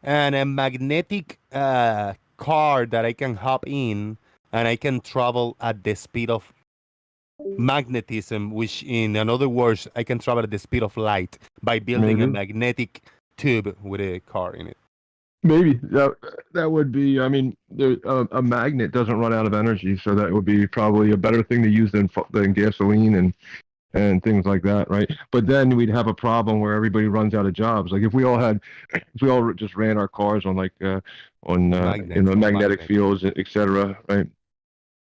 and a magnetic car that I can hop in and I can travel at the speed of magnetism, which in other words, I can travel at the speed of light by building a Maybe. magnetic tube with a car in it. Maybe that would be. I mean, a magnet doesn't run out of energy, so that would be probably a better thing to use than gasoline and things like that, right? But then we'd have a problem where everybody runs out of jobs. Like if we all just ran our cars on magnetic fields, etc., right?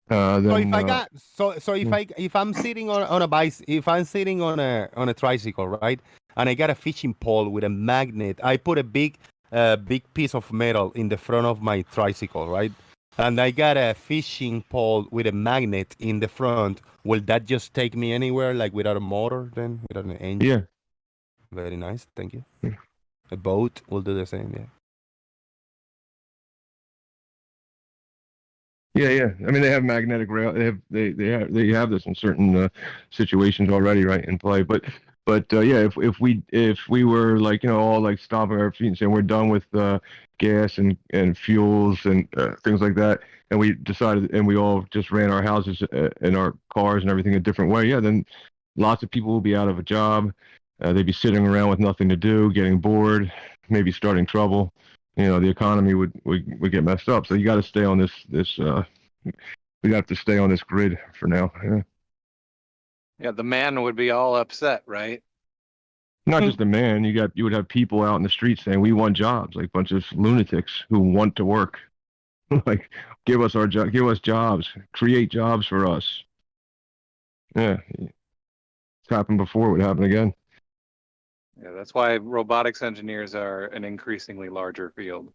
So if I got if I'm sitting on a if I'm sitting on a tricycle, right, and I got a fishing pole with a magnet, I put a big piece of metal in the front of my tricycle, right, and I got a fishing pole with a magnet in the front. Will that just take me anywhere, like without a motor, then without an engine? Yeah. Very nice, thank you. A boat will do the same, yeah. Yeah. I mean, they have magnetic rail. They have this in certain situations already, right, in play. But yeah, if we were like all like stomping our feet and saying we're done with gas and fuels and things like that, and we decided and we all just ran our houses and our cars and everything a different way, yeah, then lots of people will be out of a job. They'd be sitting around with nothing to do, getting bored, maybe starting trouble. The economy would get messed up. So you got to stay on this we have to stay on this grid for now. Yeah. Yeah, the man would be all upset, right? Not just the man. You would have people out in the streets saying we want jobs, like a bunch of lunatics who want to work. Like give us jobs, create jobs for us. Yeah, it's happened before. It would happen again. Yeah, that's why robotics engineers are an increasingly larger field.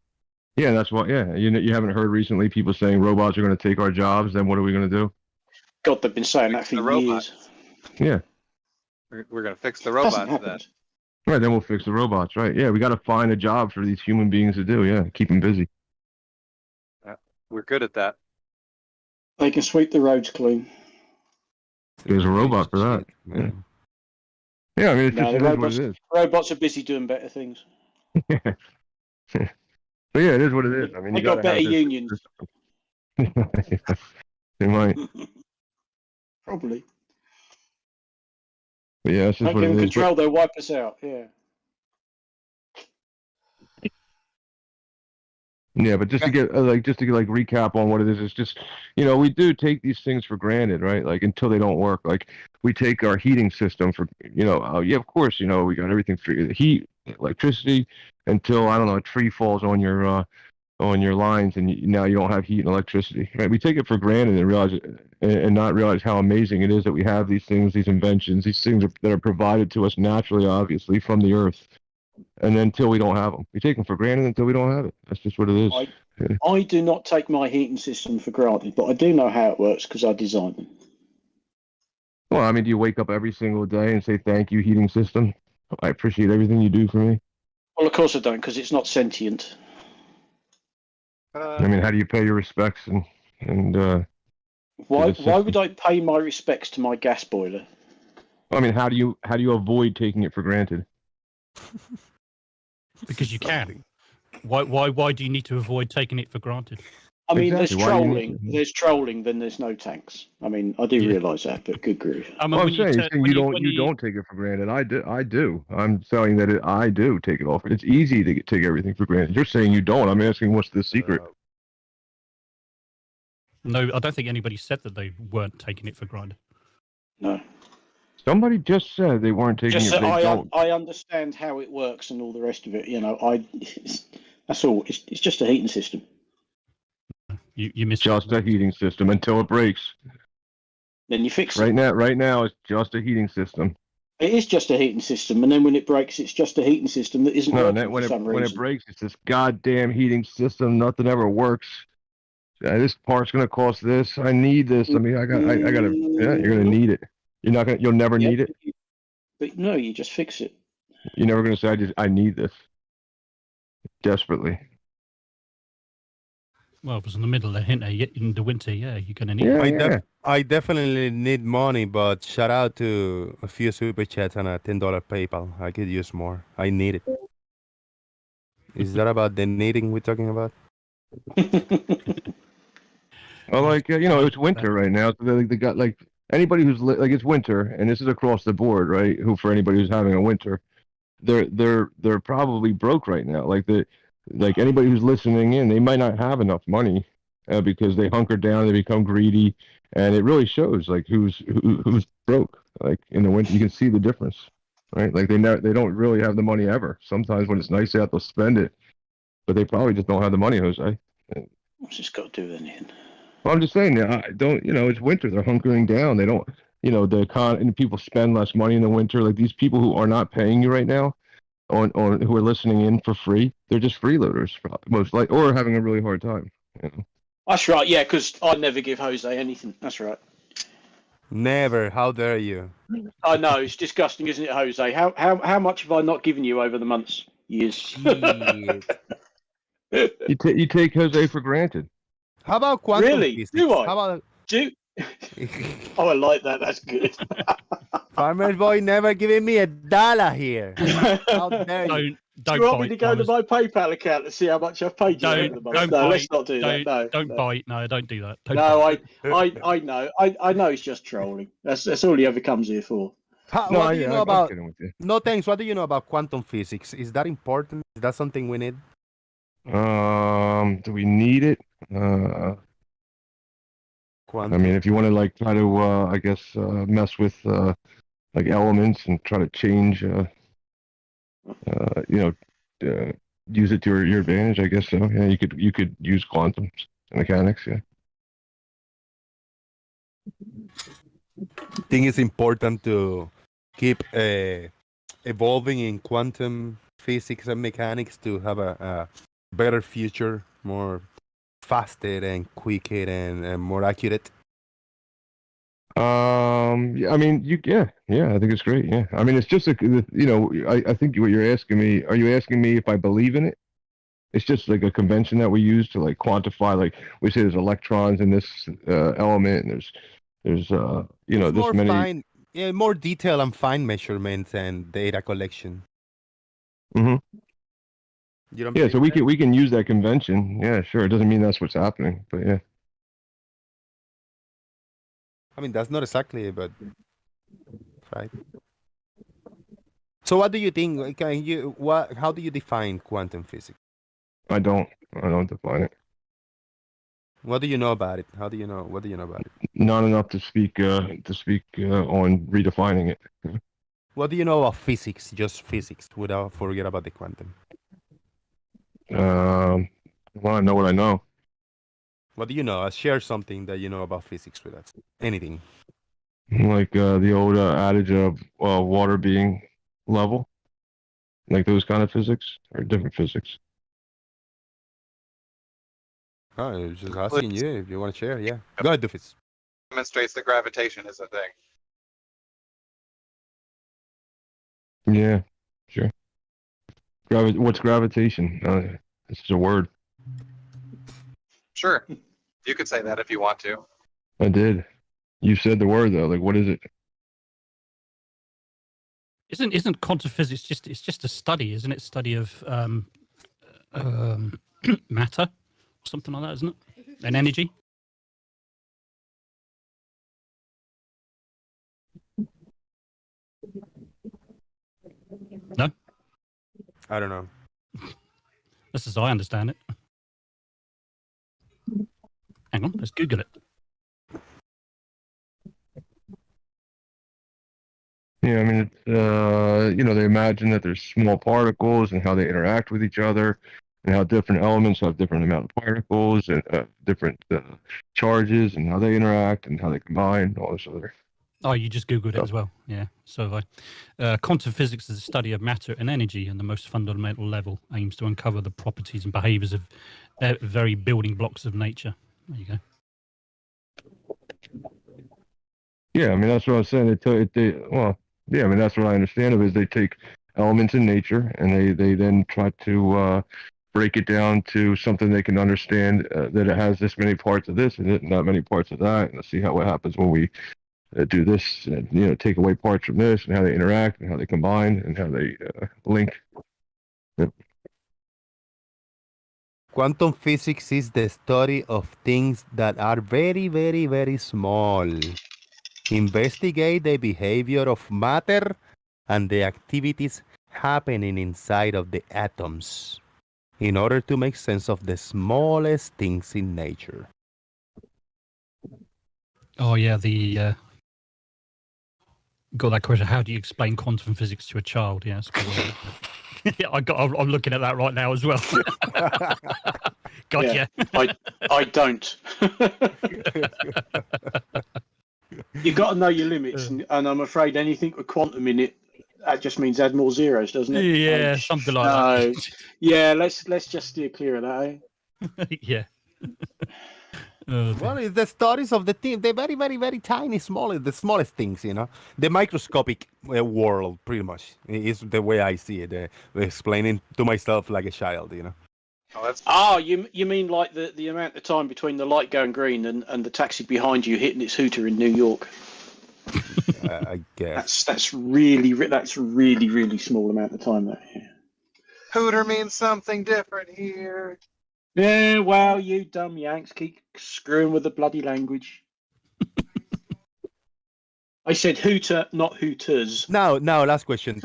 Yeah, that's why. Yeah, you haven't heard recently people saying robots are going to take our jobs. Then what are we going to do? God, they've been saying that for years. Yeah. We're going to fix the robots then. Right, then we'll fix the robots. Right. Yeah, we got to find a job for these human beings to do. Yeah, keep them busy. Yeah, we're good at that. They can sweep the roads clean. There's a robot for that. Yeah. Yeah, I mean, it's just what it is. Robots are busy doing better things. But yeah, it is what it is. I mean, they got better unions. They might. Probably. But yeah, it's just don't what give it them is. control, they'll wipe us out. Yeah. Yeah, but just to recap on what it is, it's just, we do take these things for granted, right? Like until they don't work. Like we take our heating system for, yeah, of course, we got everything for the heat, electricity, until I don't know, a tree falls on your lines and now you don't have heat and electricity, right? We take it for granted and realize and not realize how amazing it is that we have these things, these inventions, these things that are provided to us naturally, obviously from the earth. And then until we don't have them, we take them for granted until we don't have it. That's just what it is. I do not take my heating system for granted, but I do know how it works because I designed them. Well, I mean, do you wake up every single day and say, thank you, heating system? I appreciate everything you do for me. Well, of course I don't, because it's not sentient. I mean, how do you pay your respects and why would I pay my respects to my gas boiler? I mean, how do you avoid taking it for granted? Because you can. Why do you need to avoid taking it for granted? I mean, there's trolling. There's trolling, then there's no tanks. I mean, I do realise that, but good grief. I mean, I'm saying you don't take it for granted. I do. I'm saying that I do take it off. It's easy to take everything for granted. You're saying you don't. I'm asking what's the secret? No, I don't think anybody said that they weren't taking it for granted. No. Somebody just said they weren't taking Just it. that They don't. I understand how it works and all the rest of it. You know, that's all. It's just a heating system. You missed Just a heating system until it breaks. Then you fix Right it. now, it's just a heating system. It is just a heating system, and then when it breaks, it's just a heating system that isn't No, working for some when it reason. breaks, it's this goddamn heating system. Nothing ever works. This part's gonna cost this. I need this. I mean, I gotta. Yeah, you're gonna need it. You'll never need it. But no, you just fix it. You're never gonna say, I need this desperately. Well, it was in the middle of in the winter. Yeah, you're gonna need it. I definitely need money, but shout out to a few super chats and a $10 PayPal. I could use more. I need it. Is that about the needing we're talking about? Well, like it's winter right now. So they got like anybody who's like it's winter, and this is across the board, right? Who for anybody who's having a winter, they're probably broke right now. Like anybody who's listening in, they might not have enough money because they hunker down, they become greedy, and it really shows like who's broke. Like in the winter, you can see the difference, right? Like they don't really have the money ever. Sometimes when it's nice out, they'll spend it, but they probably just don't have the money, Jose. What's this got to do with anything? Well, I'm just saying, it's winter. They're hunkering down. They don't, and people spend less money in the winter. Like these people who are not paying you right now, who are listening in for free, they're just freeloaders, most likely, or having a really hard time. That's right. Yeah, because I never give Jose anything. That's right. Never. How dare you? I know it's disgusting, isn't it, Jose? How much have I not given you over the months, years? Shit. You take Jose for granted. How about quantum Really? physics? Do I? How about Oh, I like that. That's good. Farmer's Boy never giving me $1 here? How dare you? Do you want me to go to my PayPal account to see how much I've paid you over the month? No, let's not do that. No, don't bite. No, don't do that. Don't no, bite. I know. I know he's just trolling. That's all he ever comes here for. What do you know about? No thanks. What do you know about quantum physics? Is that important? Is that something we need? Do we need it? I mean, if you want to like try to, I guess, mess with like elements and try to change, use it to your advantage, I guess so. Yeah, you could use quantum mechanics. Yeah. I think it's important to keep evolving in quantum physics and mechanics to have a better future, more faster and quicker and more accurate. Yeah, I mean, I think it's great. Yeah, I mean, it's just I think what you're asking me, are you asking me if I believe in it? It's just like a convention that we use to like quantify, like we say there's electrons in this element, and there's this more many. More detail and fine measurements and data collection. Mm-hmm. You don't Yeah, so we can use that convention. Yeah, sure. It doesn't mean that's what's happening, but yeah. I mean, that's not exactly, but right. So, what do you think? How do you define quantum physics? I don't define it. What do you know about it? How do you know? What do you know about it? Not enough to speak on redefining it. What do you know about physics? Just physics, without forget about the quantum. Well, I know what I know. What do you know? Share something that you know about physics with us. Anything. Like the old adage of water being level, like those kind of physics, or different physics. Oh, I was just asking you if you want to share. Yeah, go ahead, Doofus. Demonstrates that gravitation is a thing. Yeah, sure. What's gravitation? This is a word. Sure, you could say that if you want to. I did. You said the word though. Like, what is it? Isn't quantum physics just a study, isn't it? Study of matter, something like that, isn't it? And energy. No, I don't know. This is I understand it. Hang on, let's Google it. Yeah, I mean, they imagine that there's small particles and how they interact with each other, and how different elements have different amount of particles and different charges, and how they interact and how they combine, all this other. Oh, you just Googled it as well. Yeah, so have I. Quantum physics is the study of matter and energy on the most fundamental level, aims to uncover the properties and behaviors of very building blocks of nature. There you go. Yeah, I mean, that's what I was saying. I mean, that's what I understand of it, is they take elements in nature and they then try to break it down to something they can understand, that it has this many parts of this and that many parts of that, and see what happens when we do this, and take away parts from this, and how they interact and how they combine and how they link. Yep. Quantum physics is the study of things that are very, very, very small. Investigate the behavior of matter and the activities happening inside of the atoms in order to make sense of the smallest things in nature. Oh yeah, got that question. How do you explain quantum physics to a child? Yeah, yeah, I'm looking at that right now as well. Gotcha. Yeah, I don't. You got to know your limits, and I'm afraid anything with quantum in it, that just means add more zeros, doesn't it? Yeah, something like that. Yeah, let's just steer clear of that. Yeah. Well, it's the stories of the thing. They're very, very, very tiny, the smallest things, The microscopic world, pretty much, is the way I see it. Explaining to myself like a child, You mean like the amount of time between the light going green and the taxi behind you hitting its hooter in New York? I guess that's really really small amount of time. That Hooter means something different here. Yeah, well, you dumb Yanks keep screwing with the bloody language. I said hooter, not hooters. No, last question.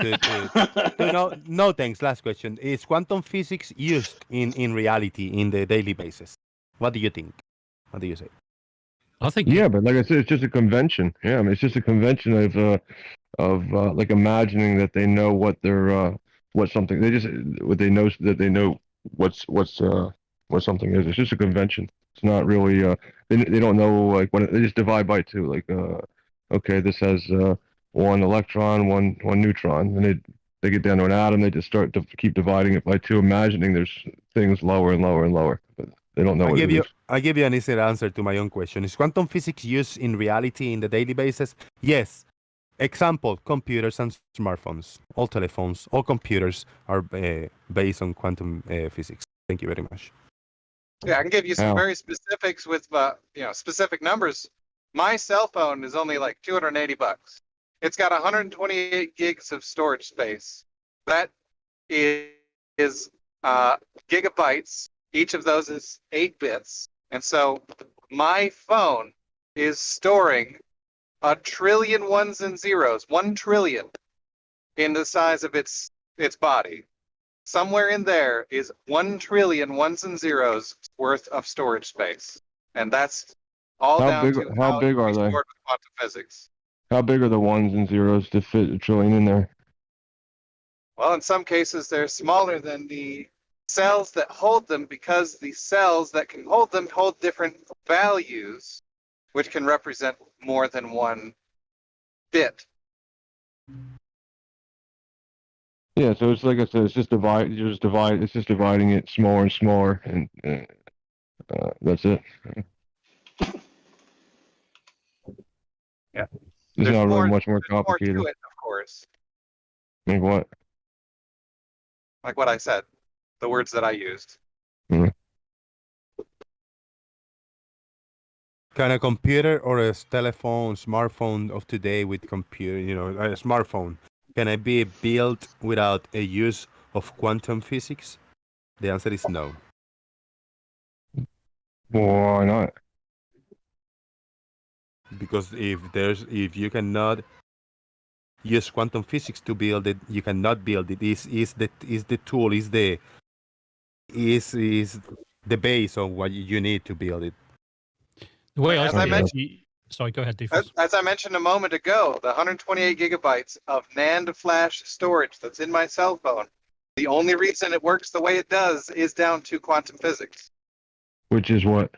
No, thanks. Last question. Is quantum physics used in reality in the daily basis? What do you think? What do you say? I think. Yeah, but like I said, it's just a convention. Yeah, I mean, it's just a convention of like imagining that they know what they're what something they know what something is. It's just a convention. It's not really they don't know like what they just divide by two. Like okay, this has one electron, one neutron, and they get down to an atom. They just start to keep dividing it by two, imagining there's things lower and lower and lower. But they don't know what it is. I give you an easy answer to my own question. Is quantum physics used in reality in the daily basis? Yes. Example, computers and smartphones. All telephones, all computers are based on quantum physics. Thank you very much. Yeah, I can give you some very specifics with specific numbers. My cell phone is only like $280. It's got 128 gigs of storage space. That is gigabytes. Each of those is 8 bits. And so my phone is storing 1 trillion ones and zeros, 1 trillion, in the size of its body. Somewhere in there is 1 trillion ones and zeros worth of storage space. And that's all down to how big are they? With quantum physics. How big are the ones and zeros to fit 1 trillion in there? Well, in some cases, they're smaller than the cells that hold them, because the cells that can hold them hold different values, which can represent more than one bit. Yeah, so it's like I said, it's just it's just dividing it smaller and smaller, and that's it. Yeah. It's not really much more complicated. More to it, of course. Like what? Like what I said, the words that I used. Mm-hmm. Can a computer or a smartphone of today with computer, a smartphone, can it be built without a use of quantum physics? The answer is no. Why not? Because if you cannot use quantum physics to build it, you cannot build it. Is the tool, is the base of what you need to build it. The way as I mentioned, Sorry, go ahead, Doofus. As I mentioned a moment ago, the 128 gigabytes of NAND flash storage that's in my cell phone, the only reason it works the way it does is down to quantum physics. Which is what?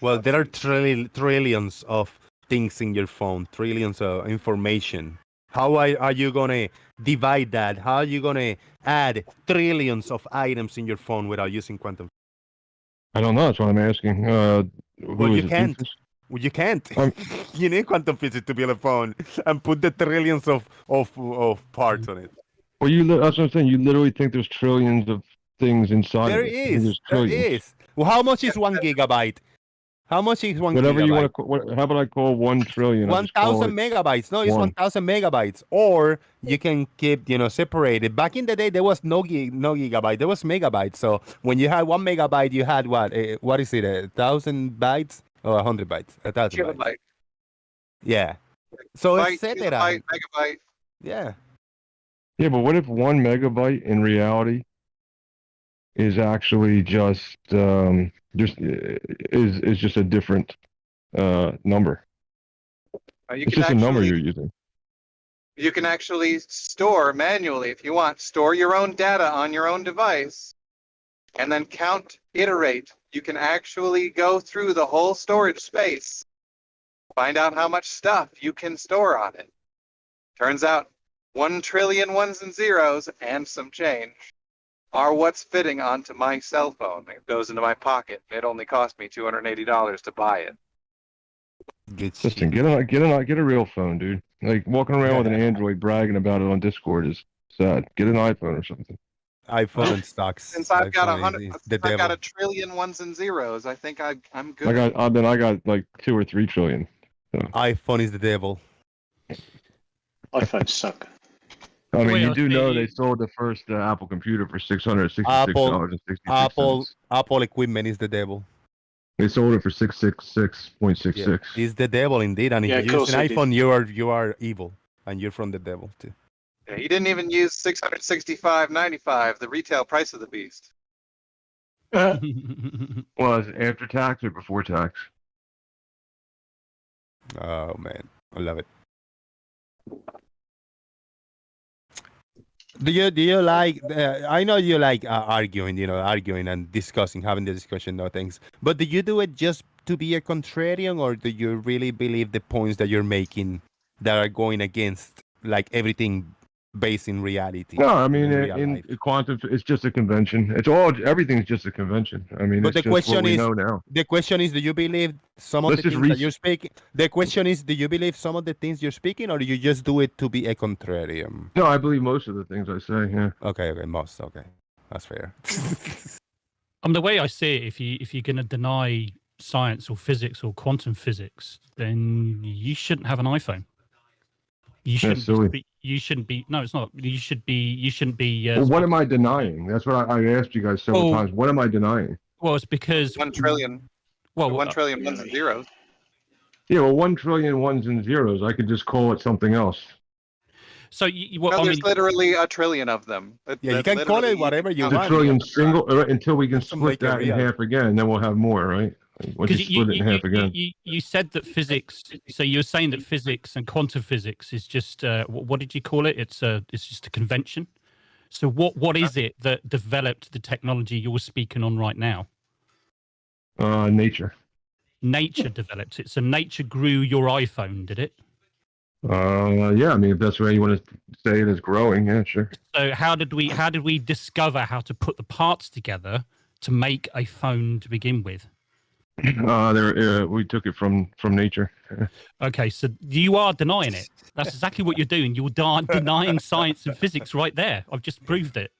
Well, there are trillions of things in your phone, trillions of information. How are you going to divide that? How are you going to add trillions of items in your phone without using quantum? I don't know. That's what I'm asking. Well, you can't. Well, you can't. You need quantum physics to build a phone and put the trillions of parts on it. Well, that's what I'm saying. You literally think there's trillions of things inside There of it. is. There is. Well, how much is 1 gigabyte? How much is 1 Whatever gigabyte? you want to. How about I call 1 trillion? 1,000 megabytes. No, it's 1,000 megabytes. Or you can keep, separated. Back in the day, there was no gigabyte. There was megabytes. So when you had 1 megabyte, you had what? What is it? 1,000 bytes or 100 bytes? 1,000 bytes. Kilobyte. Yeah. So Byte, etc. kilobyte, megabyte. Yeah. Yeah, but what if 1 megabyte in reality is actually just just a different number? It's just a number you're using. You can actually store manually if you want. Store your own data on your own device and then iterate. You can actually go through the whole storage space, find out how much stuff you can store on it. Turns out 1 trillion ones and zeros and some change are what's fitting onto my cell phone. It goes into my pocket. It only cost me $280 to buy it. Listen, get a real phone, dude. Like walking around with an Android bragging about it on Discord is sad. Get an iPhone or something. iPhone sucks. Since I've got 1 trillion ones and zeros, I think I'm good. I got like 2 or 3 trillion. So. iPhone is the devil. iPhones suck. I mean, you do know they sold the first Apple computer for $666.66. Apple equipment is the devil. They sold it for $666.66. Yeah, it's the devil indeed, and if you use an iPhone, you are evil, and you're from the devil too. Yeah, he didn't even use $665.95, the retail price of the beast. Well, is it after tax or before tax? Oh man, I love it. Do you like? I know you like arguing, arguing and discussing, having the discussion, no things. But do you do it just to be a contrarian, or do you really believe the points that you're making that are going against like everything based in reality? No, I mean in quantum, it's just a convention. Everything's just a convention. I mean, but it's just what we know now. The question is, do you believe some of the things that you're speaking? The question is, do you believe some of the things you're speaking, or do you just do it to be a contrarian? No, I believe most of the things I say. Yeah. Okay, most. Okay, that's fair. The way I see it, if you're going to deny science or physics or quantum physics, then you shouldn't have an iPhone. You shouldn't be. No, it's not. You shouldn't be. Well, what am I denying? That's what I asked you guys several times. What am I denying? Well, it's because 1 trillion. Well, 1 trillion ones and zeros. Yeah, well, 1 trillion ones and zeros. I could just call it something else. So there's literally a trillion of them. You can call it whatever you want. A trillion until we can split that in half again, and then we'll have more, right? Once you split it in half again. You said that physics. So you're saying that physics and quantum physics is just what did you call it? It's just a convention. So what is it that developed the technology you're speaking on right now? Nature. Nature developed it. So nature grew your iPhone, did it? Yeah. I mean, if that's the way you want to say it is growing, yeah, sure. So how did we discover how to put the parts together to make a phone to begin with? We took it from nature. Okay, so you are denying it. That's exactly what you're doing. You're denying science and physics right there. I've just proved it.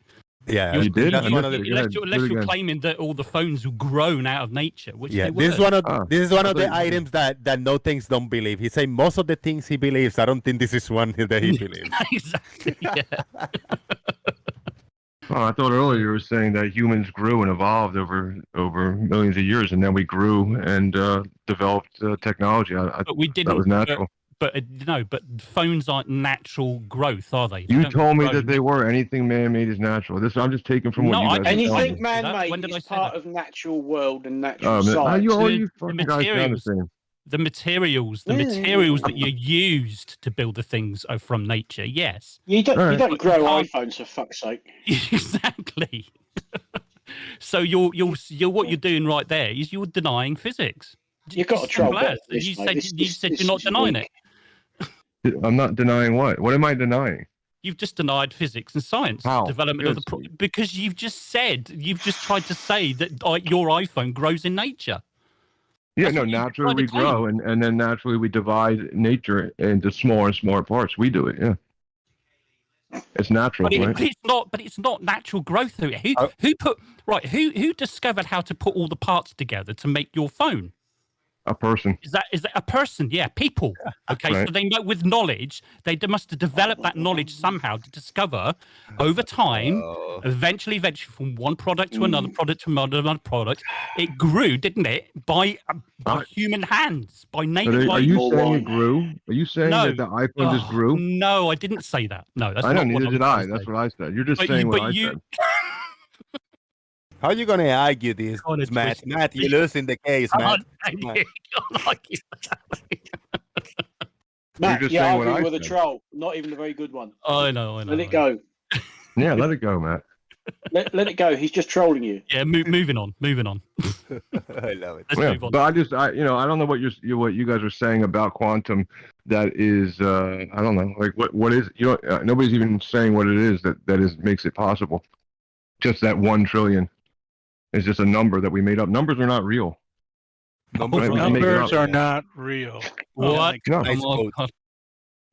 Yeah, you did. Unless you're claiming that all the phones were grown out of nature, which they this is one of the items that no things don't believe. He say most of the things he believes. I don't think this is one that he believes. Exactly. Yeah. Oh, I thought earlier you were saying that humans grew and evolved over millions of years, and then we grew and developed technology. But we didn't. That was natural. but no, but phones aren't natural growth, are they? They You don't told me grow that they were. Anything man-made is natural. This I'm just taking from what No, you I guys are didn't telling Anything me. man-made When did I is say part that? of natural world and natural How science. you all The- you the fucking guys sound the same. the materials that you used to build the things are from nature. Yes, You don't Right. grow can't- iPhones for fuck's sake. exactly. So you're what you're doing right there is you're denying physics. You've got to Just try simple better as. than this, You mate. said This- you this- said this you're not is denying weak. it. I'm not denying what. What am I denying? You've just denied physics and science How? development of the because you've just tried to say that your iPhone grows in nature. Yeah, That's no, what you naturally tried we to claim. grow, and then naturally we divide nature into smaller and smaller parts. We do it, yeah. It's natural, right? But it's not natural growth. Who Who discovered how to put all the parts together to make your phone? A person. Is that a person? Yeah, people. Okay, Right. so they know with knowledge, they must have developed that knowledge somehow to discover over time. Eventually, from one product to another product to another product, it grew, didn't it? By human hands, by nature. Are you saying it grew? Are you saying No. that the iPhone just grew? No, I didn't say that. No, that's I know, not what neither I was did trying I. to That's say. what I said. You're just But saying you- what but I you- said. How are you gonna argue this, Kinda Matt? twisted. Matt, you're losing the case, Matt. Matt, just you're saying what arguing I with a said. troll, not even a very good one. I know. Let it go. Yeah, let it go, Matt. Let it go. He's just trolling you. Yeah, moving on. I love it. Let's Yeah, move on. but I don't know what what you guys are saying about quantum. That is, I don't know, like what is nobody's even saying what it is that makes it possible. Just that 1 trillion is just a number that we made up. Numbers are not real. Numbers, Right, we can make it Numbers up. are not real. What? No. Nice quote.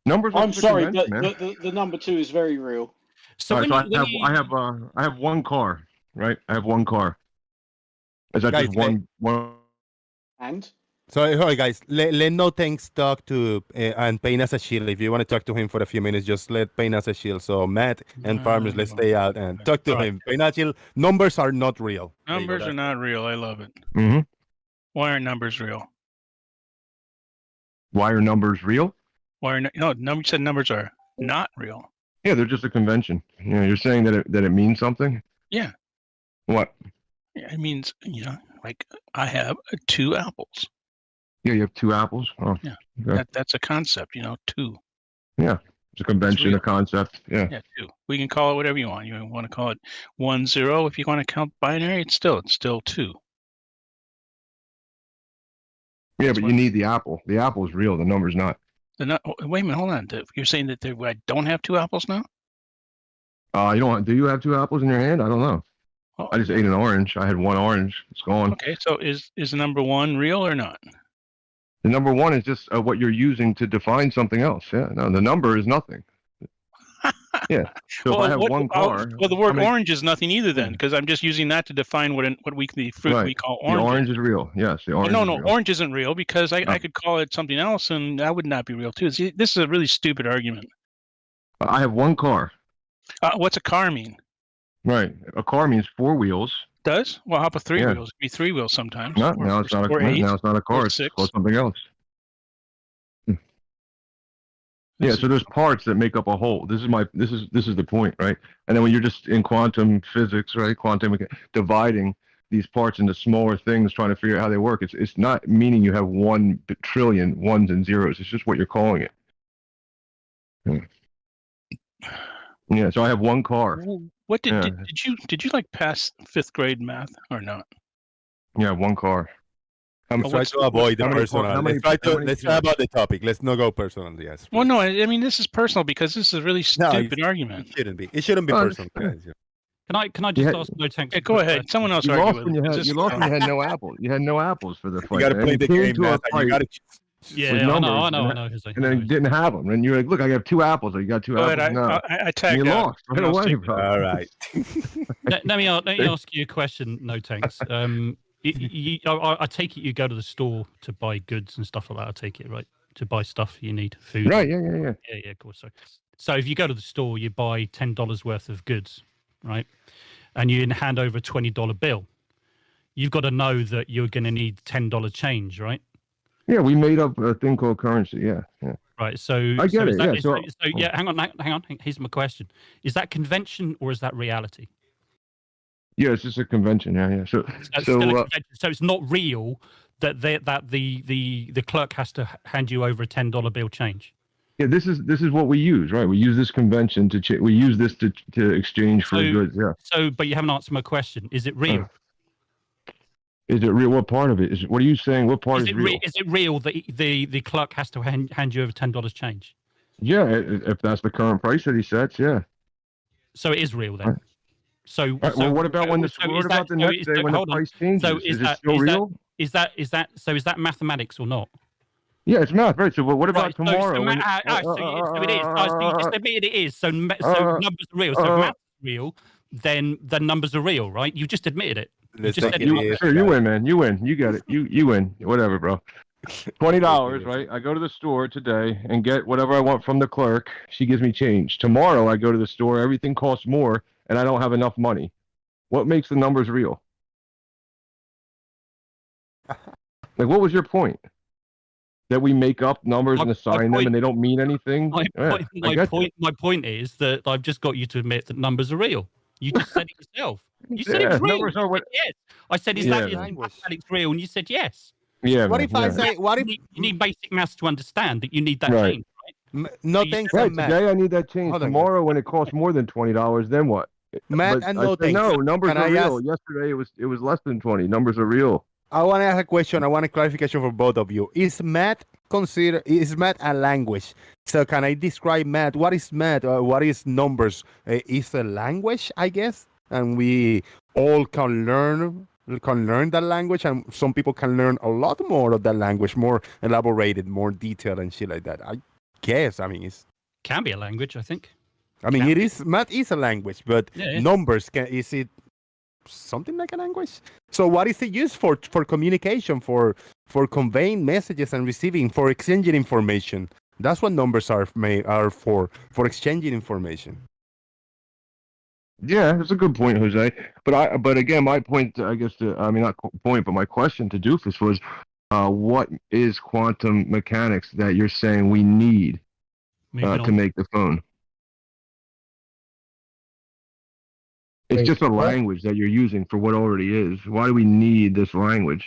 Numbers are I'm just a sorry, convention, but man. the number 2 is very real. So All when right, you, I have one car, right? I have one car. Is that Guys, just one? And So, hey guys, let No Thanks talk to and Pain as a Shield. If you want to talk to him for a few minutes, just let Pain as a Shield. So, Matt and Farmers, let's stay out and talk to him. Pain as a Shield, numbers are not real. Numbers are not real. I love it. Mm-hmm. Why are numbers real? Why are numbers real? You said numbers are not real. Yeah, they're just a convention. You're saying that it means something. Yeah. What? Yeah, it means, like I have 2 apples. Yeah, you have 2 apples. Oh, Yeah. okay. That's a concept, 2. Yeah, it's a convention, real. a concept. Yeah. Yeah, 2. We can call it whatever you want. You want to call it 1, 0. If you want to count binary, it's still 2. Yeah, but you need the apple. The apple is real. The number's not. Wait a minute, hold on. You're saying that I don't have 2 apples now? You don't. Do you have 2 apples in your hand? I don't know. Oh. I just ate an orange. I had 1 orange. It's gone. Okay, so is number 1 real or not? The number 1 is just what you're using to define something else. Yeah. No, the number is nothing. Yeah. So if I have one car. Well, the word orange is nothing either then, because I'm just using that to define the fruit we call orange. The orange is real. Yes, the orange. No, is real. orange isn't real because I could call it something else and that would not be real too. See, this is a really stupid argument. I have 1 car. What's a car mean? Right. A car means 4 wheels. Does? Well, how about 3 Yeah. wheels? It'd be 3 wheels sometimes. No, now it's not or a. 8, Now it's not a car. or It's 6. called something else. Yeah, so there's parts that make up a whole. This is the point, right? And then when you're just in quantum physics, right? Dividing these parts into smaller things, trying to figure out how they work. It's not meaning you have 1 trillion ones and zeros. It's just what you're calling it. Yeah. So I have 1 car. What did you like pass 5th grade math or not? Yeah, 1 car. Try to avoid the personal. Let's try about the topic. Let's not go personal. Yes. Well, no, I mean this is personal because this is a really stupid argument. It shouldn't be. It shouldn't be personal. Guys. Can I just ask No Thanks? Yeah, go ahead. Someone else You argue lost with when it. you lost when you had no apples. You had no apples for the fight. You got to man. play You the came game, to man. a fight You got to. Yeah, with I numbers, know, and then you didn't have them, and you're like, "Look, I have 2 apples." You got 2 Go apples. ahead, No, I tagged you out. lost right away, bro. All right. Let me ask you a question, No Thanks. I take it you go to the store to buy goods and stuff like that. I take it, right? To buy stuff you need, food. Right? Yeah. Yeah, of course. So if you go to the store, you buy $10 worth of goods, right? And you hand over a $20 bill. You've got to know that you're going to need $10 change, right? Yeah, we made up a thing called currency. Yeah. Right. So I get so is it. that, Yeah. So yeah. Hang on. Here's my question: is that convention or is that reality? yeah, it's just a convention. Yeah, yeah. So it's still a convention. So it's not real that the clerk has to hand you over a $10 bill change. Yeah, this is what we use, right? We use this convention we use this to exchange for goods. Yeah. So, but you haven't answered my question. Is it real? Is it real? What part of it is? What are you saying? What part is real? Is it real that the clerk has to hand you over $10 change? Yeah, if that's the current price that he sets, yeah. So it is real then. So, well, what about when what about the next day when the price changes? So is it still real? Is that mathematics or not? Yeah, it's math, right? So, what about tomorrow? So it is. So you just admitted it is. So numbers are real. So if math's real, then the numbers are real, right? You just admitted it. You just said sure, you win, man. You win. You got it. You win. Whatever, bro. $20, right? I go to the store today and get whatever I want from the clerk. She gives me change. Tomorrow, I go to the store. Everything costs more, and I don't have enough money. What makes the numbers real? Like, what was your point? That we make up numbers and assign them, and they don't mean anything. My point is that I've just got you to admit that numbers are real. You just said it yourself. You said it was real. Numbers are what... Yes. I said, is mathematics real? And you said yes. Yeah. What if I say? What if you need basic maths to understand that you need that change, right? No thanks. Right. Today I need that change. Tomorrow, when it costs more than $20, then what? Matt and no thanks. No, numbers are real. Yesterday it was less than 20. Numbers are real. I want to ask a question. I want a clarification for both of you. Is math a language? So can I describe math? What is math? What is numbers? It's a language, I guess, and we all can learn that language, and some people can learn a lot more of that language, more elaborated, more detailed, and shit like that. I guess. I mean, it can be a language. I think. I mean, it is. Math is a language, but numbers is it something like a language? So what is it used for? For communication, for conveying messages and receiving, for exchanging information. That's what numbers are for exchanging information. Yeah, that's a good point, Jose. But again, my point, I guess, not point, but my question to Doofus was, what is quantum mechanics that you're saying we need to make the phone? It's just a language that you're using for what already is. Why do we need this language?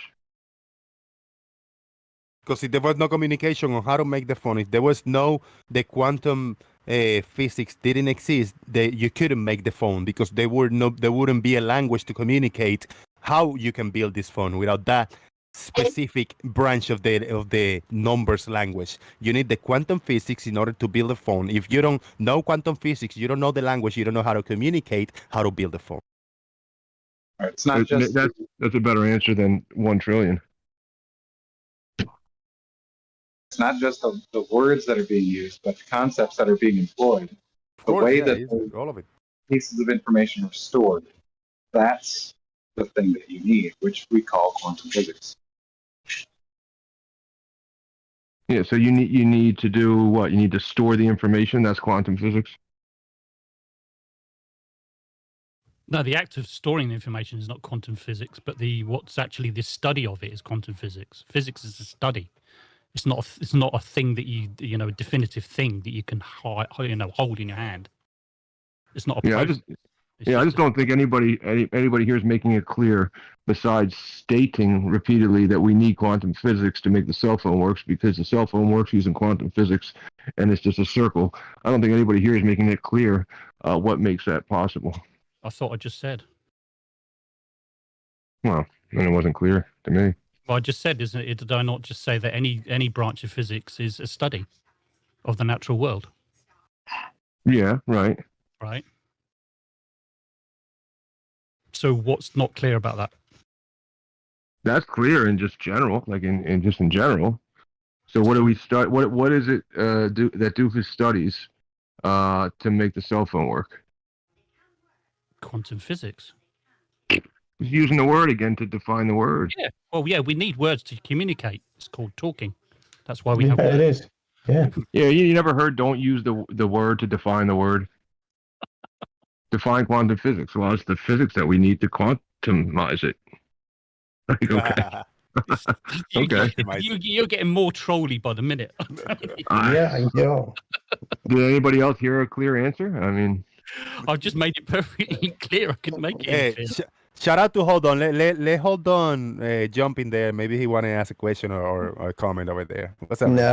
Because if there was no communication on how to make the phone, if there was the quantum physics didn't exist, you couldn't make the phone, because there wouldn't be a language to communicate how you can build this phone without that specific branch of the numbers language. You need the quantum physics in order to build a phone. If you don't know quantum physics, you don't know the language, you don't know how to communicate how to build a phone. Right, it's not just that's a better answer than 1 trillion. It's not just the words that are being used, but the concepts that are being employed. The way that all of it. Pieces of information are stored, that's the thing that you need, which we call quantum physics. Yeah, so you need to do what? You need to store the information. That's quantum physics. No, the act of storing the information is not quantum physics, but what's actually the study of it is quantum physics. Physics is a study. It's not a thing that a definitive thing that you can hold in your hand. It's not a process. I just don't think anybody here is making it clear, besides stating repeatedly that we need quantum physics to make the cell phone works, because the cell phone works using quantum physics, and it's just a circle. I don't think anybody here is making it clear what makes that possible. I thought I just said. Well, then it wasn't clear to me. Well, I just said, isn't it? Did I not just say that any branch of physics is a study of the natural world? Yeah, right. Right. So what's not clear about that? That's clear in just general, like in general. So what do we start? What is it that Doofus studies to make the cell phone work? Quantum physics. He's using the word again to define the word. Yeah. Well, yeah, we need words to communicate. It's called talking. That's why we have words. It is. Yeah. Yeah, you never heard don't use the word to define the word. Define quantum physics. Well, it's the physics that we need to quantumize it. Like, okay. Okay. You're getting more trolly by the minute. Yeah, yeah. Did anybody else hear a clear answer? I mean, I've just made it perfectly clear. I couldn't make it any Hey, clearer. shout out to Hold On. Let Hold On jump in there. Maybe he want to ask a question or a comment over there. What's up? No,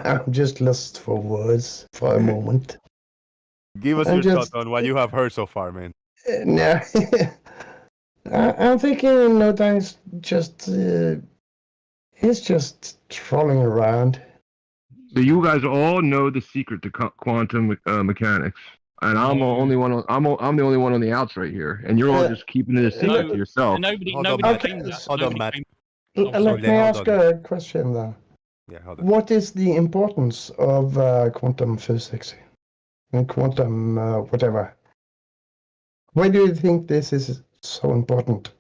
I'm just lost for words for a moment. Give us I'm your just- thought on what you have heard so far, man. No, I'm thinking no thanks. Just he's just trolling around. so you guys all know the secret to quantum mechanics, and I'm the only one. I'm the only one on the outs right here, and you're all just keeping it a secret to yourself. Nobody Hold on, claimed Matt. that. Hold on, Nobody Matt. claimed- Let me ask a question then. Yeah, hold on. What is the importance of quantum physics and quantum whatever? Why do you think this is so important?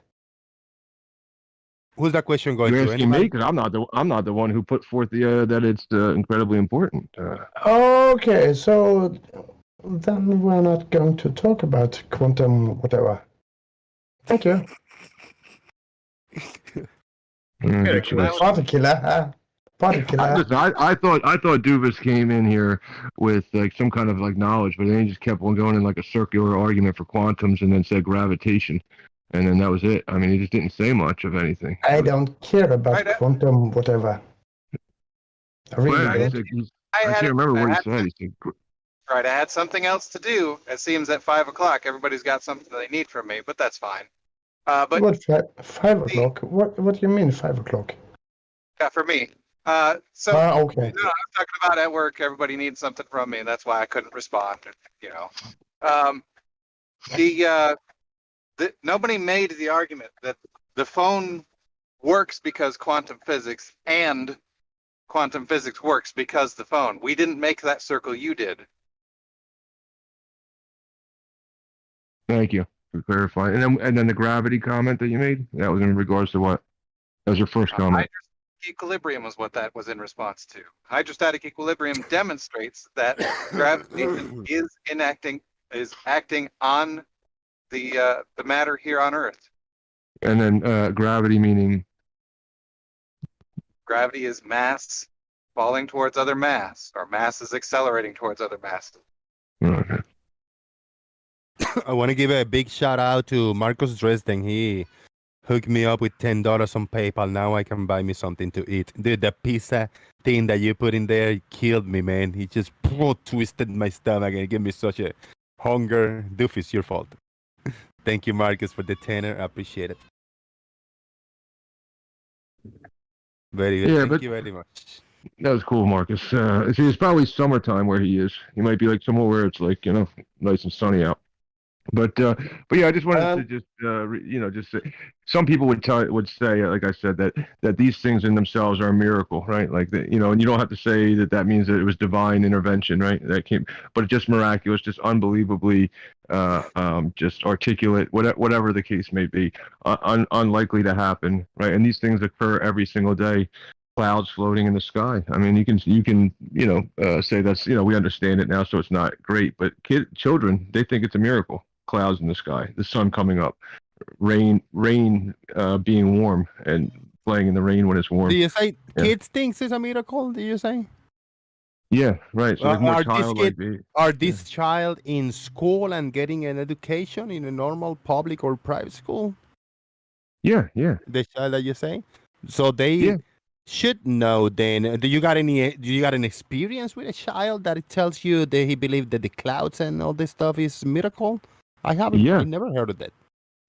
Who's that question going You're to? asking me Anybody? because I'm not the one who put forth the that it's incredibly important. Okay, so then we're not going to talk about quantum whatever. Thank you. Particular, huh? Particular. Listen, I thought Dubas came in here with like some kind of like knowledge, but then he just kept on going in like a circular argument for quantums, and then said gravitation, and then that was it. I mean, he just didn't say much of anything. I don't care about quantum whatever. I really don't. I can't remember what he said. He said, Right, I had something else to do. It seems at 5 o'clock, everybody's got something they need from me, but that's fine. But What, 5 o'clock? What do you mean 5 o'clock? for me. Okay. No, I'm talking about at work. Everybody needs something from me, and that's why I couldn't respond. You know, nobody made the argument that the phone works because quantum physics, and quantum physics works because the phone. We didn't make that circle. You did. Thank you for clarifying. And then the gravity comment that you made, that was in regards to what? That was your first comment. Hydrostatic equilibrium was what that was in response to. Hydrostatic equilibrium demonstrates that gravitation is acting on the matter here on Earth. And then gravity meaning? Gravity is mass falling towards other mass, or mass is accelerating towards other mass. Okay. I want to give a big shout out to Marcus Dresden. He hooked me up with $10 on PayPal. Now I can buy me something to eat. Dude, the pizza thing that you put in there killed me, man. He just twisted my stomach and gave me such a hunger. Doof, it's your fault. Thank you, Marcus, for the tenner. I appreciate it. Very good. Yeah, Thank but you very much. that was cool, Marcus. See, it's probably summertime where he is. He might be like somewhere where it's like, you know, nice and sunny out. But yeah, I just wanted to just just say, some people would say, like I said, that these things in themselves are a miracle, right? Like that, you know, and you don't have to say that means that it was divine intervention, right? That came, but it's just miraculous, just unbelievably, just articulate, whatever the case may be, unlikely to happen, right? And these things occur every single day. Clouds floating in the sky. I mean, you can say that's, you know, we understand it now, so it's not great, but children, they think it's a miracle. Clouds in the sky, the sun coming up, rain being warm and playing in the rain when it's warm. Do you say kids think it's a miracle? Do you say? Yeah, right. So like more are this child in school and getting an education in a normal public or private school? Yeah. The child that you say, so they should know. Then, do you got an experience with a child that it tells you that he believed that the clouds and all this stuff is miracle? I haven't. Yeah. I never heard of that.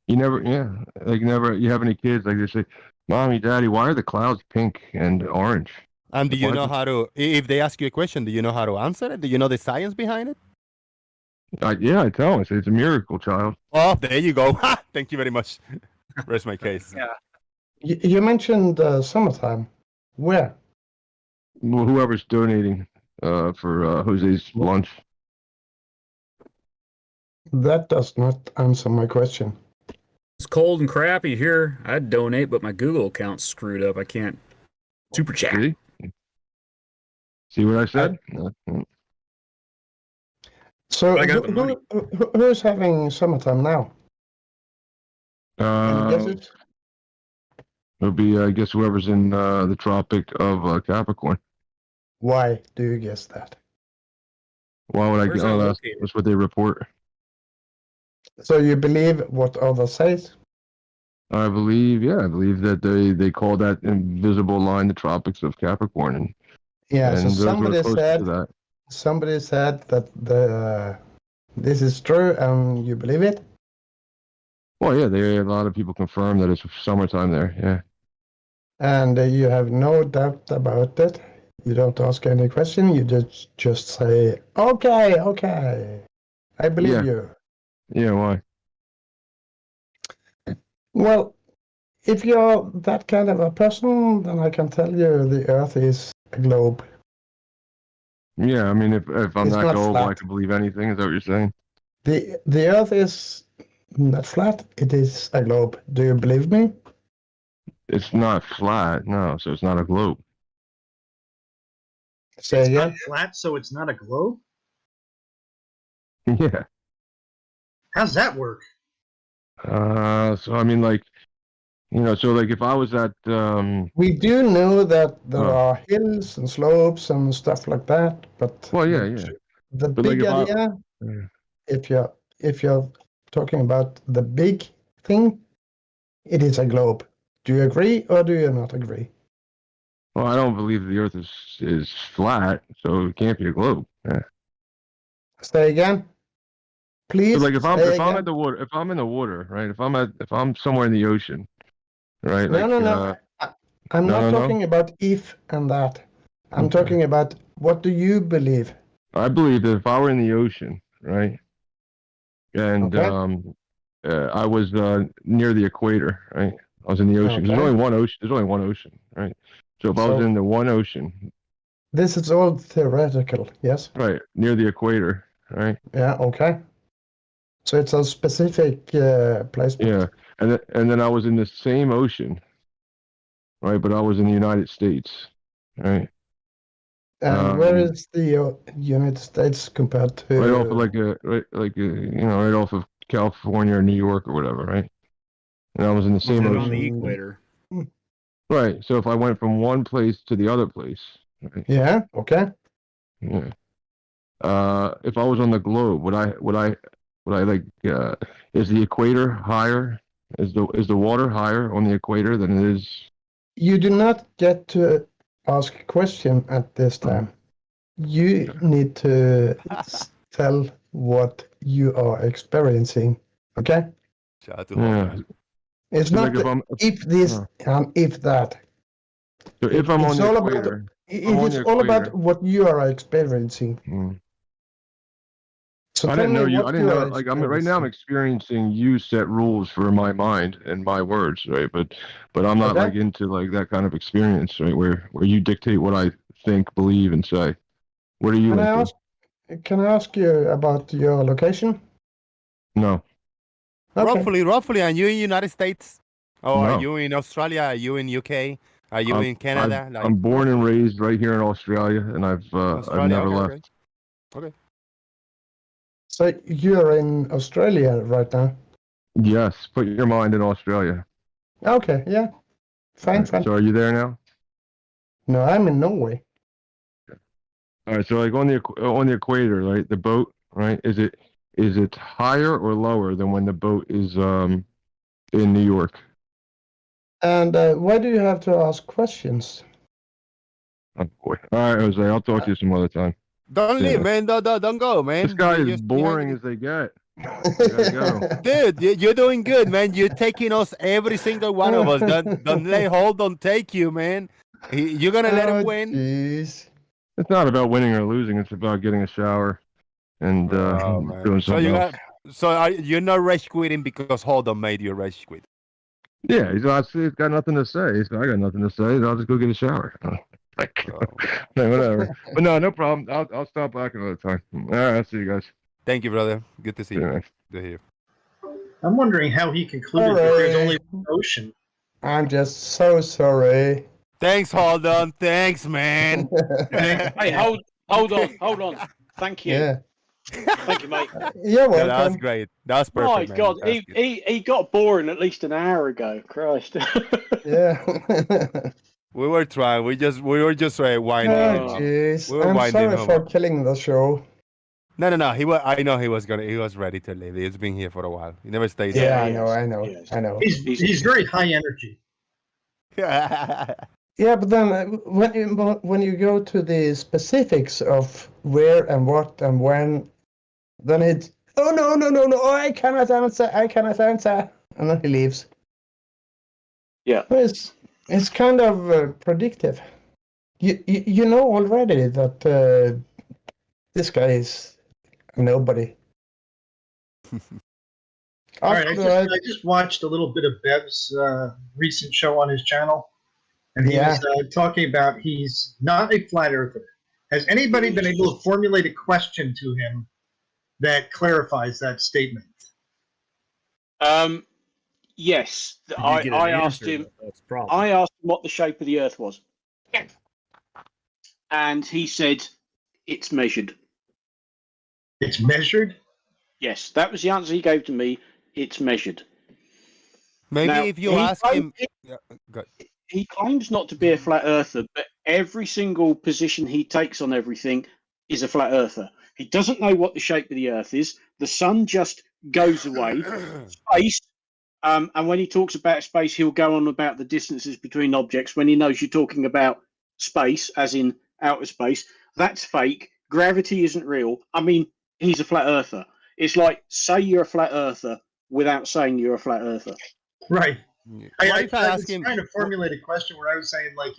You have any kids, like they say, Mommy, Daddy, why are the clouds pink and orange? And do you know how to, if they ask you a question, do you know how to answer it? Do you know the science behind it? I tell them, I say, it's a miracle, child. Oh, there you go. Thank you very much. Rest my case. Yeah. You mentioned summertime. Where? Well, whoever's donating for Jose's lunch. That does not answer my question. It's cold and crappy here. I'd donate, but my Google account's screwed up. I can't super chat. See what I said? So who's having summertime now? It would be, I guess, whoever's in the Tropic of Capricorn. Why do you guess that? Why would I Where's get? that Oh, located? that's what they report. So you believe what others say? I believe that they call that invisible line the Tropics of Capricorn, and Yeah. So those who are somebody closest to that. said that this is true, and you believe it. Well, yeah, a lot of people confirm that it's summertime there. Yeah. And you have no doubt about it. You don't ask any question. You just say, okay, I believe you. Yeah. Why? Well, if you're that kind of a person, then I can tell you the Earth is a globe. Yeah. I mean, if I'm It's not not gullible, I flat. can believe anything. Is that what you're saying? The Earth is not flat. It is a globe. Do you believe me? It's not flat, no. So it's not a globe. Say It's again. not flat, so it's not a globe? Yeah. How's that work? So I mean, like, so like if I was at We do know that there are hills and slopes and stuff like that, but well, yeah. the But big like idea, if you're talking about the big thing, it is a globe. Do you agree or do you not agree? Well, I don't believe the Earth is flat, so it can't be a globe. Yeah. Say again, please. So like if I'm say I'm again. at the water, if I'm in the water, right? If I'm somewhere in the ocean, right? No, Like no. I'm not talking about if and that. I'm talking about what do you believe? I believe that if I were in the ocean, right, and Okay. I was near the equator, right? I was in the ocean. There's Okay. only one ocean. There's only one ocean, right? So if I was So- in the one ocean, This is all theoretical, yes? right, near the equator, right? Yeah, okay. So it's a specific placement. Yeah, and then I was in the same ocean, right? But I was in the United States, right? And where is the United States compared to? Right off of right off of California or New York or whatever, right? And I was in the same On ocean. the equator. Right. So if I went from one place to the other place, right? Yeah. Okay. Yeah. If I was on the globe, would I like? Is the equator higher? Is the water higher on the equator than it is? You do not get to ask a question at this time. You need to tell what you are experiencing. Okay. Yeah. It's So, not like, if I'm- if this and if that. So if I'm on It's the all equator, about, it I'm on is the all about equator. what you are experiencing. So I tell didn't me know you. what I didn't you know. are Like right now, I'm experiencing you set rules for my mind and my words, right? But I'm not Okay. like into like that kind of experience, right? Where you dictate what I think, believe, and say. What are you into? Can I ask you about your location? No. Okay. Roughly, are you in United States? Or are No. you in Australia? Are you in UK? Are you in Canada? I'm born and raised right here in Australia, and I've Australia? never Okay, left. okay. So you're in Australia right now? Yes, put your mind in Australia. Okay, yeah. Fine. So are you there now? No, I'm in Norway. All right. So like on the equator, right? The boat, right? Is it higher or lower than when the boat is in New York? And why do you have to ask questions? Oh boy. All right, Jose. I'll talk to you some other time. Don't Yeah. leave, man. Don't go, man. This guy You is just be hanging boring in- as they get. I gotta go. Dude, you're doing good, man. You're taking us, every single one of us. Don't let Holden take you, man. You're gonna let him win. Jeez. It's not about winning or losing. It's about getting a shower and doing So something you else. got, you're not rage quitting because Holden made you rage quit. Yeah, he's got nothing to say. So I got nothing to say. I'll just go get a shower. Like, no, whatever. But no problem. I'll stop back another time. All right, I'll see you guys. Thank you, brother. Good to see you. Yeah. Man. Good to hear you. I'm wondering how he concluded that there's only one ocean. I'm just so sorry. Thanks, Holden. Thanks, man. Hey, hold on. Thank you. Yeah. Thank you, mate. You're welcome. Yeah, that's great. That's perfect, My man. God, That's good. he got boring at least an hour ago. Christ. Yeah. We were trying. We were just winding him Oh, up. jeez. We were I'm winding sorry him for up. killing the show. No. He was. I know he was gonna. He was ready to leave. He's been here for a while. He never stays. Yeah, there. I know. He's very high energy. Yeah, but then when you go to the specifics of where and what and when, then it's no, I cannot answer, and then he leaves. Yeah, it's kind of predictive. You know already that this guy is nobody. All right, I just watched a little bit of Bev's recent show on his channel, and he was talking about he's not a flat earther. Has anybody been able to formulate a question to him that clarifies that statement? Yes, Did you I get an asked answer? him. That's the problem. I asked him what the shape of the Earth was, and he said it's measured. It's measured? Yes, that was the answer he gave to me. It's measured. Maybe Now, if you ask him. Yeah, good. He claims not to be a flat earther, but every single position he takes on everything is a flat earther. He doesn't know what the shape of the Earth is. The sun just goes away. Space, and when he talks about space, he'll go on about the distances between objects. When he knows you're talking about space, as in outer space, that's fake. Gravity isn't real. I mean, he's a flat earther. It's like, say you're a flat earther without saying you're a flat earther. Right. I ask was him? trying to formulate a question where I was saying, like,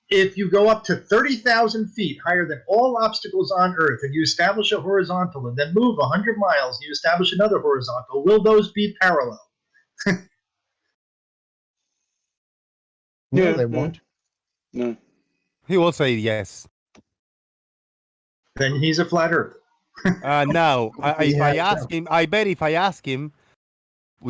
if you go up to 30,000 feet higher than all obstacles on Earth, and you establish a horizontal, and then move 100 miles, and you establish another horizontal, will those be parallel? No, they won't. No. He will say yes. Then he's a flat Earth. Now, if I ask him, I bet if I ask him,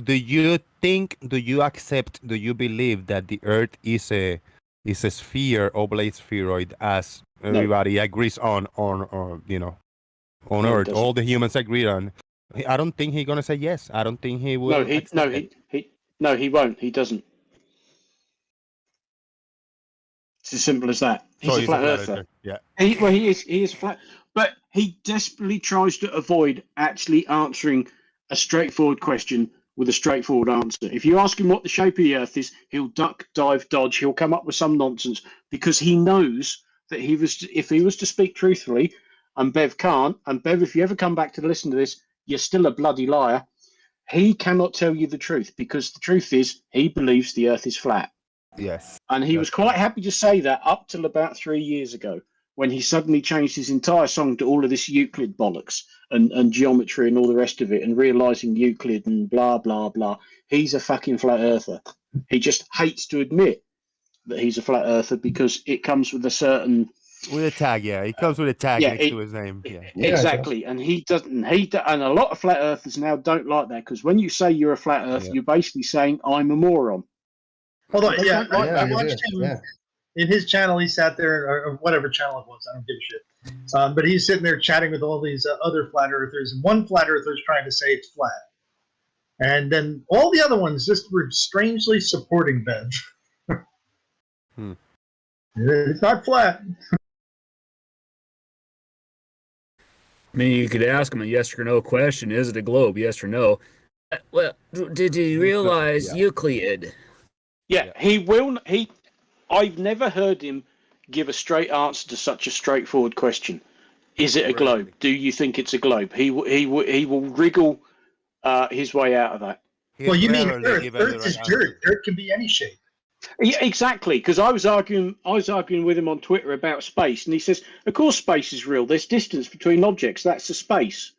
do you accept, do you believe that the Earth is a sphere, oblate spheroid, as everybody agrees on Earth, all the humans agree on? I don't think he's gonna say yes. I don't think he will. He won't. He doesn't. It's as simple as that. He's a flat earther. Yeah. He is flat, but he desperately tries to avoid actually answering a straightforward question with a straightforward answer. If you ask him what the shape of the Earth is, he'll duck, dive, dodge. He'll come up with some nonsense because he knows that if he was to speak truthfully, and Bev can't, and Bev, if you ever come back to listen to this, you're still a bloody liar. He cannot tell you the truth because the truth is he believes the Earth is flat. Yes. And he was quite happy to say that up till about 3 years ago, when he suddenly changed his entire song to all of this Euclid bollocks and geometry and all the rest of it, and realizing Euclid and blah, blah, blah. He's a fucking flat earther. He just hates to admit that he's a flat earther because it comes with a certain... With a tag, yeah. It comes with a tag next to his name. Yeah. Exactly. And he doesn't... And a lot of flat earthers now don't like that, because when you say you're a flat earther, you're basically saying, I'm a moron. Hold on, I watched him in his channel. He sat there, or whatever channel it was. I don't give a shit. But he's sitting there chatting with all these other flat earthers, and one flat earther is trying to say it's flat, and then all the other ones just were strangely supporting Bev. It's not flat. I mean, you could ask him a yes or no question. Is it a globe? Yes or no? Well, did you realize Euclid? Yeah, he will. I've never heard him give a straight answer to such a straightforward question. Is it a globe? Do you think it's a globe? He will wriggle his way out of that. Well, you mean Earth? Earth is dirt. Dirt can be any shape. Yeah, exactly. Because I was arguing with him on Twitter about space, and he says, "Of course, space is real. There's distance between objects. That's the space."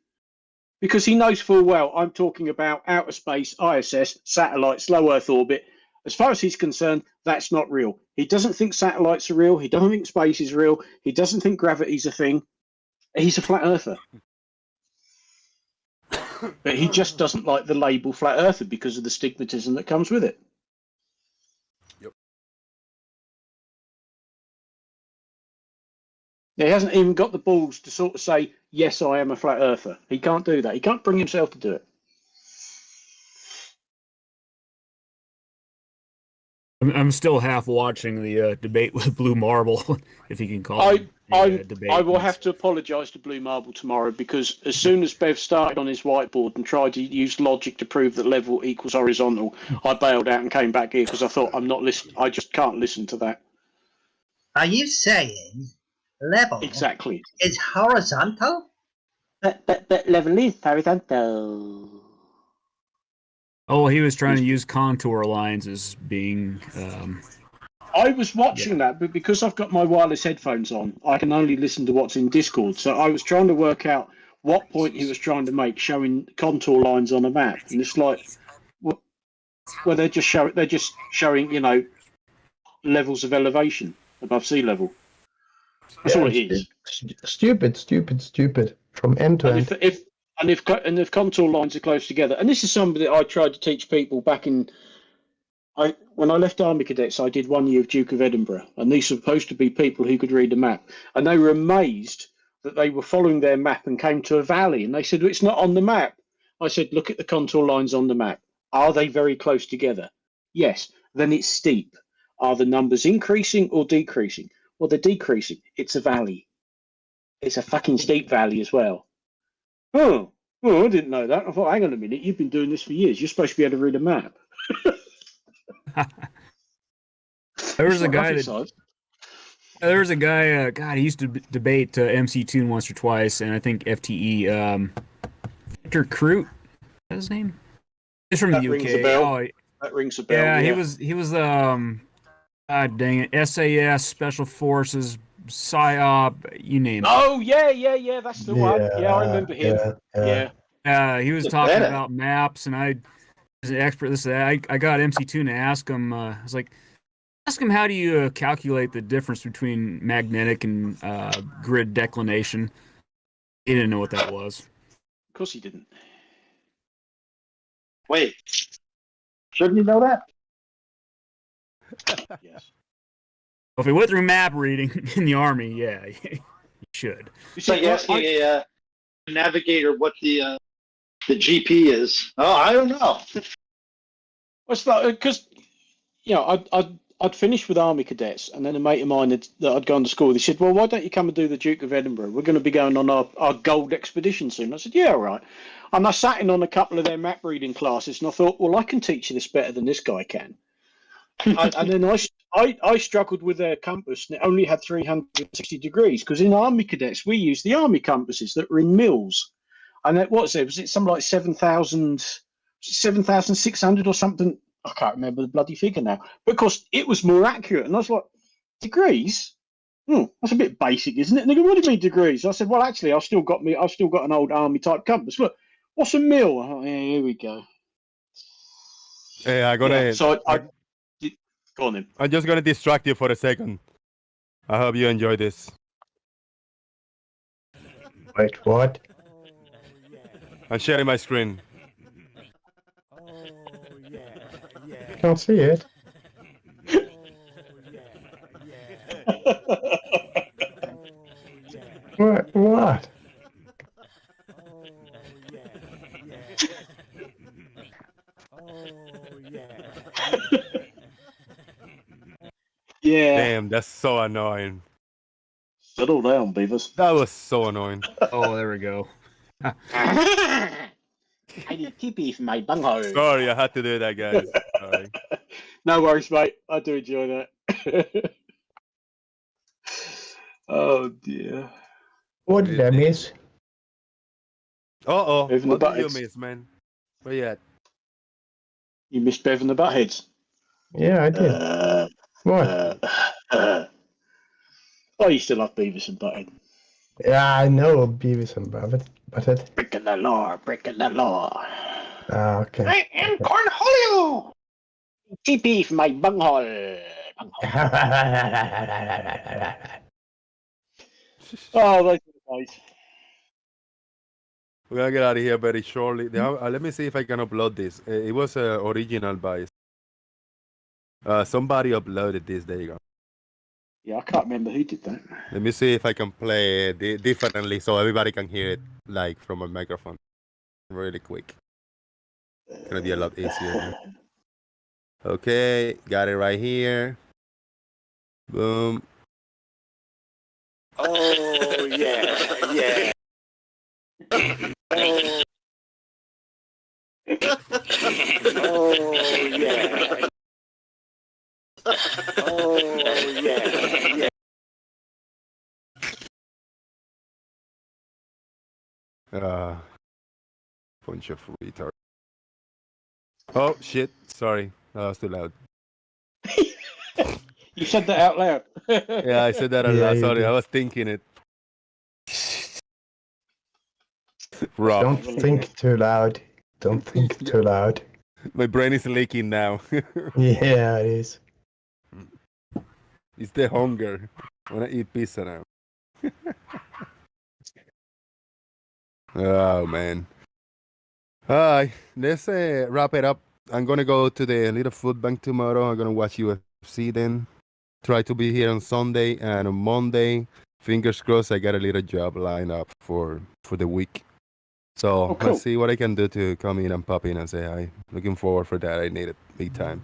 Because he knows full well I'm talking about outer space, ISS, satellites, low Earth orbit. As far as he's concerned, that's not real. He doesn't think satellites are real. He doesn't think space is real. He doesn't think gravity's a thing. He's a flat earther. But he just doesn't like the label flat earther because of the stigmatism that comes with it. Yep. He hasn't even got the balls to sort of say, yes, I am a flat earther. He can't do that. He can't bring himself to do it. I'm still half watching the debate with Blue Marble, if you can call it a debate. I will have to apologise to Blue Marble tomorrow because as soon as Bev started on his whiteboard and tried to use logic to prove that level equals horizontal, I bailed out and came back here because I thought I'm not listening. I just can't listen to that. Are you saying level exactly is horizontal? But level is horizontal. Oh, he was trying to use contour lines as being. I was watching that, but because I've got my wireless headphones on, I can only listen to what's in Discord. So I was trying to work out what point he was trying to make, showing contour lines on a map, and it's like, well, they're just showing, you know, levels of elevation above sea level. That's all it is. Stupid from end to end. If contour lines are close together, and this is something that I tried to teach people back in. When I left Army Cadets, I did 1 year of Duke of Edinburgh, and these were supposed to be people who could read a map, and they were amazed that they were following their map and came to a valley, and they said, well, it's not on the map. I said, look at the contour lines on the map. Are they very close together? Yes. Then it's steep. Are the numbers increasing or decreasing? Well, they're decreasing. It's a valley. It's a fucking steep valley as well. Oh, I didn't know that. I thought, hang on a minute, you've been doing this for years. You're supposed to be able to read a map. There was a guy that. There was a guy. God, he used to debate MC Toon once or twice, and I think FTE. Victor Crute, is that his name? He's from the UK. Rings a bell. That rings a bell. Yeah, he was. God dang it, SAS, Special Forces, PSYOP, you name it. Oh yeah, that's the one. Yeah, I remember him. Yeah. He was talking about maps, and I, as an expert, I got MC Toon to ask him. I was like, ask him how do you calculate the difference between magnetic and grid declination. He didn't know what that was. Of course he didn't. Wait, shouldn't you know that? Yes. Well, if he went through map reading in the Army, yeah, you should. It's like asking a navigator what the GP is. Oh, I don't know. It's like because I'd finished with Army Cadets, and then a mate of mine that I'd gone to school. They said, "Well, why don't you come and do the Duke of Edinburgh? We're going to be going on our gold expedition soon." I said, "Yeah, all right." And I sat in on a couple of their map reading classes, and I thought, "Well, I can teach you this better than this guy can." And then I struggled with their compass, and it only had 360 degrees because in Army Cadets we used the Army compasses that were in mils, and was it something like 7,600 or something? I can't remember the bloody figure now, but of course it was more accurate. And I was like, degrees? That's a bit basic, isn't it? And they go, what do you mean degrees? I said, well, actually, I've still got an old Army type compass. Look, what's a mil? Oh, yeah, here we go. Hey, I'm gonna. Yeah, so go on then. I'm just gonna distract you for a second. I hope you enjoy this. Wait, what? I'm sharing my screen. Can't see it. What? Yeah. Damn, that's so annoying. Settle down, Beavis. That was so annoying. Oh, there we go. I need TP for my bunghole. Sorry, I had to do that, guys. Sorry. No worries, mate. I do enjoy that. Oh dear. What did I miss? Uh-oh. Bev and What the did you Buttheads. miss, man? Where you at? You missed Bev and the Buttheads. Yeah, I did. What? I used to love Beavis and Butthead. Yeah, I know Beavis and Butthead. Breaking the law, breaking the law. Ah, okay. I am Cornholio. TP for my bunghole. Oh, those are the days. We're gonna get out of here very shortly. Let me see if I can upload this. It was original by somebody uploaded this. There you go. Yeah, I can't remember who did that. Let me see if I can play it differently so everybody can hear it like from a microphone. Really quick. It's gonna be a lot easier now. Okay, got it right here. Boom. Oh yeah, yeah. Oh yeah. Oh yeah. Bunch of retard. Oh shit! Sorry, that was too loud. You said that out loud. Yeah, I said that out Yeah, loud. you Sorry, did. I was thinking it. Rough. Don't think too loud. Don't think too loud. My brain is leaking now. Yeah, it is. It's the hunger. I wanna eat pizza now. Oh man. Alright, let's wrap it up. I'm gonna go to the little food bank tomorrow. I'm gonna watch UFC then. Try to be here on Sunday and on Monday. Fingers crossed I got a little job lined up for the week. So cool. let's see what I can do to come in and pop in and say hi. Looking forward for that. I need it big time.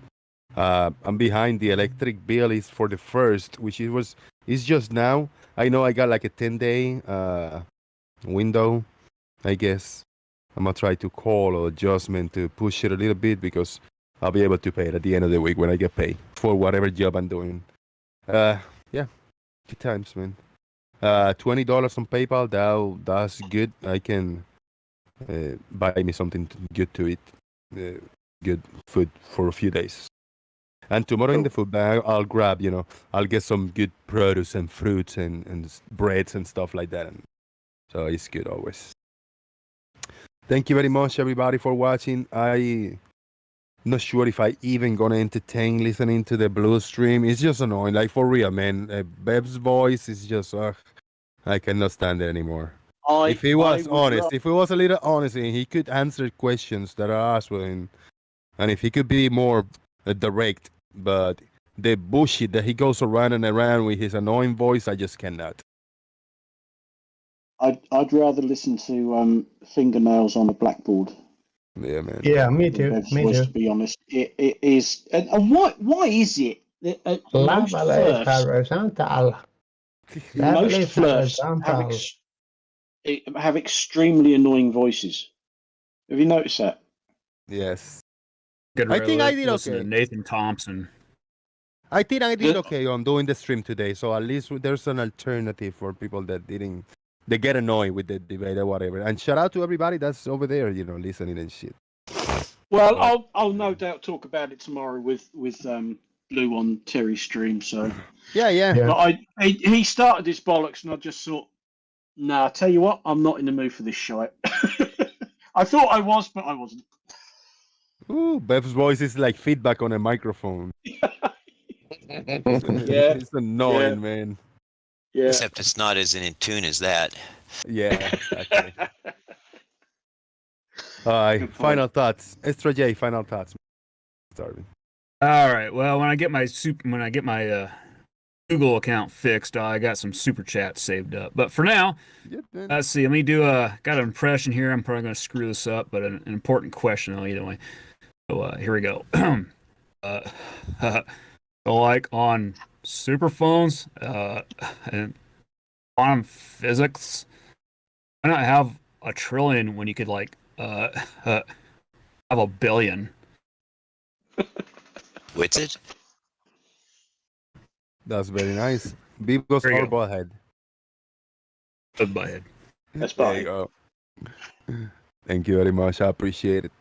I'm behind. The electric bill is for the first, which it's just now. I know I got like a 10-day window, I guess. I'm gonna try to call or adjustment to push it a little bit because I'll be able to pay it at the end of the week when I get paid for whatever job I'm doing. Yeah, good times, man. $20 on PayPal. That's good. I can buy me something good to eat, good food for a few days. And tomorrow in the food bag, I'll grab, I'll get some good produce and fruits and breads and stuff like that. And so it's good always. Thank you very much, everybody, for watching. I'm not sure if I even gonna entertain listening to the blue stream. It's just annoying, like for real, man. Beb's voice is just, I cannot stand it anymore. If he was honest, if he was a little honest, and he could answer questions that are asked with him, and if he could be more direct, but the bullshit that he goes around and around with his annoying voice, I just cannot. I'd rather listen to fingernails on a blackboard. Yeah, man. Yeah, me too. Bev's Me voice, too. to be honest, it is. And why is it that most Lovely flirts, horizontal. most flirts have extremely annoying voices? Have you noticed that? Yes. I think I did listen to Nathan Thompson. I think I did okay on doing the stream today, so at least there's an alternative for people that they get annoyed with the debate or whatever. And shout out to everybody that's over there, listening and shit. Well, I'll no doubt talk about it tomorrow with Blue on Terry's stream. So yeah. But he started this bollocks, and I just thought, nah. I tell you what, I'm not in the mood for this shite. I thought I was, but I wasn't. Ooh, Bev's voice is like feedback on a microphone. It's annoying, man. Yeah. Except it's not as in tune as that. Yeah, exactly. All right, final thoughts. Extra J, final thoughts. Starving. All right. Well, when I get my Google account fixed, I got some super chats saved up. But for now, let's see. Let me do got an impression here. I'm probably going to screw this up, but an important question though, either way. So here we go. So like on superphones and quantum physics, why not have a trillion when you could like have a billion? What's it? That's very nice. Bibos or Butthead? Butthead. That's there you go. Thank you very much. I appreciate it.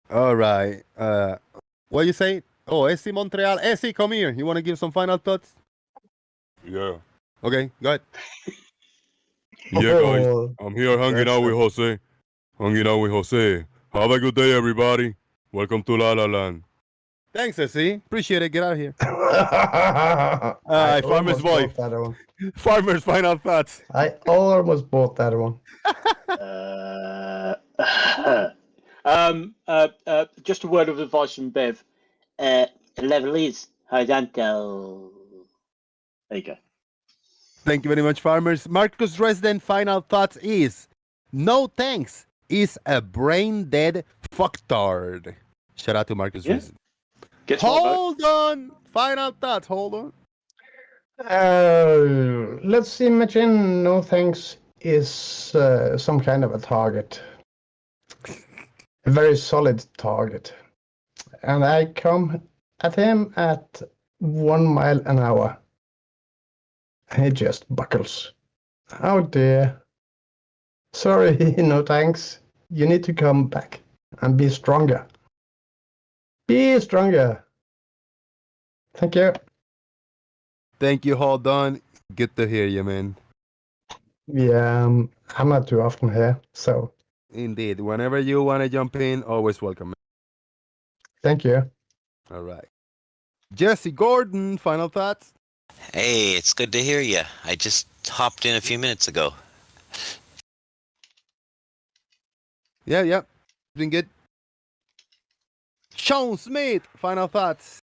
All right. What you say? Oh, Essie Montreal. Essie, come here. You want to give some final thoughts? Yeah. Okay, go ahead. Yeah, guys. I'm here hanging out with Jose. Have a good day, everybody. Welcome to La La Land. Thanks, Essie. Appreciate it. Get out of here. Farmer's boy. Farmer's final thoughts. I almost bought that one. Just a word of advice from Bev. The level is horizontal. There you go. Thank you very much, farmers. Marcus' resident final thoughts is no thanks is a brain dead fucktard. Shout out to Marcus Resident. Hold on. Final thoughts. Hold on. Let's imagine no thanks is some kind of a target. A very solid target. And I come at him at 1 mile an hour. And he just buckles. Oh dear. Sorry, no thanks. You need to come back and be stronger. Be stronger. Thank you. Thank you, hold on. Good to hear you, man. Yeah, I'm not too often here, so. Indeed. Whenever you want to jump in, always welcome. Thank you. All right. Jesse Gordon, final thoughts? Hey, it's good to hear you. I just hopped in a few minutes ago. Yeah. Doing good. Sean Smith, final thoughts?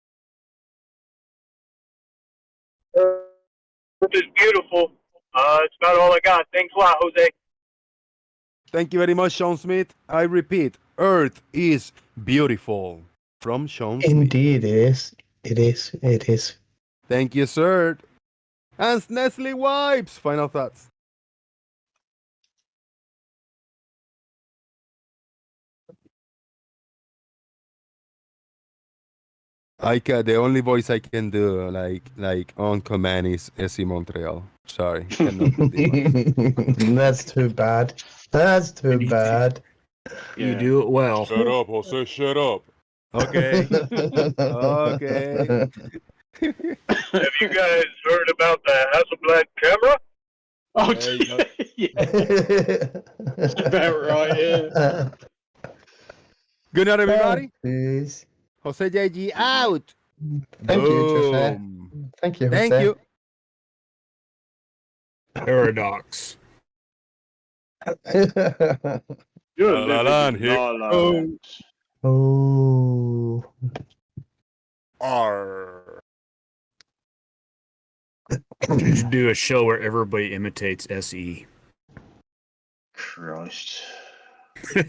Which is beautiful. It's about all I got. Thanks a lot, Jose. Thank you very much, Sean Smith. I repeat, Earth is beautiful. From Sean Smith. Indeed, it is. It is. It is. Thank you, sir. And Nestle Wipes, final thoughts? The only voice I can do, like on command, is SE Montreal. Sorry, cannot do That's too bad. That's too bad. You do it well. Shut up, Jose. Shut up. Okay. Okay. Have you guys heard about the Hasselblad camera? Oh, yeah. That's about right, yeah. Good night, everybody. Please. Jose JG out. Thank you, Jose. Boom. Thank you, Thank Jose. you. Paradox. You're La, la, living in here. La La Land. Oh. R. Just do a show where everybody imitates SE. Christ.